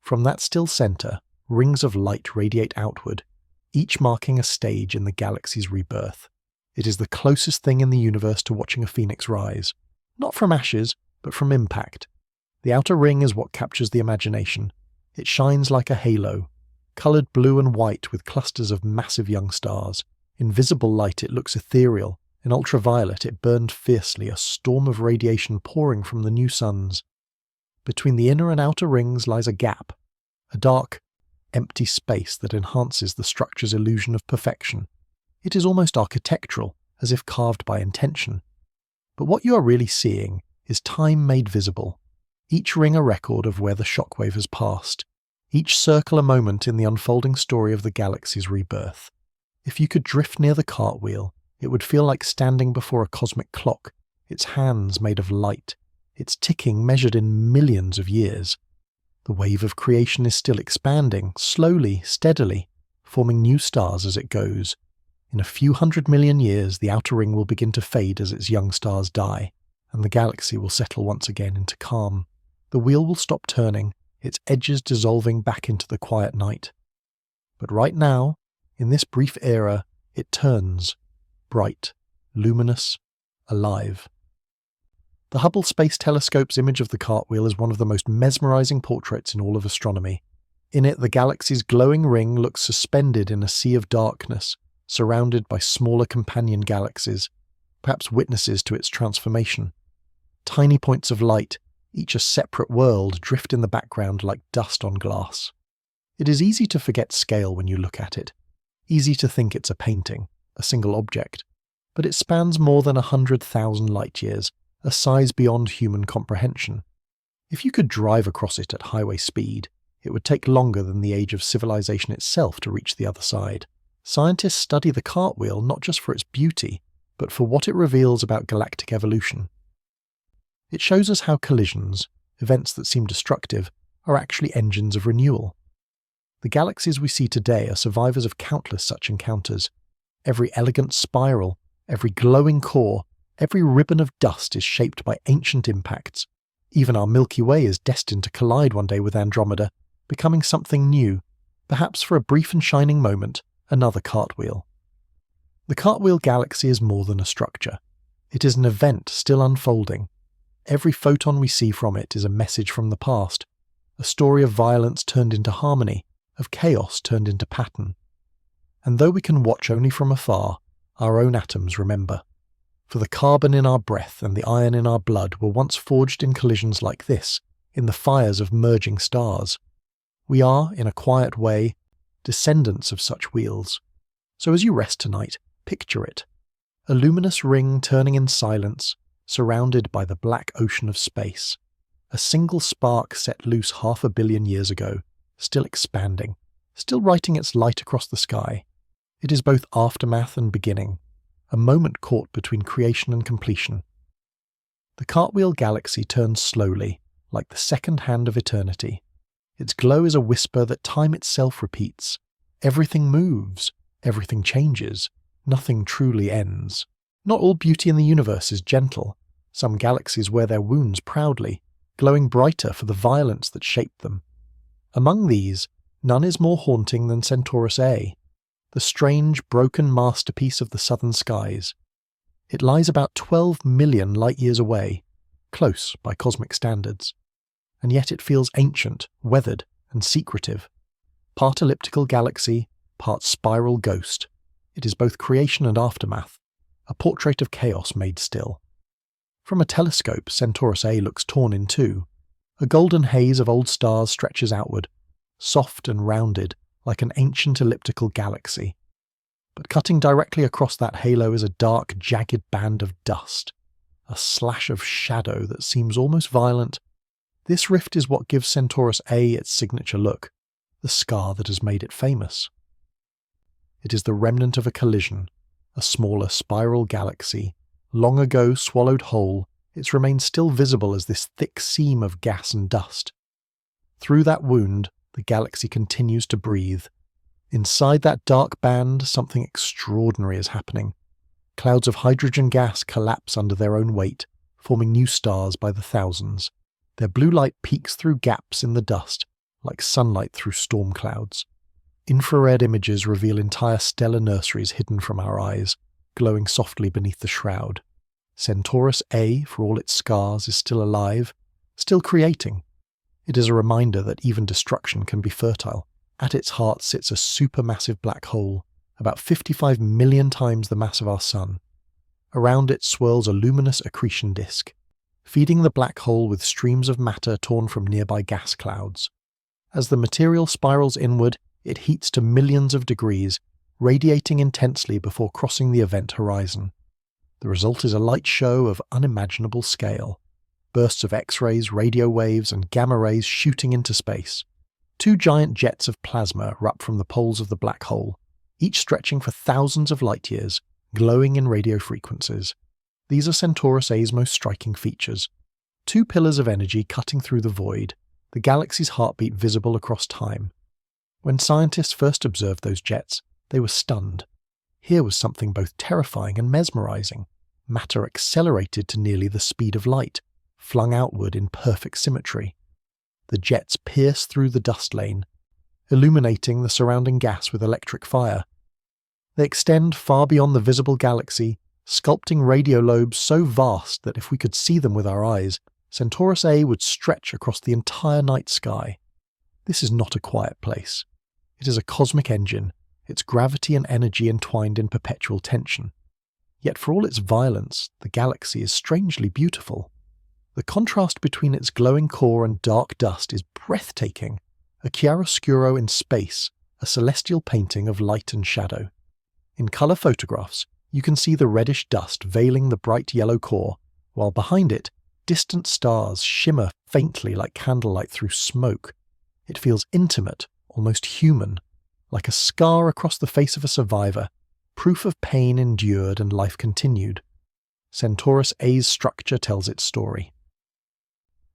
From that still centre, rings of light radiate outward, each marking a stage in the galaxy's rebirth. It is the closest thing in the universe to watching a phoenix rise, not from ashes, but from impact. The outer ring is what captures the imagination. It shines like a halo, coloured blue and white with clusters of massive young stars. In visible light it looks ethereal, in ultraviolet it burned fiercely, a storm of radiation pouring from the new suns. Between the inner and outer rings lies a gap, a dark, empty space that enhances the structure's illusion of perfection. It is almost architectural, as if carved by intention. But what you are really seeing is time made visible, each ring a record of where the shockwave has passed, each circle a moment in the unfolding story of the galaxy's rebirth. If you could drift near the cartwheel, it would feel like standing before a cosmic clock, its hands made of light, its ticking measured in millions of years. The wave of creation is still expanding, slowly, steadily, forming new stars as it goes. In a few 100 million years, the outer ring will begin to fade as its young stars die, and the galaxy will settle once again into calm. The wheel will stop turning, its edges dissolving back into the quiet night. But right now, in this brief era, it turns, bright, luminous, alive. The Hubble Space Telescope's image of the cartwheel is one of the most mesmerizing portraits in all of astronomy. In it, the galaxy's glowing ring looks suspended in a sea of darkness, surrounded by smaller companion galaxies, perhaps witnesses to its transformation. Tiny points of light, each a separate world, drift in the background like dust on glass. It is easy to forget scale when you look at it, easy to think it's a painting, a single object, but it spans more than 100,000 light-years, a size beyond human comprehension. If you could drive across it at highway speed, it would take longer than the age of civilization itself to reach the other side. Scientists study the cartwheel not just for its beauty, but for what it reveals about galactic evolution. It shows us how collisions, events that seem destructive, are actually engines of renewal. The galaxies we see today are survivors of countless such encounters. Every elegant spiral, every glowing core, every ribbon of dust is shaped by ancient impacts. Even our Milky Way is destined to collide one day with Andromeda, becoming something new, perhaps for a brief and shining moment, another cartwheel. The Cartwheel Galaxy is more than a structure. It is an event still unfolding. Every photon we see from it is a message from the past, a story of violence turned into harmony, of chaos turned into pattern. And though we can watch only from afar, our own atoms remember. For the carbon in our breath and the iron in our blood were once forged in collisions like this, in the fires of merging stars. We are, in a quiet way, descendants of such wheels. So as you rest tonight, picture it. A luminous ring turning in silence, surrounded by the black ocean of space. A single spark set loose 500 million years ago, still expanding, still writing its light across the sky. It is both aftermath and beginning, a moment caught between creation and completion. The Cartwheel Galaxy turns slowly, like the second hand of eternity. Its glow is a whisper that time itself repeats. Everything moves, everything changes, nothing truly ends. Not all beauty in the universe is gentle. Some galaxies wear their wounds proudly, glowing brighter for the violence that shaped them. Among these, none is more haunting than Centaurus A, the strange, broken masterpiece of the southern skies. It lies about 12 million light-years away, close by cosmic standards. And yet it feels ancient, weathered, and secretive. Part elliptical galaxy, part spiral ghost. It is both creation and aftermath, a portrait of chaos made still. From a telescope, Centaurus A looks torn in two. A golden haze of old stars stretches outward, soft and rounded, like an ancient elliptical galaxy. But cutting directly across that halo is a dark, jagged band of dust, a slash of shadow that seems almost violent. This rift is what gives Centaurus A its signature look, the scar that has made it famous. It is the remnant of a collision, a smaller spiral galaxy, long ago swallowed whole. Its remains still visible as this thick seam of gas and dust. Through that wound, the galaxy continues to breathe. Inside that dark band, something extraordinary is happening. Clouds of hydrogen gas collapse under their own weight, forming new stars by the thousands. Their blue light peeks through gaps in the dust, like sunlight through storm clouds. Infrared images reveal entire stellar nurseries hidden from our eyes, glowing softly beneath the shroud. Centaurus A, for all its scars, is still alive, still creating. It is a reminder that even destruction can be fertile. At its heart sits a supermassive black hole, about 55 million times the mass of our Sun. Around it swirls a luminous accretion disk, feeding the black hole with streams of matter torn from nearby gas clouds. As the material spirals inward, it heats to millions of degrees, radiating intensely before crossing the event horizon. The result is a light show of unimaginable scale. Bursts of X-rays, radio waves, and gamma rays shooting into space. Two giant jets of plasma erupt from the poles of the black hole, each stretching for thousands of light-years, glowing in radio frequencies. These are Centaurus A's most striking features. Two pillars of energy cutting through the void, the galaxy's heartbeat visible across time. When scientists first observed those jets, they were stunned. Here was something both terrifying and mesmerizing. Matter accelerated to nearly the speed of light, flung outward in perfect symmetry. The jets pierce through the dust lane, illuminating the surrounding gas with electric fire. They extend far beyond the visible galaxy, sculpting radio lobes so vast that if we could see them with our eyes, Centaurus A would stretch across the entire night sky. This is not a quiet place. It is a cosmic engine, its gravity and energy entwined in perpetual tension. Yet for all its violence, the galaxy is strangely beautiful. The contrast between its glowing core and dark dust is breathtaking, a chiaroscuro in space, a celestial painting of light and shadow. In color photographs, you can see the reddish dust veiling the bright yellow core, while behind it, distant stars shimmer faintly like candlelight through smoke. It feels intimate, almost human, like a scar across the face of a survivor, proof of pain endured and life continued. Centaurus A's structure tells its story.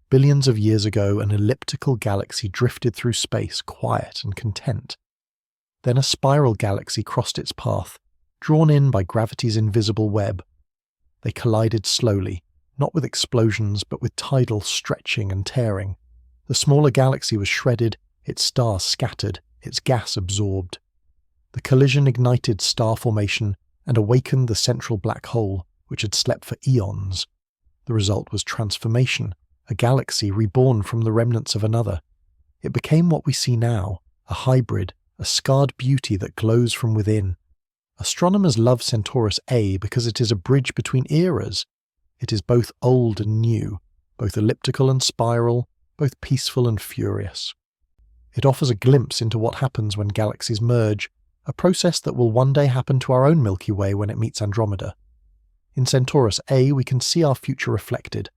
Billions of years ago, an elliptical galaxy drifted through space, quiet and content. Then a spiral galaxy crossed its path, drawn in by gravity's invisible web. They collided slowly, not with explosions, but with tidal stretching and tearing. The smaller galaxy was shredded, its stars scattered, its gas absorbed. The collision ignited star formation and awakened the central black hole, which had slept for eons. The result was transformation, a galaxy reborn from the remnants of another. It became what we see now, a hybrid, a scarred beauty that glows from within. Astronomers love Centaurus A because it is a bridge between eras. It is both old and new, both elliptical and spiral, both peaceful and furious. It offers a glimpse into what happens when galaxies merge, a process that will one day happen to our own Milky Way when it meets Andromeda. In Centaurus A, we can see our future reflected,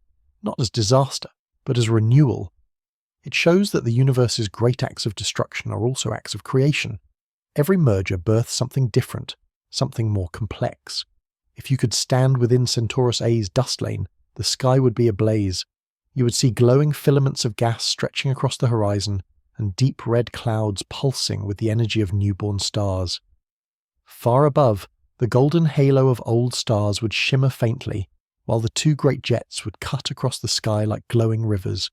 not as disaster, but as renewal. It shows that the universe's great acts of destruction are also acts of creation. Every merger births something different, something more complex. If you could stand within Centaurus A's dust lane, the sky would be ablaze. You would see glowing filaments of gas stretching across the horizon, and deep red clouds pulsing with the energy of newborn stars. Far above, the golden halo of old stars would shimmer faintly, while the two great jets would cut across the sky like glowing rivers.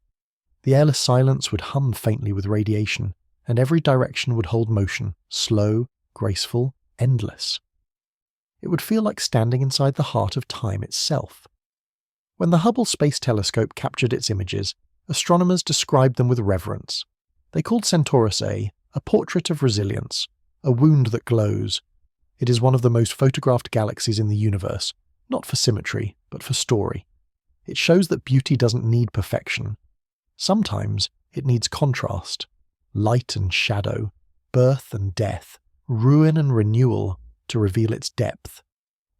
The airless silence would hum faintly with radiation, and every direction would hold motion, slow, graceful, endless. It would feel like standing inside the heart of time itself. When the Hubble Space Telescope captured its images, astronomers described them with reverence. They called Centaurus A portrait of resilience, a wound that glows. It is one of the most photographed galaxies in the universe, not for symmetry, but for story. It shows that beauty doesn't need perfection. Sometimes it needs contrast, light and shadow, birth and death, ruin and renewal to reveal its depth.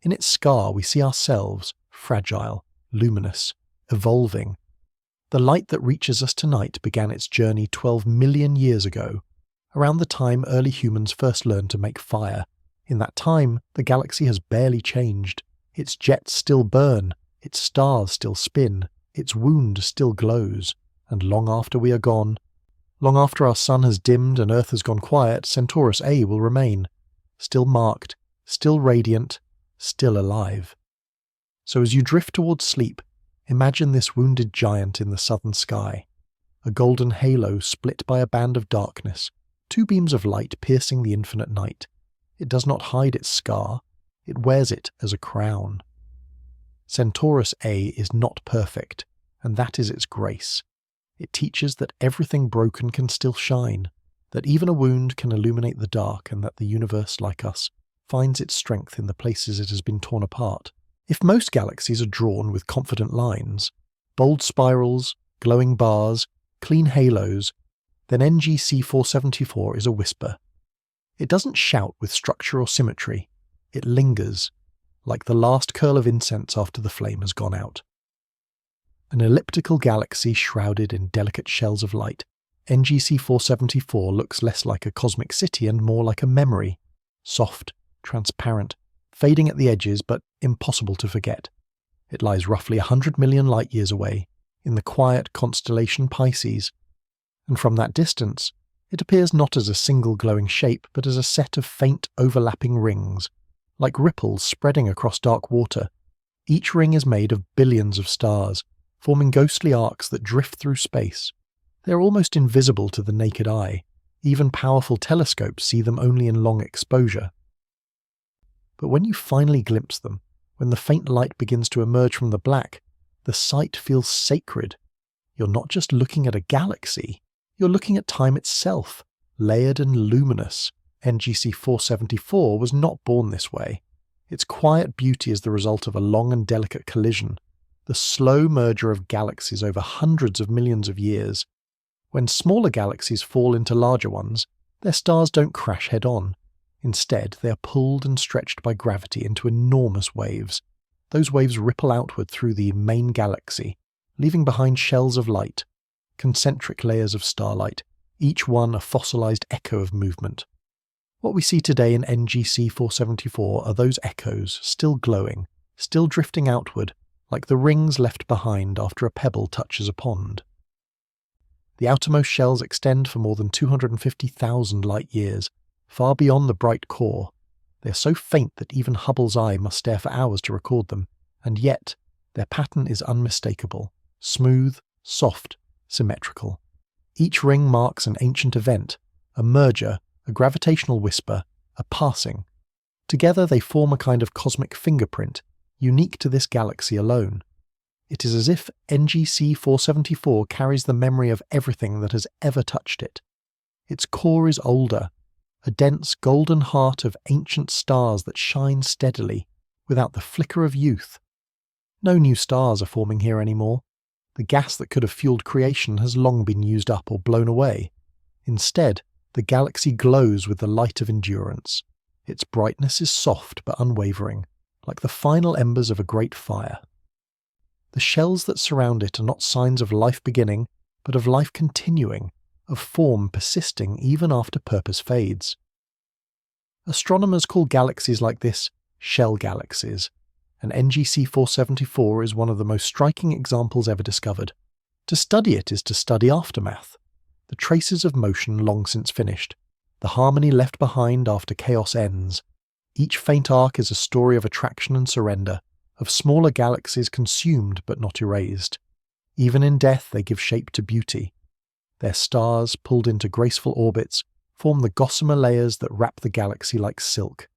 In its scar we see ourselves, fragile, luminous, evolving. The light that reaches us tonight began its journey 12 million years ago, around the time early humans first learned to make fire. In that time, the galaxy has barely changed. Its jets still burn, its stars still spin, its wound still glows, and long after we are gone, long after our sun has dimmed and Earth has gone quiet, Centaurus A will remain, still marked, still radiant, still alive. So as you drift towards sleep, imagine this wounded giant in the southern sky, a golden halo split by a band of darkness, two beams of light piercing the infinite night. It does not hide its scar, it wears it as a crown. Centaurus A is not perfect, and that is its grace. It teaches that everything broken can still shine, that even a wound can illuminate the dark, and that the universe, like us, finds its strength in the places it has been torn apart. If most galaxies are drawn with confident lines, bold spirals, glowing bars, clean halos, then NGC 474 is a whisper. It doesn't shout with structure or symmetry. It lingers, like the last curl of incense after the flame has gone out. An elliptical galaxy shrouded in delicate shells of light, NGC 474 looks less like a cosmic city and more like a memory, soft, transparent, fading at the edges but impossible to forget. It lies roughly 100 million light-years away, in the quiet constellation Pisces, and from that distance, it appears not as a single glowing shape but as a set of faint overlapping rings, like ripples spreading across dark water. Each ring is made of billions of stars, forming ghostly arcs that drift through space. They are almost invisible to the naked eye. Even powerful telescopes see them only in long exposure. But when you finally glimpse them, when the faint light begins to emerge from the black, the sight feels sacred. You're not just looking at a galaxy, you're looking at time itself, layered and luminous. NGC 474 was not born this way. Its quiet beauty is the result of a long and delicate collision, the slow merger of galaxies over hundreds of millions of years. When smaller galaxies fall into larger ones, their stars don't crash head-on. Instead, they are pulled and stretched by gravity into enormous waves. Those waves ripple outward through the main galaxy, leaving behind shells of light, concentric layers of starlight, each one a fossilized echo of movement. What we see today in NGC 474 are those echoes, still glowing, still drifting outward, like the rings left behind after a pebble touches a pond. The outermost shells extend for more than 250,000 light-years, far beyond the bright core. They are so faint that even Hubble's eye must stare for hours to record them, and yet their pattern is unmistakable, smooth, soft, symmetrical. Each ring marks an ancient event, a merger, a gravitational whisper, a passing. Together they form a kind of cosmic fingerprint, unique to this galaxy alone. It is as if NGC 474 carries the memory of everything that has ever touched it. Its core is older, a dense golden heart of ancient stars that shine steadily, without the flicker of youth. No new stars are forming here anymore. The gas that could have fueled creation has long been used up or blown away. Instead, the galaxy glows with the light of endurance. Its brightness is soft but unwavering, like the final embers of a great fire. The shells that surround it are not signs of life beginning, but of life continuing, of form persisting even after purpose fades. Astronomers call galaxies like this shell galaxies, and NGC 474 is one of the most striking examples ever discovered. To study it is to study aftermath, the traces of motion long since finished, the harmony left behind after chaos ends. Each faint arc is a story of attraction and surrender, of smaller galaxies consumed but not erased. Even in death they give shape to beauty. Their stars, pulled into graceful orbits, form the gossamer layers that wrap the galaxy like silk.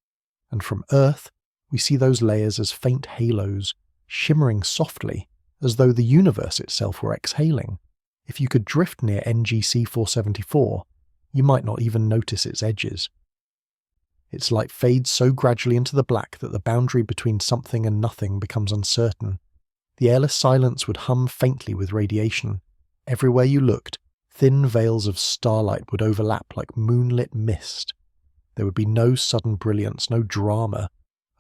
And from Earth, we see those layers as faint halos, shimmering softly, as though the universe itself were exhaling. If you could drift near NGC 474, you might not even notice its edges. Its light fades so gradually into the black that the boundary between something and nothing becomes uncertain. The airless silence would hum faintly with radiation. Everywhere you looked, thin veils of starlight would overlap like moonlit mist. There would be no sudden brilliance, no drama,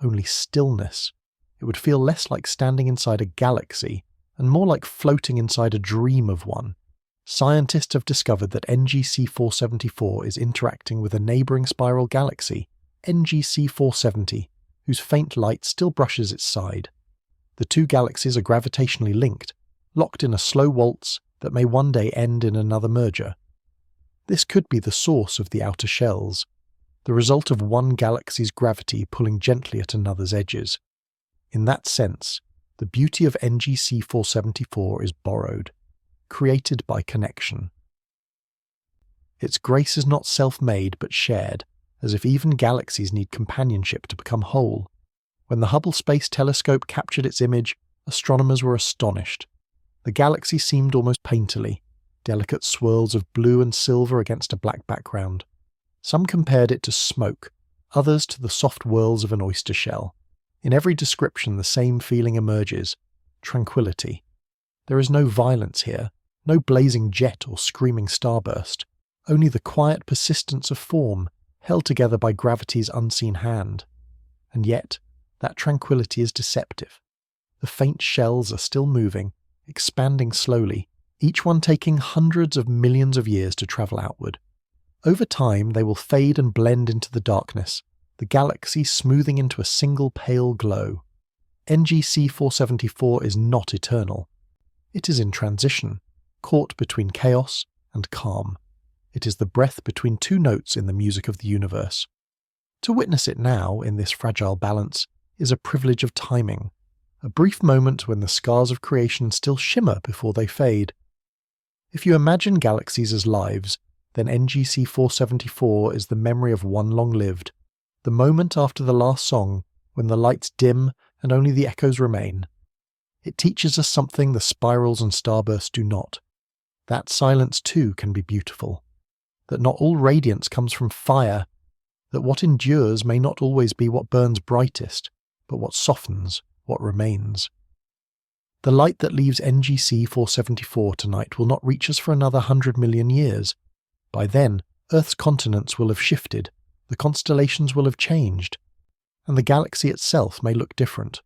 only stillness. It would feel less like standing inside a galaxy, and more like floating inside a dream of one. Scientists have discovered that NGC 474 is interacting with a neighbouring spiral galaxy, NGC 470, whose faint light still brushes its side. The two galaxies are gravitationally linked, locked in a slow waltz that may one day end in another merger. This could be the source of the outer shells, the result of one galaxy's gravity pulling gently at another's edges. In that sense, the beauty of NGC 474 is borrowed, created by connection. Its grace is not self-made but shared, as if even galaxies need companionship to become whole. When the Hubble Space Telescope captured its image, astronomers were astonished. The galaxy seemed almost painterly, delicate swirls of blue and silver against a black background. Some compared it to smoke, others to the soft whirls of an oyster shell. In every description the same feeling emerges: tranquility. There is no violence here, no blazing jet or screaming starburst, only the quiet persistence of form, held together by gravity's unseen hand. And yet, that tranquility is deceptive. The faint shells are still moving, expanding slowly, each one taking hundreds of millions of years to travel outward. Over time, they will fade and blend into the darkness, the galaxy smoothing into a single pale glow. NGC 474 is not eternal. It is in transition, caught between chaos and calm. It is the breath between two notes in the music of the universe. To witness it now, in this fragile balance, is a privilege of timing, a brief moment when the scars of creation still shimmer before they fade. If you imagine galaxies as lives, then NGC 474 is the memory of one long-lived, the moment after the last song, when the lights dim and only the echoes remain. It teaches us something the spirals and starbursts do not. That silence too can be beautiful. That not all radiance comes from fire, that what endures may not always be what burns brightest, but what softens, what remains. The light that leaves NGC 474 tonight will not reach us for another 100 million years. By then, Earth's continents will have shifted, the constellations will have changed, and the galaxy itself may look different.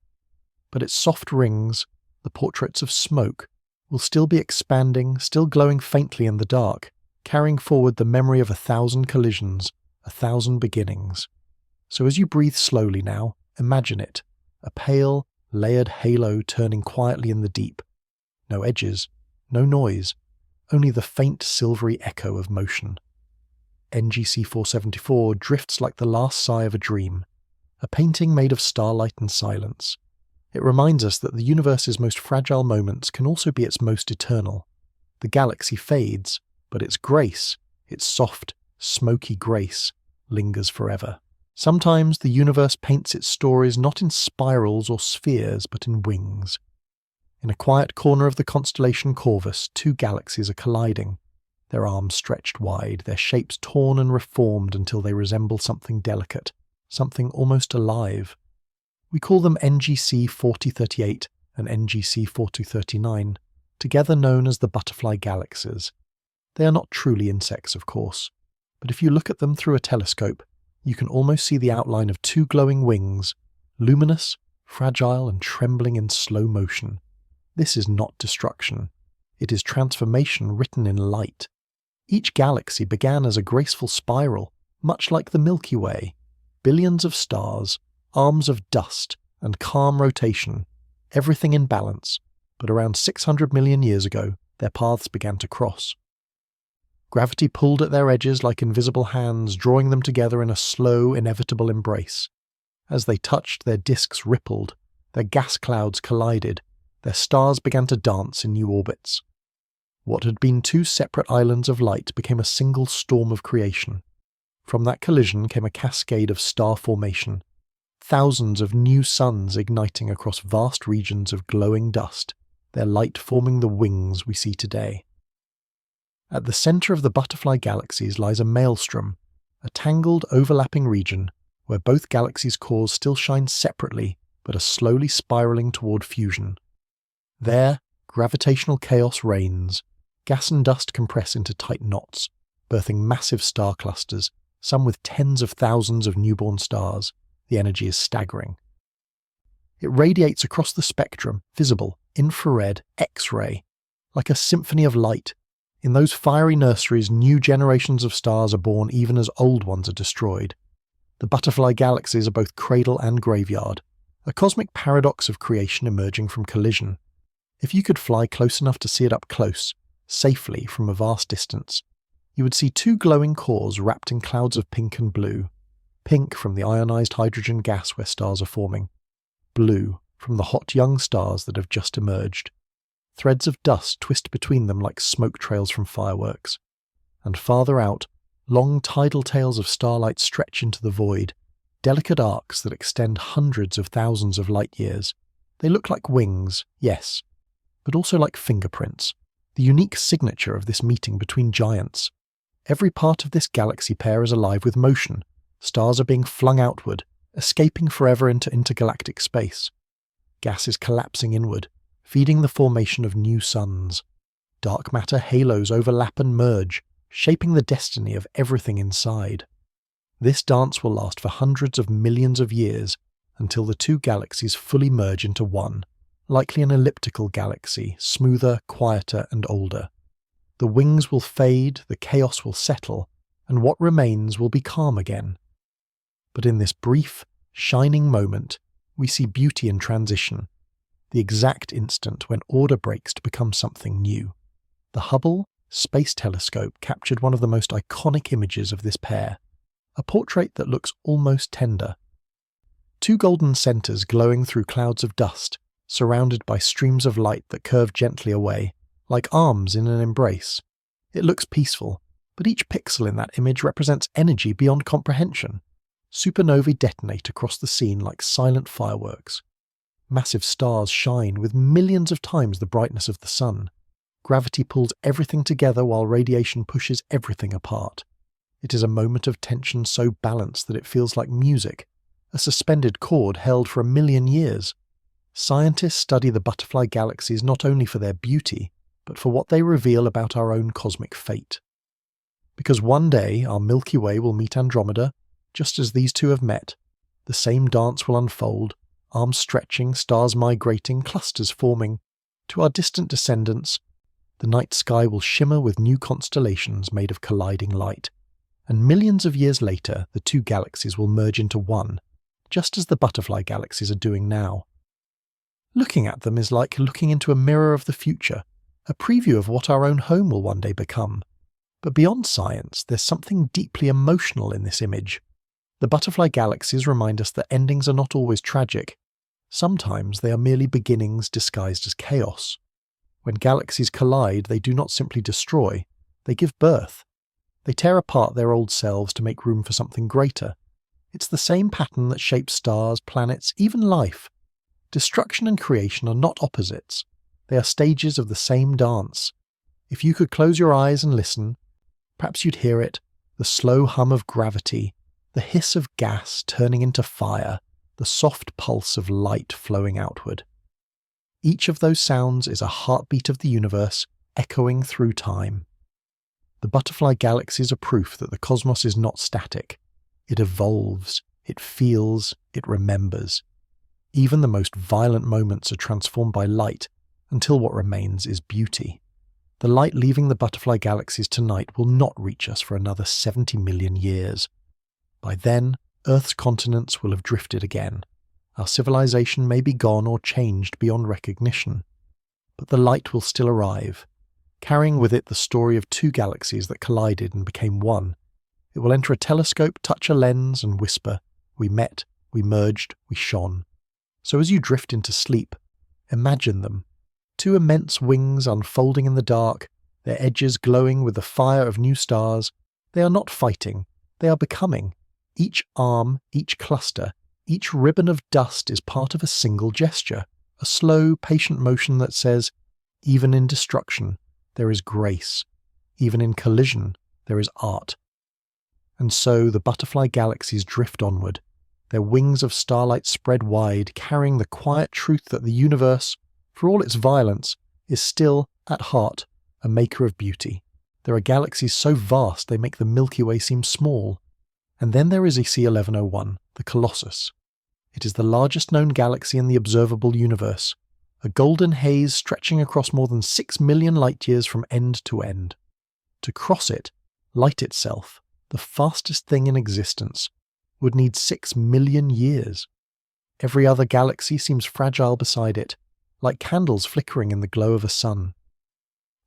But its soft rings, the portraits of smoke, will still be expanding, still glowing faintly in the dark, carrying forward the memory of 1,000 collisions, 1,000 beginnings. So as you breathe slowly now, imagine it, a pale, layered halo turning quietly in the deep. No edges, no noise, only the faint silvery echo of motion. NGC 474 drifts like the last sigh of a dream, a painting made of starlight and silence. It reminds us that the universe's most fragile moments can also be its most eternal. The galaxy fades, but its grace, its soft, smoky grace, lingers forever. Sometimes the universe paints its stories not in spirals or spheres, but in wings. In a quiet corner of the constellation Corvus, two galaxies are colliding, their arms stretched wide, their shapes torn and reformed until they resemble something delicate, something almost alive. We call them NGC 4038 and NGC 4239, together known as the butterfly galaxies. They are not truly insects, of course, but if you look at them through a telescope, you can almost see the outline of two glowing wings, luminous, fragile and trembling in slow motion. This is not destruction. It is transformation written in light. Each galaxy began as a graceful spiral, much like the Milky Way. Billions of stars, arms of dust, and calm rotation, everything in balance, but around 600 million years ago, their paths began to cross. Gravity pulled at their edges like invisible hands, drawing them together in a slow, inevitable embrace. As they touched, their disks rippled, their gas clouds collided, their stars began to dance in new orbits. What had been two separate islands of light became a single storm of creation. From that collision came a cascade of star formation, thousands of new suns igniting across vast regions of glowing dust, their light forming the wings we see today. At the centre of the butterfly galaxies lies a maelstrom, a tangled, overlapping region where both galaxies' cores still shine separately but are slowly spiralling toward fusion. There, gravitational chaos reigns. Gas and dust compress into tight knots, birthing massive star clusters, some with tens of thousands of newborn stars. The energy is staggering. It radiates across the spectrum, visible, infrared, X-ray, like a symphony of light. In those fiery nurseries, new generations of stars are born even as old ones are destroyed. The butterfly galaxies are both cradle and graveyard, a cosmic paradox of creation emerging from collision. If you could fly close enough to see it up close, safely from a vast distance, you would see two glowing cores wrapped in clouds of pink and blue. Pink from the ionized hydrogen gas where stars are forming. Blue from the hot young stars that have just emerged. Threads of dust twist between them like smoke trails from fireworks. And farther out, long tidal tails of starlight stretch into the void, delicate arcs that extend hundreds of thousands of light years. They look like wings, yes, but also like fingerprints, the unique signature of this meeting between giants. Every part of this galaxy pair is alive with motion. Stars are being flung outward, escaping forever into intergalactic space. Gas is collapsing inward, feeding the formation of new suns. Dark matter halos overlap and merge, shaping the destiny of everything inside. This dance will last for hundreds of millions of years until the two galaxies fully merge into one, likely an elliptical galaxy, smoother, quieter, and older. The wings will fade, the chaos will settle, and what remains will be calm again. But in this brief, shining moment, we see beauty in transition, the exact instant when order breaks to become something new. The Hubble Space Telescope captured one of the most iconic images of this pair, a portrait that looks almost tender. Two golden centers glowing through clouds of dust, surrounded by streams of light that curve gently away, like arms in an embrace. It looks peaceful, but each pixel in that image represents energy beyond comprehension. Supernovae detonate across the scene like silent fireworks. Massive stars shine with millions of times the brightness of the sun. Gravity pulls everything together while radiation pushes everything apart. It is a moment of tension so balanced that it feels like music, a suspended chord held for 1,000,000 years. Scientists study the butterfly galaxies not only for their beauty, but for what they reveal about our own cosmic fate. Because one day our Milky Way will meet Andromeda, just as these two have met. The same dance will unfold, arms stretching, stars migrating, clusters forming. To our distant descendants, the night sky will shimmer with new constellations made of colliding light. And millions of years later, the two galaxies will merge into one, just as the butterfly galaxies are doing now. Looking at them is like looking into a mirror of the future, a preview of what our own home will one day become. But beyond science, there's something deeply emotional in this image. The butterfly galaxies remind us that endings are not always tragic. Sometimes they are merely beginnings disguised as chaos. When galaxies collide, they do not simply destroy, they give birth. They tear apart their old selves to make room for something greater. It's the same pattern that shapes stars, planets, even life. Destruction and creation are not opposites. They are stages of the same dance. If you could close your eyes and listen, perhaps you'd hear it, the slow hum of gravity, the hiss of gas turning into fire, the soft pulse of light flowing outward. Each of those sounds is a heartbeat of the universe echoing through time. The butterfly galaxies are proof that the cosmos is not static. It evolves, it feels, it remembers. Even the most violent moments are transformed by light until what remains is beauty. The light leaving the butterfly galaxies tonight will not reach us for another 70 million years. By then, Earth's continents will have drifted again. Our civilization may be gone or changed beyond recognition. But the light will still arrive, carrying with it the story of two galaxies that collided and became one. It will enter a telescope, touch a lens, and whisper, "We met, we merged, we shone." So as you drift into sleep, imagine them. Two immense wings unfolding in the dark, their edges glowing with the fire of new stars. They are not fighting, they are becoming. Each arm, each cluster, each ribbon of dust is part of a single gesture, a slow, patient motion that says, even in destruction, there is grace. Even in collision, there is art. And so the butterfly galaxies drift onward, their wings of starlight spread wide, carrying the quiet truth that the universe, for all its violence, is still, at heart, a maker of beauty. There are galaxies so vast they make the Milky Way seem small. And then there is EC 1101, the Colossus. It is the largest known galaxy in the observable universe, a golden haze stretching across more than 6 million light-years from end to end. To cross it, light itself, the fastest thing in existence, would need 6 million years. Every other galaxy seems fragile beside it, like candles flickering in the glow of a sun.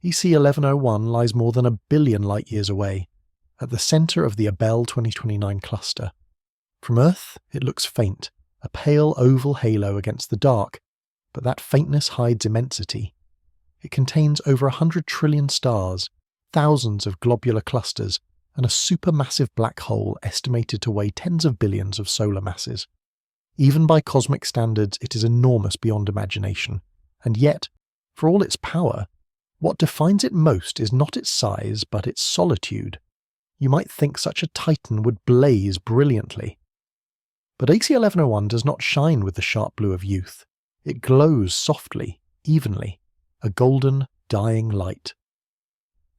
EC 1101 lies more than 1 billion light-years away, at the centre of the Abell 2029 cluster. From Earth, it looks faint, a pale oval halo against the dark, but that faintness hides immensity. It contains over 100 trillion stars, thousands of globular clusters, and a supermassive black hole estimated to weigh tens of billions of solar masses. Even by cosmic standards, it is enormous beyond imagination, and yet, for all its power, what defines it most is not its size, but its solitude. You might think such a titan would blaze brilliantly. But AC 1101 does not shine with the sharp blue of youth. It glows softly, evenly, a golden, dying light.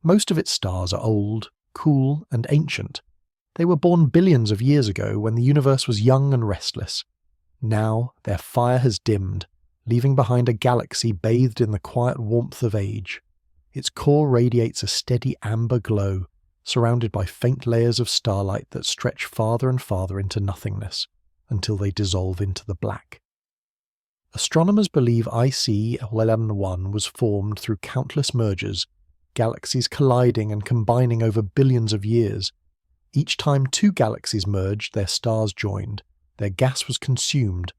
Most of its stars are old, cool, and ancient. They were born billions of years ago when the universe was young and restless. Now their fire has dimmed, leaving behind a galaxy bathed in the quiet warmth of age. Its core radiates a steady amber glow, surrounded by faint layers of starlight that stretch farther and farther into nothingness, until they dissolve into the black. Astronomers believe IC 1101 was formed through countless mergers, galaxies colliding and combining over billions of years. Each time two galaxies merged, their stars joined, their gas was consumed,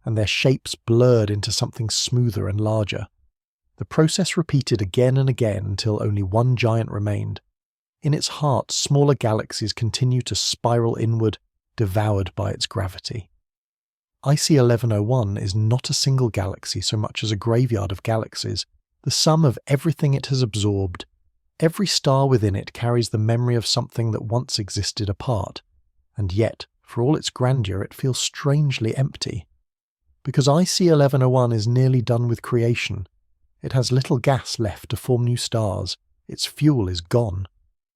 and their shapes blurred into something smoother and larger. The process repeated again and again until only one giant remained. In its heart, smaller galaxies continue to spiral inward, devoured by its gravity. IC 1101 is not a single galaxy so much as a graveyard of galaxies, the sum of everything it has absorbed. Every star within it carries the memory of something that once existed apart, and yet, for all its grandeur, it feels strangely empty. Because IC 1101 is nearly done with creation, it has little gas left to form new stars, its fuel is gone.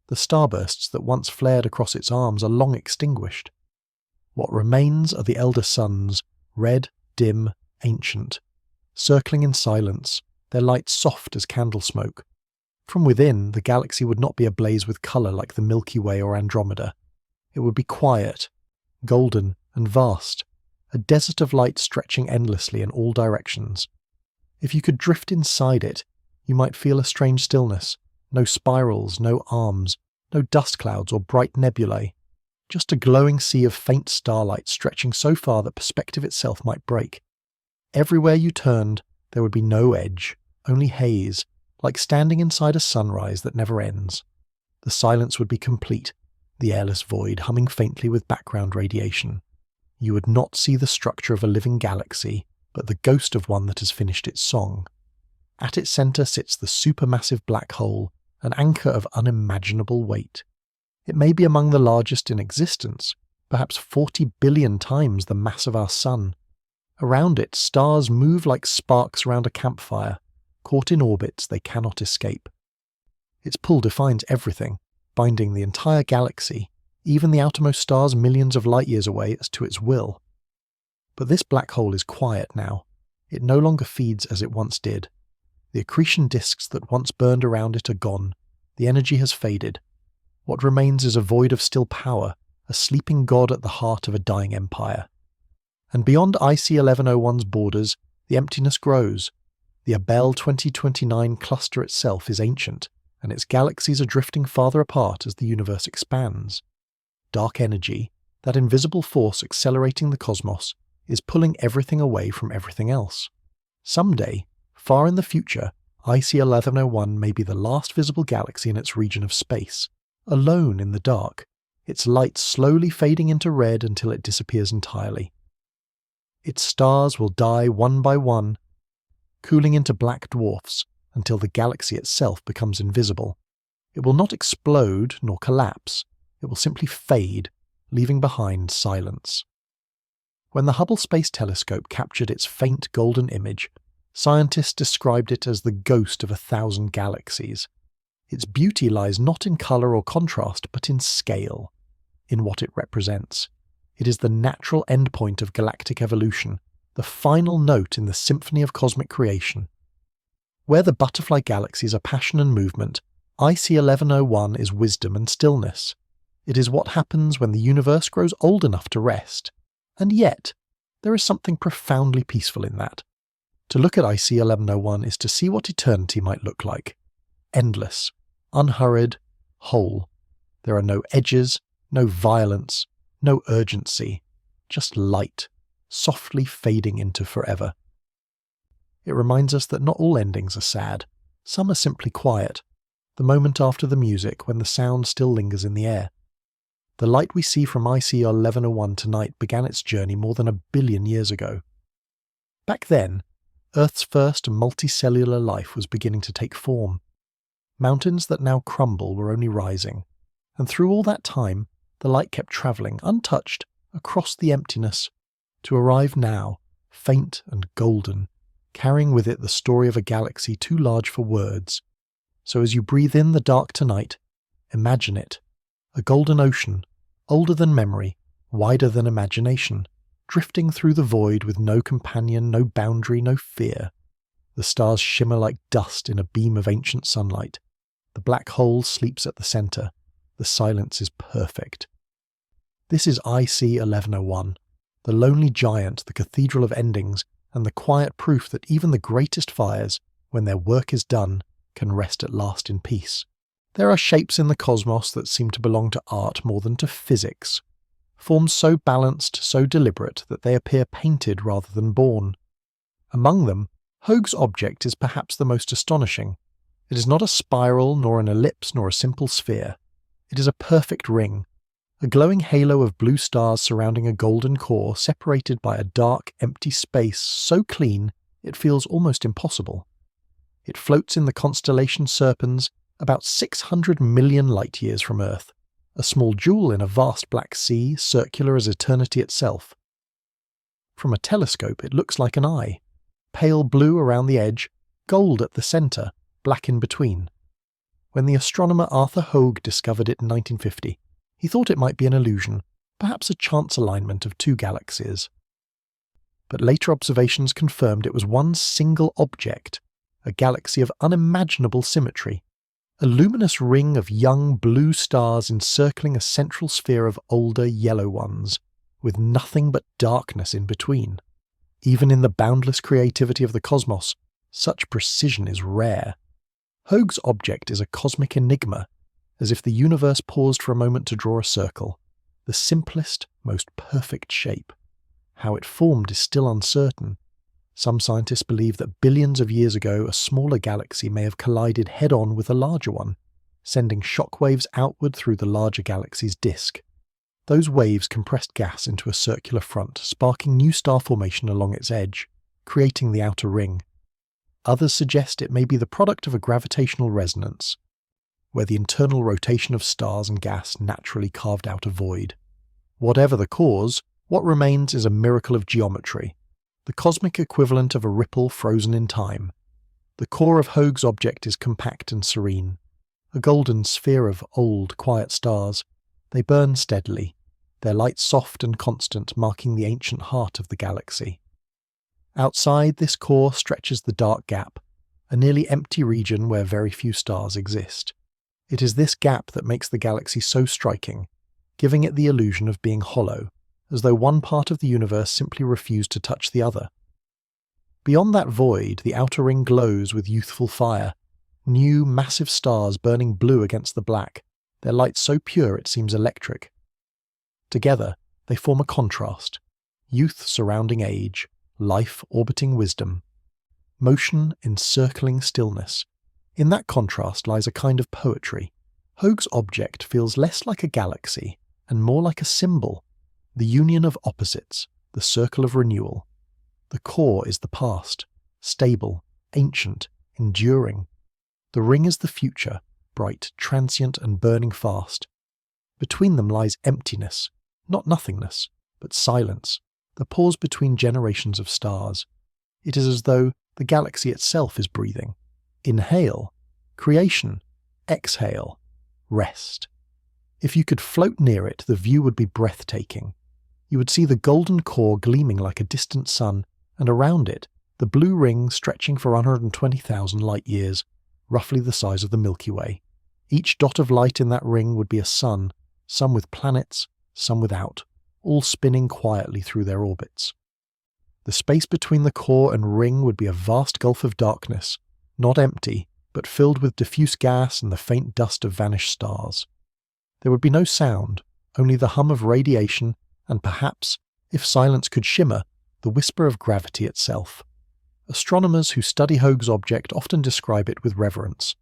The starbursts that once flared across its arms are long extinguished. What remains are the elder suns, red, dim, ancient, circling in silence, their light soft as candle smoke. From within, the galaxy would not be ablaze with colour like the Milky Way or Andromeda. It would be quiet, golden and vast, a desert of light stretching endlessly in all directions. If you could drift inside it, you might feel a strange stillness, no spirals, no arms, no dust clouds or bright nebulae, just a glowing sea of faint starlight stretching so far that perspective itself might break. Everywhere you turned, there would be no edge, only haze, like standing inside a sunrise that never ends. The silence would be complete, the airless void humming faintly with background radiation. You would not see the structure of a living galaxy, but the ghost of one that has finished its song. At its centre sits the supermassive black hole, an anchor of unimaginable weight. It may be among the largest in existence, perhaps 40 billion times the mass of our Sun. Around it, stars move like sparks around a campfire, caught in orbits they cannot escape. Its pull defines everything, binding the entire galaxy, even the outermost stars millions of light-years away, as to its will. But this black hole is quiet now. It no longer feeds as it once did. The accretion disks that once burned around it are gone. The energy has faded. What remains is a void of still power, a sleeping god at the heart of a dying empire. And beyond IC 1101's borders, the emptiness grows. The Abell 2029 cluster itself is ancient, and its galaxies are drifting farther apart as the universe expands. Dark energy, that invisible force accelerating the cosmos, is pulling everything away from everything else. Someday, far in the future, IC 1101 may be the last visible galaxy in its region of space, alone in the dark, its light slowly fading into red until it disappears entirely. Its stars will die one by one, cooling into black dwarfs until the galaxy itself becomes invisible. It will not explode nor collapse. It will simply fade, leaving behind silence. When the Hubble Space Telescope captured its faint golden image, scientists described it as the ghost of 1,000 galaxies. Its beauty lies not in colour or contrast, but in scale, in what it represents. It is the natural endpoint of galactic evolution, the final note in the symphony of cosmic creation. Where the butterfly galaxies are passion and movement, IC 1101 is wisdom and stillness. It is what happens when the universe grows old enough to rest. And yet, there is something profoundly peaceful in that. To look at IC 1101 is to see what eternity might look like. Endless, unhurried, whole. There are no edges, no violence, no urgency, just light, softly fading into forever. It reminds us that not all endings are sad. Some are simply quiet, the moment after the music when the sound still lingers in the air. The light we see from IC 1101 tonight began its journey more than 1 billion years ago. Back then, Earth's first multicellular life was beginning to take form. Mountains that now crumble were only rising, and through all that time, the light kept travelling, untouched, across the emptiness, to arrive now, faint and golden, carrying with it the story of a galaxy too large for words. So as you breathe in the dark tonight, imagine it. A golden ocean, older than memory, wider than imagination, drifting through the void with no companion, no boundary, no fear. The stars shimmer like dust in a beam of ancient sunlight. The black hole sleeps at the centre. The silence is perfect. This is IC 1101, the lonely giant, the cathedral of endings, and the quiet proof that even the greatest fires, when their work is done, can rest at last in peace. There are shapes in the cosmos that seem to belong to art more than to physics. Forms so balanced, so deliberate, that they appear painted rather than born. Among them, Hoag's object is perhaps the most astonishing. It is not a spiral, nor an ellipse, nor a simple sphere. It is a perfect ring, a glowing halo of blue stars surrounding a golden core separated by a dark, empty space so clean it feels almost impossible. It floats in the constellation Serpens, about 600 million light-years from Earth, a small jewel in a vast black sea, circular as eternity itself. From a telescope it looks like an eye, pale blue around the edge, gold at the centre, black in between. When the astronomer Arthur Hoag discovered it in 1950, he thought it might be an illusion, perhaps a chance alignment of two galaxies. But later observations confirmed it was one single object, a galaxy of unimaginable symmetry, a luminous ring of young blue stars encircling a central sphere of older yellow ones, with nothing but darkness in between. Even in the boundless creativity of the cosmos, such precision is rare. Hoag's object is a cosmic enigma, as if the universe paused for a moment to draw a circle, the simplest, most perfect shape. How it formed is still uncertain. Some scientists believe that billions of years ago a smaller galaxy may have collided head-on with a larger one, sending shockwaves outward through the larger galaxy's disk. Those waves compressed gas into a circular front, sparking new star formation along its edge, creating the outer ring. Others suggest it may be the product of a gravitational resonance, where the internal rotation of stars and gas naturally carved out a void. Whatever the cause, what remains is a miracle of geometry, the cosmic equivalent of a ripple frozen in time. The core of Hoag's object is compact and serene, a golden sphere of old, quiet stars. They burn steadily, their light soft and constant, marking the ancient heart of the galaxy. Outside this core stretches the dark gap, a nearly empty region where very few stars exist. It is this gap that makes the galaxy so striking, giving it the illusion of being hollow, as though one part of the universe simply refused to touch the other. Beyond that void, the outer ring glows with youthful fire, new, massive stars burning blue against the black, their light so pure it seems electric. Together, they form a contrast: youth surrounding age, life orbiting wisdom, motion encircling stillness. In that contrast lies a kind of poetry. Hoag's object feels less like a galaxy and more like a symbol, the union of opposites, the circle of renewal. The core is the past, stable, ancient, enduring. The ring is the future, bright, transient, and burning fast. Between them lies emptiness, not nothingness, but silence, the pause between generations of stars. It is as though the galaxy itself is breathing. Inhale, creation. Exhale, rest. If you could float near it, the view would be breathtaking. You would see the golden core gleaming like a distant sun, and around it, the blue ring stretching for 120,000 light-years, roughly the size of the Milky Way. Each dot of light in that ring would be a sun, some with planets, some without, all spinning quietly through their orbits. The space between the core and ring would be a vast gulf of darkness, not empty, but filled with diffuse gas and the faint dust of vanished stars. There would be no sound, only the hum of radiation and perhaps, if silence could shimmer, the whisper of gravity itself. Astronomers who study Hoag's object often describe it with reverence,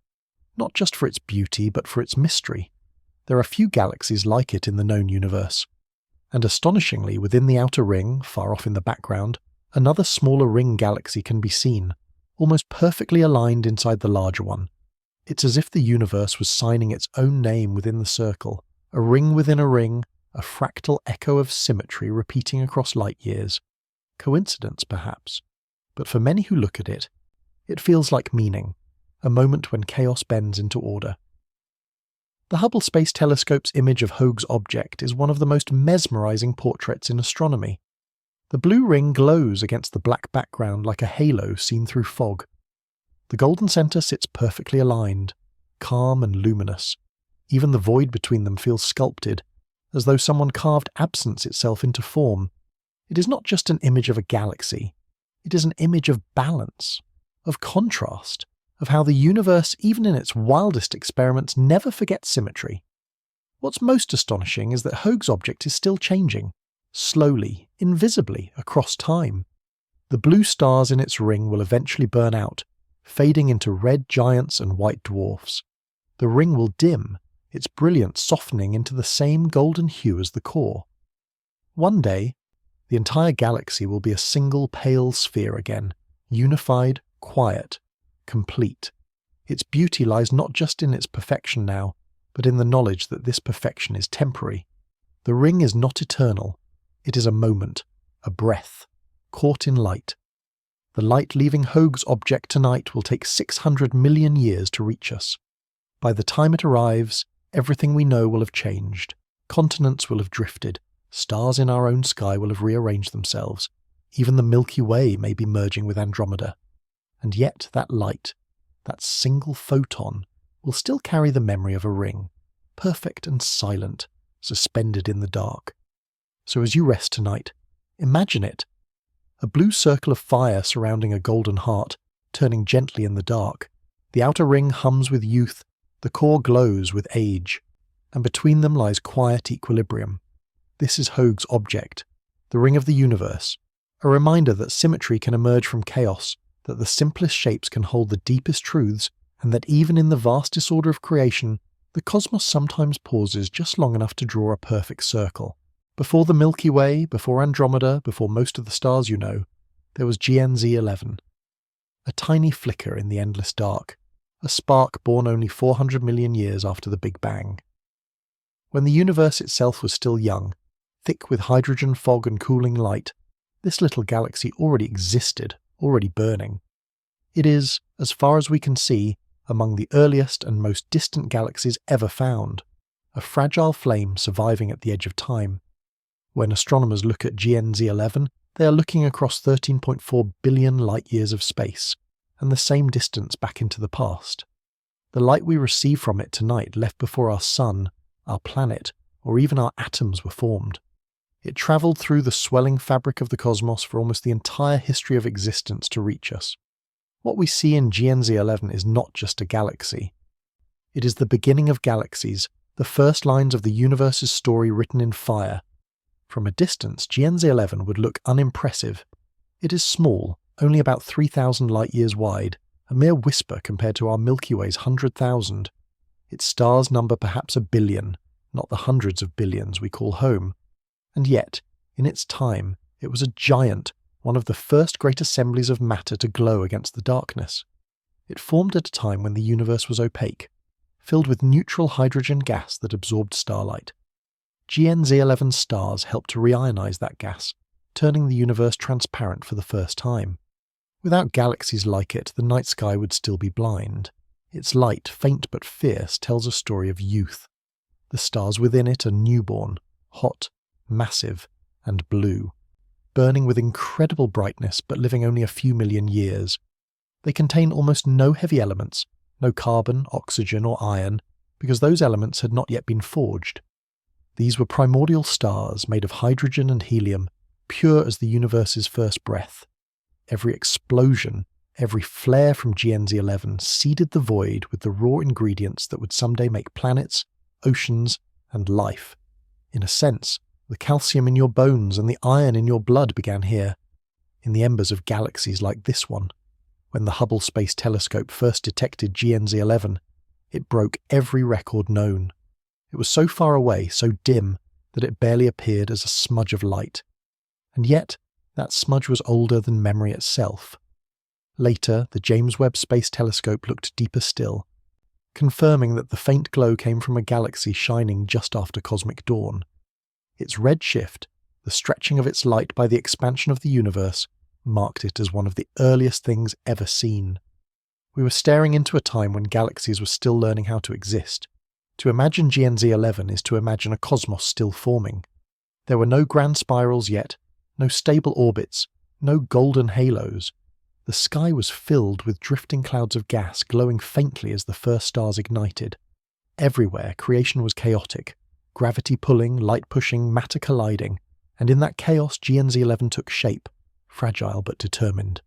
not just for its beauty but for its mystery. There are few galaxies like it in the known universe. And astonishingly, within the outer ring, far off in the background, another smaller ring galaxy can be seen, almost perfectly aligned inside the larger one. It's as if the universe was signing its own name within the circle, a ring within a ring, a fractal echo of symmetry repeating across light years. Coincidence, perhaps, but for many who look at it, it feels like meaning, a moment when chaos bends into order. The Hubble Space Telescope's image of Hoag's object is one of the most mesmerizing portraits in astronomy. The blue ring glows against the black background like a halo seen through fog. The golden center sits perfectly aligned, calm and luminous. Even the void between them feels sculpted, as though someone carved absence itself into form. It is not just an image of a galaxy. It is an image of balance, of contrast, of how the universe, even in its wildest experiments, never forgets symmetry. What's most astonishing is that Hoag's object is still changing, slowly, invisibly, across time. The blue stars in its ring will eventually burn out, fading into red giants and white dwarfs. The ring will dim, its brilliance softening into the same golden hue as the core. One day, the entire galaxy will be a single pale sphere again, unified, quiet, complete. Its beauty lies not just in its perfection now, but in the knowledge that this perfection is temporary. The ring is not eternal. It is a moment, a breath, caught in light. The light leaving Hoag's object tonight will take 600 million years to reach us. By the time it arrives, everything we know will have changed. Continents will have drifted. Stars in our own sky will have rearranged themselves. Even the Milky Way may be merging with Andromeda. And yet that light, that single photon, will still carry the memory of a ring, perfect and silent, suspended in the dark. So as you rest tonight, imagine it. A blue circle of fire surrounding a golden heart, turning gently in the dark. The outer ring hums with youth, the core glows with age, and between them lies quiet equilibrium. This is Hoag's object, the ring of the universe, a reminder that symmetry can emerge from chaos, that the simplest shapes can hold the deepest truths, and that even in the vast disorder of creation, the cosmos sometimes pauses just long enough to draw a perfect circle. Before the Milky Way, before Andromeda, before most of the stars you know, there was GNZ 11. A tiny flicker in the endless dark, a spark born only 400 million years after the Big Bang. When the universe itself was still young, thick with hydrogen fog and cooling light, this little galaxy already existed, already burning. It is, as far as we can see, among the earliest and most distant galaxies ever found, a fragile flame surviving at the edge of time. When astronomers look at GNZ11, they are looking across 13.4 billion light-years of space, and the same distance back into the past. The light we receive from it tonight left before our sun, our planet, or even our atoms were formed. It travelled through the swelling fabric of the cosmos for almost the entire history of existence to reach us. What we see in GNZ11 is not just a galaxy. It is the beginning of galaxies, the first lines of the universe's story written in fire. From a distance, GNZ11 would look unimpressive. It is small, only about 3,000 light-years wide, a mere whisper compared to our Milky Way's 100,000. Its stars number perhaps 1 billion, not the hundreds of billions we call home. And yet, in its time, it was a giant, one of the first great assemblies of matter to glow against the darkness. It formed at a time when the universe was opaque, filled with neutral hydrogen gas that absorbed starlight. GNZ11 stars helped to reionize that gas, turning the universe transparent for the first time. Without galaxies like it, the night sky would still be blind. Its light, faint but fierce, tells a story of youth. The stars within it are newborn, hot, massive, and blue, burning with incredible brightness but living only a few million years. They contain almost no heavy elements, no carbon, oxygen, or iron, because those elements had not yet been forged. These were primordial stars made of hydrogen and helium, pure as the universe's first breath. Every explosion, every flare from GNZ11 seeded the void with the raw ingredients that would someday make planets, oceans, and life. In a sense, the calcium in your bones and the iron in your blood began here, in the embers of galaxies like this one. When the Hubble Space Telescope first detected GNZ11, it broke every record known. It was so far away, so dim, that it barely appeared as a smudge of light. And yet, that smudge was older than memory itself. Later, the James Webb Space Telescope looked deeper still, confirming that the faint glow came from a galaxy shining just after cosmic dawn. Its red shift, the stretching of its light by the expansion of the universe, marked it as one of the earliest things ever seen. We were staring into a time when galaxies were still learning how to exist. To imagine GNZ11 is to imagine a cosmos still forming. There were no grand spirals yet, no stable orbits, no golden halos. The sky was filled with drifting clouds of gas glowing faintly as the first stars ignited. Everywhere, creation was chaotic. Gravity pulling, light pushing, matter colliding, and in that chaos GNZ11 took shape, fragile but determined.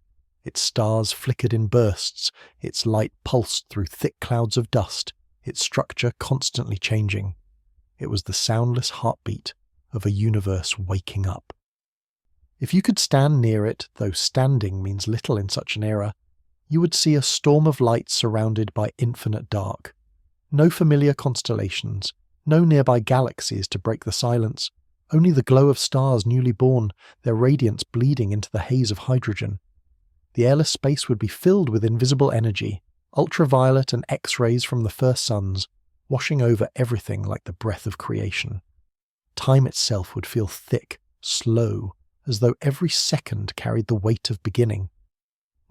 Its stars flickered in bursts, its light pulsed through thick clouds of dust, its structure constantly changing. It was the soundless heartbeat of a universe waking up. If you could stand near it, though standing means little in such an era, you would see a storm of light surrounded by infinite dark. No familiar constellations, no nearby galaxies to break the silence, only the glow of stars newly born, their radiance bleeding into the haze of hydrogen. The airless space would be filled with invisible energy, ultraviolet and X-rays from the first suns, washing over everything like the breath of creation. Time itself would feel thick, slow, as though every second carried the weight of beginning.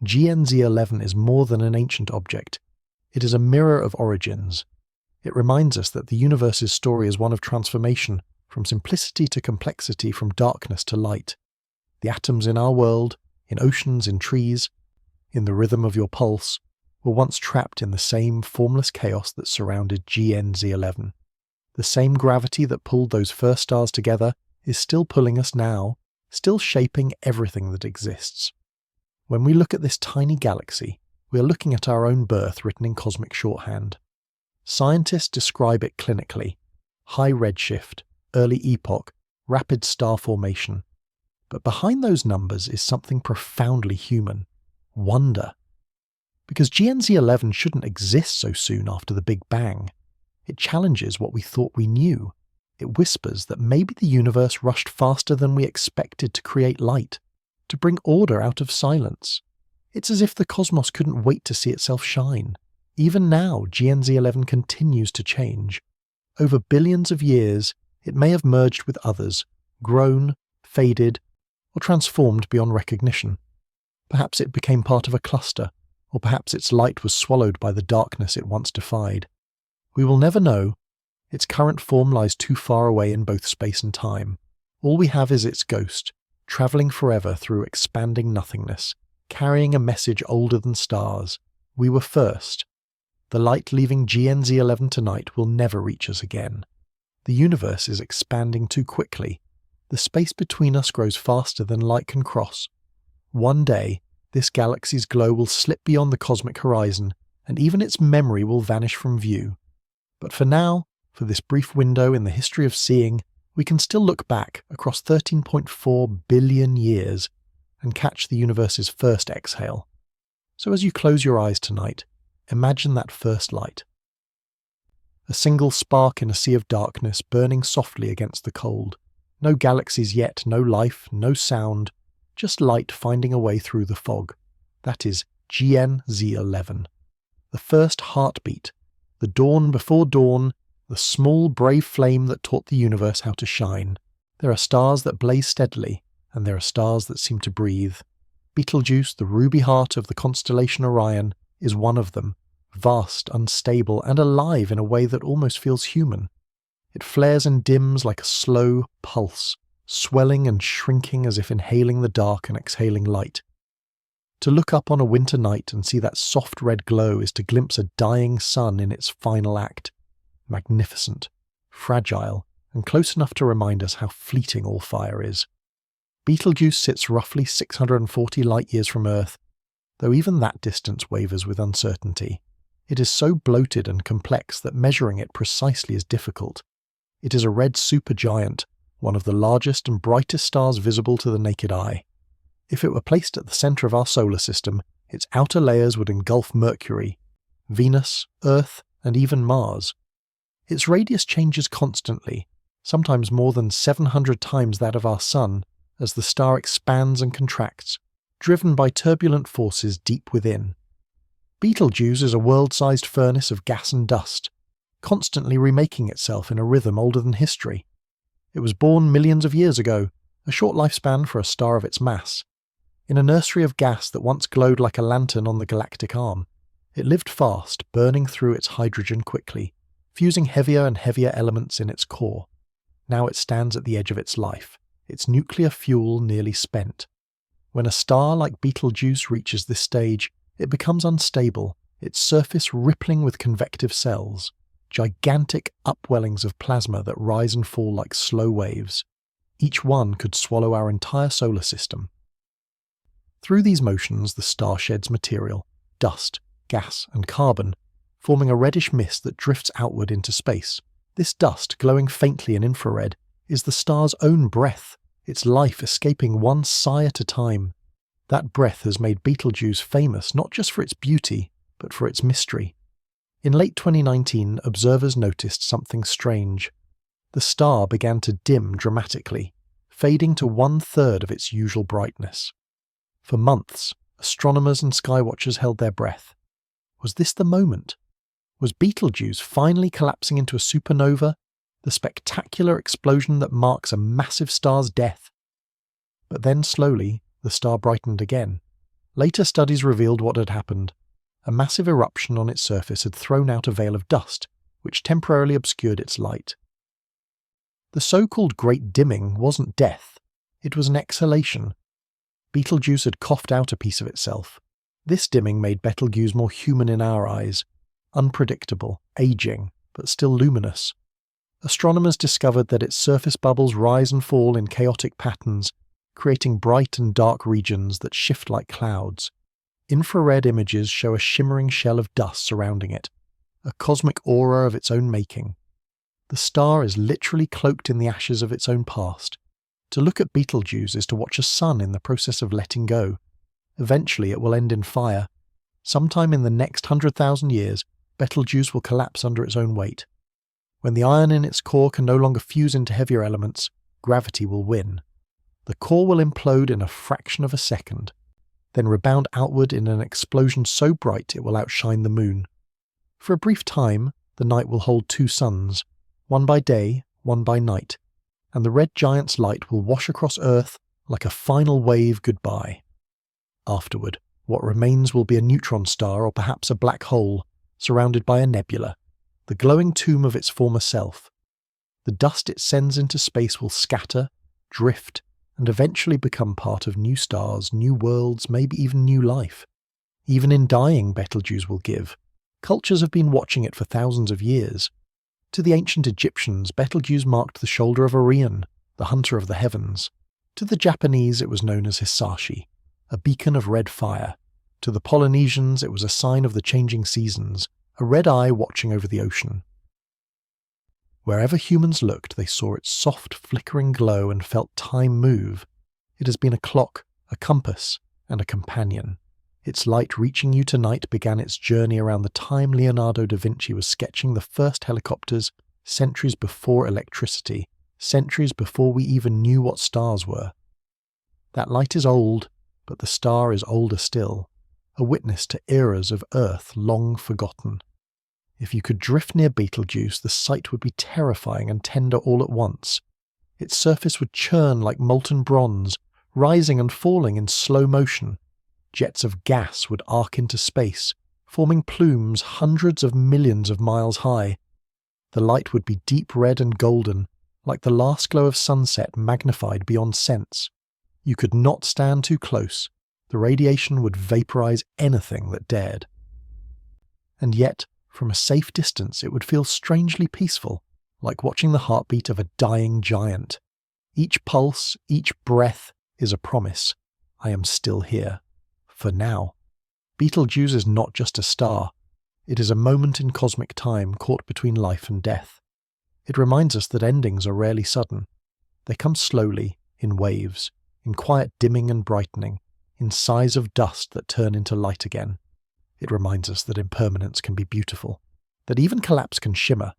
GNZ11 is more than an ancient object. It is a mirror of origins. It reminds us that the universe's story is one of transformation, from simplicity to complexity, from darkness to light. The atoms in our world, in oceans, in trees, in the rhythm of your pulse, were once trapped in the same formless chaos that surrounded GNZ11. The same gravity that pulled those first stars together is still pulling us now, still shaping everything that exists. When we look at this tiny galaxy, we are looking at our own birth written in cosmic shorthand. Scientists describe it clinically: high redshift, early epoch, rapid star formation. But behind those numbers is something profoundly human: wonder. Because GNZ11 shouldn't exist so soon after the Big Bang. It challenges what we thought we knew. It whispers that maybe the universe rushed faster than we expected to create light, to bring order out of silence. It's as if the cosmos couldn't wait to see itself shine. Even now, GNZ11 continues to change. Over billions of years, it may have merged with others, grown, faded, or transformed beyond recognition. Perhaps it became part of a cluster, or perhaps its light was swallowed by the darkness it once defied. We will never know. Its current form lies too far away in both space and time. All we have is its ghost, travelling forever through expanding nothingness, carrying a message older than stars. We were first. The light leaving GNZ 11 tonight will never reach us again. The universe is expanding too quickly. The space between us grows faster than light can cross. One day, this galaxy's glow will slip beyond the cosmic horizon, and even its memory will vanish from view. But for now, for this brief window in the history of seeing, we can still look back across 13.4 billion years and catch the universe's first exhale. So as you close your eyes tonight, imagine that first light. A single spark in a sea of darkness burning softly against the cold. No galaxies yet, no life, no sound, just light finding a way through the fog. That is GNZ11. The first heartbeat, the dawn before dawn, the small brave flame that taught the universe how to shine. There are stars that blaze steadily, and there are stars that seem to breathe. Betelgeuse, the ruby heart of the constellation Orion, is one of them, vast, unstable, and alive in a way that almost feels human. It flares and dims like a slow pulse, swelling and shrinking as if inhaling the dark and exhaling light. To look up on a winter night and see that soft red glow is to glimpse a dying sun in its final act. Magnificent, fragile, and close enough to remind us how fleeting all fire is. Betelgeuse sits roughly 640 light-years from Earth, though even that distance wavers with uncertainty. It is so bloated and complex that measuring it precisely is difficult. It is a red supergiant, one of the largest and brightest stars visible to the naked eye. If it were placed at the centre of our solar system, its outer layers would engulf Mercury, Venus, Earth, and even Mars. Its radius changes constantly, sometimes more than 700 times that of our Sun, as the star expands and contracts, driven by turbulent forces deep within. Betelgeuse is a world-sized furnace of gas and dust, constantly remaking itself in a rhythm older than history. It was born millions of years ago, a short lifespan for a star of its mass. In a nursery of gas that once glowed like a lantern on the galactic arm, it lived fast, burning through its hydrogen quickly, fusing heavier and heavier elements in its core. Now it stands at the edge of its life, its nuclear fuel nearly spent. When a star like Betelgeuse reaches this stage, it becomes unstable, its surface rippling with convective cells, gigantic upwellings of plasma that rise and fall like slow waves. Each one could swallow our entire solar system. Through these motions, the star sheds material, dust, gas, and carbon, forming a reddish mist that drifts outward into space. This dust, glowing faintly in infrared, is the star's own breath, its life escaping one sigh at a time. That breath has made Betelgeuse famous not just for its beauty, but for its mystery. In late 2019, observers noticed something strange. The star began to dim dramatically, fading to 1/3 of its usual brightness. For months, astronomers and skywatchers held their breath. Was this the moment? Was Betelgeuse finally collapsing into a supernova, the spectacular explosion that marks a massive star's death? But then slowly, the star brightened again. Later studies revealed what had happened. A massive eruption on its surface had thrown out a veil of dust, which temporarily obscured its light. The so-called Great Dimming wasn't death. It was an exhalation. Betelgeuse had coughed out a piece of itself. This dimming made Betelgeuse more human in our eyes, unpredictable, aging, but still luminous. Astronomers discovered that its surface bubbles rise and fall in chaotic patterns, creating bright and dark regions that shift like clouds. Infrared images show a shimmering shell of dust surrounding it, a cosmic aura of its own making. The star is literally cloaked in the ashes of its own past. To look at Betelgeuse is to watch a sun in the process of letting go. Eventually it will end in fire. Sometime in the next 100,000 years, Betelgeuse will collapse under its own weight. When the iron in its core can no longer fuse into heavier elements, gravity will win. The core will implode in a fraction of a second, then rebound outward in an explosion so bright it will outshine the moon. For a brief time, the night will hold two suns, one by day, one by night, and the red giant's light will wash across Earth like a final wave goodbye. Afterward, what remains will be a neutron star or perhaps a black hole, surrounded by a nebula, the glowing tomb of its former self. The dust it sends into space will scatter, drift, and eventually become part of new stars, new worlds, maybe even new life. Even in dying, Betelgeuse will give. Cultures have been watching it for thousands of years. To the ancient Egyptians, Betelgeuse marked the shoulder of Orion, the hunter of the heavens. To the Japanese, it was known as Hisashi, a beacon of red fire. To the Polynesians, it was a sign of the changing seasons, a red eye watching over the ocean. Wherever humans looked, they saw its soft, flickering glow and felt time move. It has been a clock, a compass, and a companion. Its light reaching you tonight began its journey around the time Leonardo da Vinci was sketching the first helicopters, centuries before electricity, centuries before we even knew what stars were. That light is old, but the star is older still, a witness to eras of Earth long forgotten. If you could drift near Betelgeuse, the sight would be terrifying and tender all at once. Its surface would churn like molten bronze, rising and falling in slow motion. Jets of gas would arc into space, forming plumes hundreds of millions of miles high. The light would be deep red and golden, like the last glow of sunset magnified beyond sense. You could not stand too close. The radiation would vaporize anything that dared. And yet, from a safe distance, it would feel strangely peaceful, like watching the heartbeat of a dying giant. Each pulse, each breath is a promise. I am still here. For now. Betelgeuse is not just a star. It is a moment in cosmic time caught between life and death. It reminds us that endings are rarely sudden. They come slowly, in waves, in quiet dimming and brightening, in sighs of dust that turn into light again. It reminds us that impermanence can be beautiful, that even collapse can shimmer.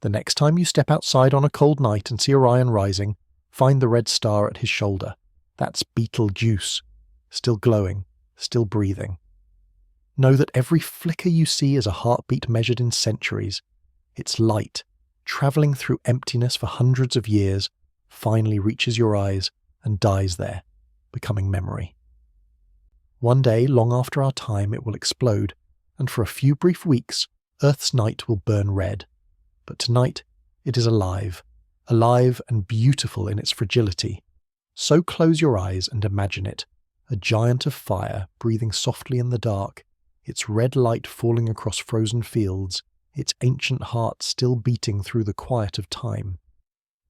The next time you step outside on a cold night and see Orion rising, find the red star at his shoulder. That's Betelgeuse, still glowing, still breathing. Know that every flicker you see is a heartbeat measured in centuries. Its light, travelling through emptiness for hundreds of years, finally reaches your eyes and dies there, becoming memory. One day, long after our time, it will explode, and for a few brief weeks, Earth's night will burn red. But tonight, it is alive and beautiful in its fragility. So close your eyes and imagine it, a giant of fire breathing softly in the dark, its red light falling across frozen fields, its ancient heart still beating through the quiet of time.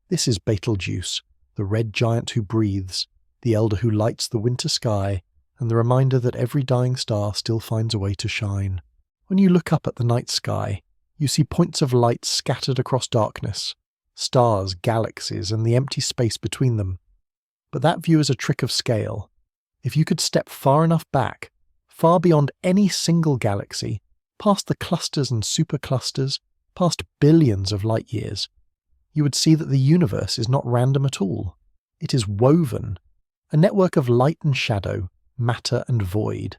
This is Betelgeuse, the red giant who breathes, the elder who lights the winter sky, and the reminder that every dying star still finds a way to shine. When you look up at the night sky, you see points of light scattered across darkness, stars, galaxies, and the empty space between them. But that view is a trick of scale. If you could step far enough back, far beyond any single galaxy, past the clusters and superclusters, past billions of light years, you would see that the universe is not random at all. It is woven, a network of light and shadow, matter and void,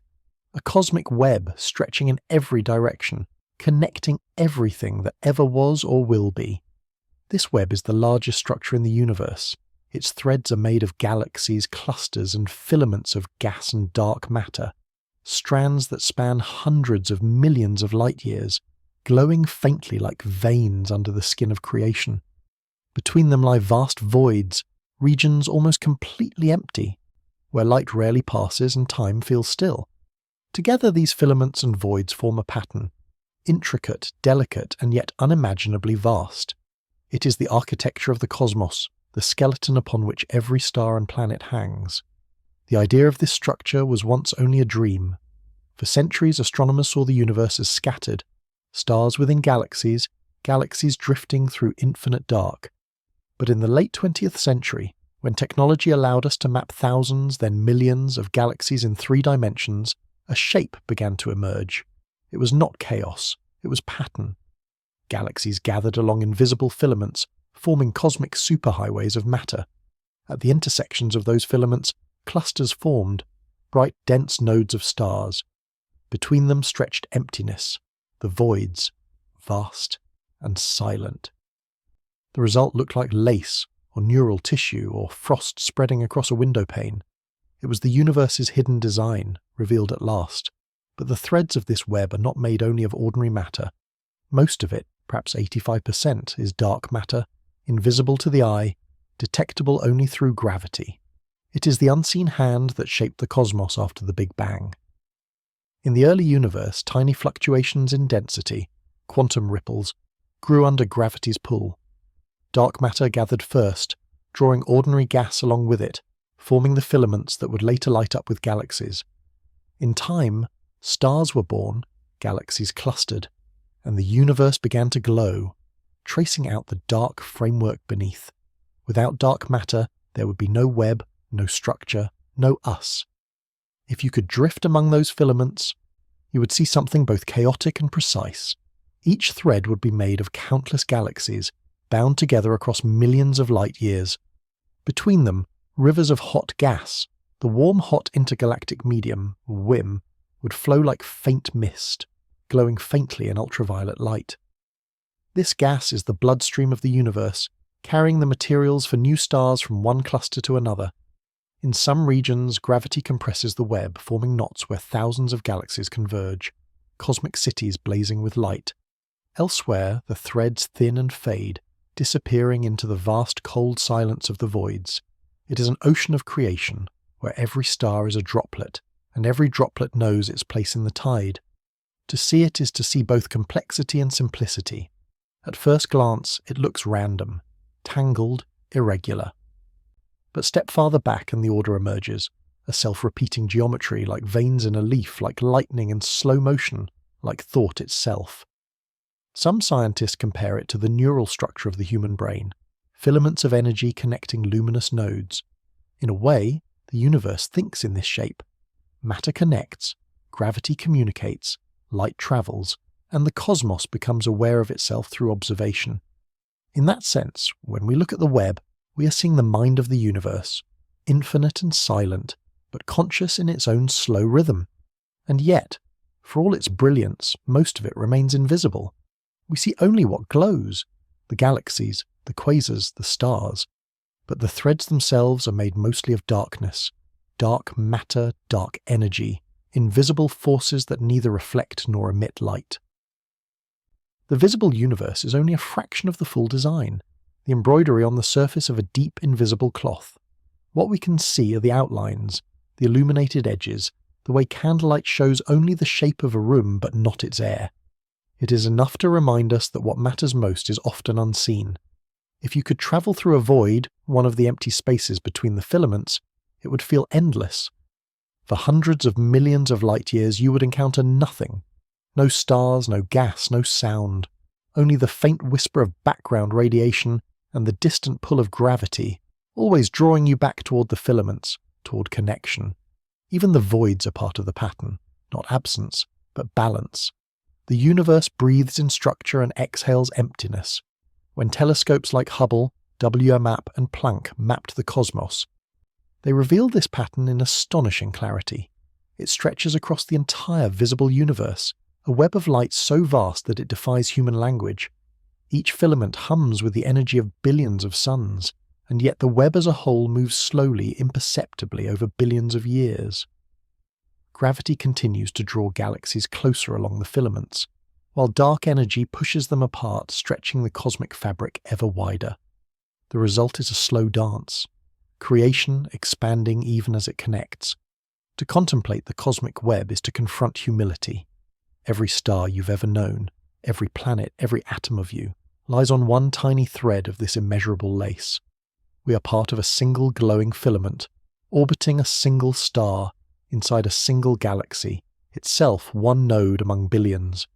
a cosmic web stretching in every direction, connecting everything that ever was or will be. This web is the largest structure in the universe. Its threads are made of galaxies, clusters, and filaments of gas and dark matter, strands that span hundreds of millions of light years, glowing faintly like veins under the skin of creation. Between them lie vast voids, regions almost completely empty, where light rarely passes and time feels still. Together these filaments and voids form a pattern, intricate, delicate, and yet unimaginably vast. It is the architecture of the cosmos, the skeleton upon which every star and planet hangs. The idea of this structure was once only a dream. For centuries astronomers saw the universe as scattered, stars within galaxies, galaxies drifting through infinite dark. But in the late 20th century, when technology allowed us to map thousands, then millions of galaxies in 3 dimensions, a shape began to emerge. It was not chaos, it was pattern. Galaxies gathered along invisible filaments, forming cosmic superhighways of matter. At the intersections of those filaments, clusters formed, bright dense nodes of stars. Between them stretched emptiness, the voids, vast and silent. The result looked like lace, or neural tissue, or frost spreading across a window pane. It was the universe's hidden design, revealed at last. But the threads of this web are not made only of ordinary matter. Most of it, perhaps 85%, is dark matter, invisible to the eye, detectable only through gravity. It is the unseen hand that shaped the cosmos after the Big Bang. In the early universe, tiny fluctuations in density, quantum ripples, grew under gravity's pull. Dark matter gathered first, drawing ordinary gas along with it, forming the filaments that would later light up with galaxies. In time, stars were born, galaxies clustered, and the universe began to glow, tracing out the dark framework beneath. Without dark matter, there would be no web, no structure, no us. If you could drift among those filaments, you would see something both chaotic and precise. Each thread would be made of countless galaxies, bound together across millions of light years. Between them, rivers of hot gas, the warm hot intergalactic medium, WIM, would flow like faint mist, glowing faintly in ultraviolet light. This gas is the bloodstream of the universe, carrying the materials for new stars from one cluster to another. In some regions, gravity compresses the web, forming knots where thousands of galaxies converge, cosmic cities blazing with light. Elsewhere, the threads thin and fade, disappearing into the vast cold silence of the voids. It is an ocean of creation, where every star is a droplet, and every droplet knows its place in the tide. To see it is to see both complexity and simplicity. At first glance, it looks random, tangled, irregular. But step farther back and the order emerges, a self-repeating geometry like veins in a leaf, like lightning in slow motion, like thought itself. Some scientists compare it to the neural structure of the human brain, filaments of energy connecting luminous nodes. In a way, the universe thinks in this shape. Matter connects, gravity communicates, light travels, and the cosmos becomes aware of itself through observation. In that sense, when we look at the web, we are seeing the mind of the universe, infinite and silent, but conscious in its own slow rhythm. And yet, for all its brilliance, most of it remains invisible. We see only what glows, the galaxies, the quasars, the stars. But the threads themselves are made mostly of darkness, dark matter, dark energy, invisible forces that neither reflect nor emit light. The visible universe is only a fraction of the full design, the embroidery on the surface of a deep invisible cloth. What we can see are the outlines, the illuminated edges, the way candlelight shows only the shape of a room but not its air. It is enough to remind us that what matters most is often unseen. If you could travel through a void, one of the empty spaces between the filaments, it would feel endless. For hundreds of millions of light years you would encounter nothing. No stars, no gas, no sound. Only the faint whisper of background radiation and the distant pull of gravity, always drawing you back toward the filaments, toward connection. Even the voids are part of the pattern, not absence, but balance. The universe breathes in structure and exhales emptiness. When telescopes like Hubble, WMAP and Planck mapped the cosmos, they revealed this pattern in astonishing clarity. It stretches across the entire visible universe, a web of light so vast that it defies human language. Each filament hums with the energy of billions of suns, and yet the web as a whole moves slowly, imperceptibly over billions of years. Gravity continues to draw galaxies closer along the filaments, while dark energy pushes them apart, stretching the cosmic fabric ever wider. The result is a slow dance, creation expanding even as it connects. To contemplate the cosmic web is to confront humility. Every star you've ever known, every planet, every atom of you, lies on one tiny thread of this immeasurable lace. We are part of a single glowing filament, orbiting a single star, inside a single galaxy, itself one node among billions.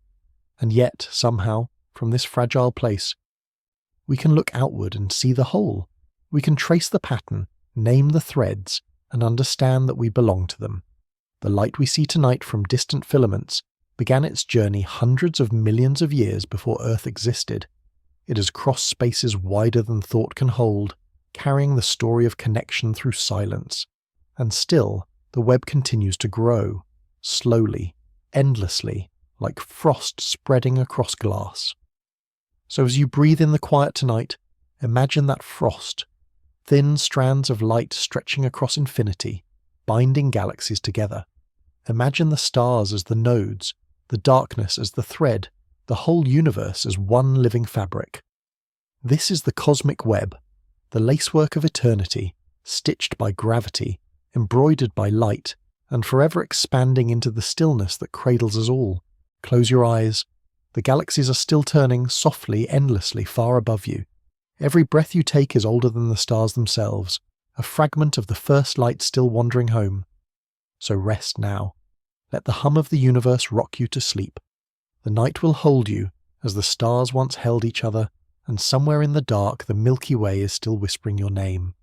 And yet, somehow, from this fragile place, we can look outward and see the whole. We can trace the pattern, name the threads, and understand that we belong to them. The light we see tonight from distant filaments began its journey hundreds of millions of years before Earth existed. It has crossed spaces wider than thought can hold, carrying the story of connection through silence. And still, the web continues to grow, slowly, endlessly, like frost spreading across glass. So as you breathe in the quiet tonight, imagine that frost, thin strands of light stretching across infinity, binding galaxies together. Imagine the stars as the nodes, the darkness as the thread, the whole universe as one living fabric. This is the cosmic web, the lacework of eternity, stitched by gravity, embroidered by light, and forever expanding into the stillness that cradles us all. Close your eyes. The galaxies are still turning softly, endlessly, far above you. Every breath you take is older than the stars themselves, a fragment of the first light still wandering home. So rest now. Let the hum of the universe rock you to sleep. The night will hold you, as the stars once held each other, and somewhere in the dark the Milky Way is still whispering your name.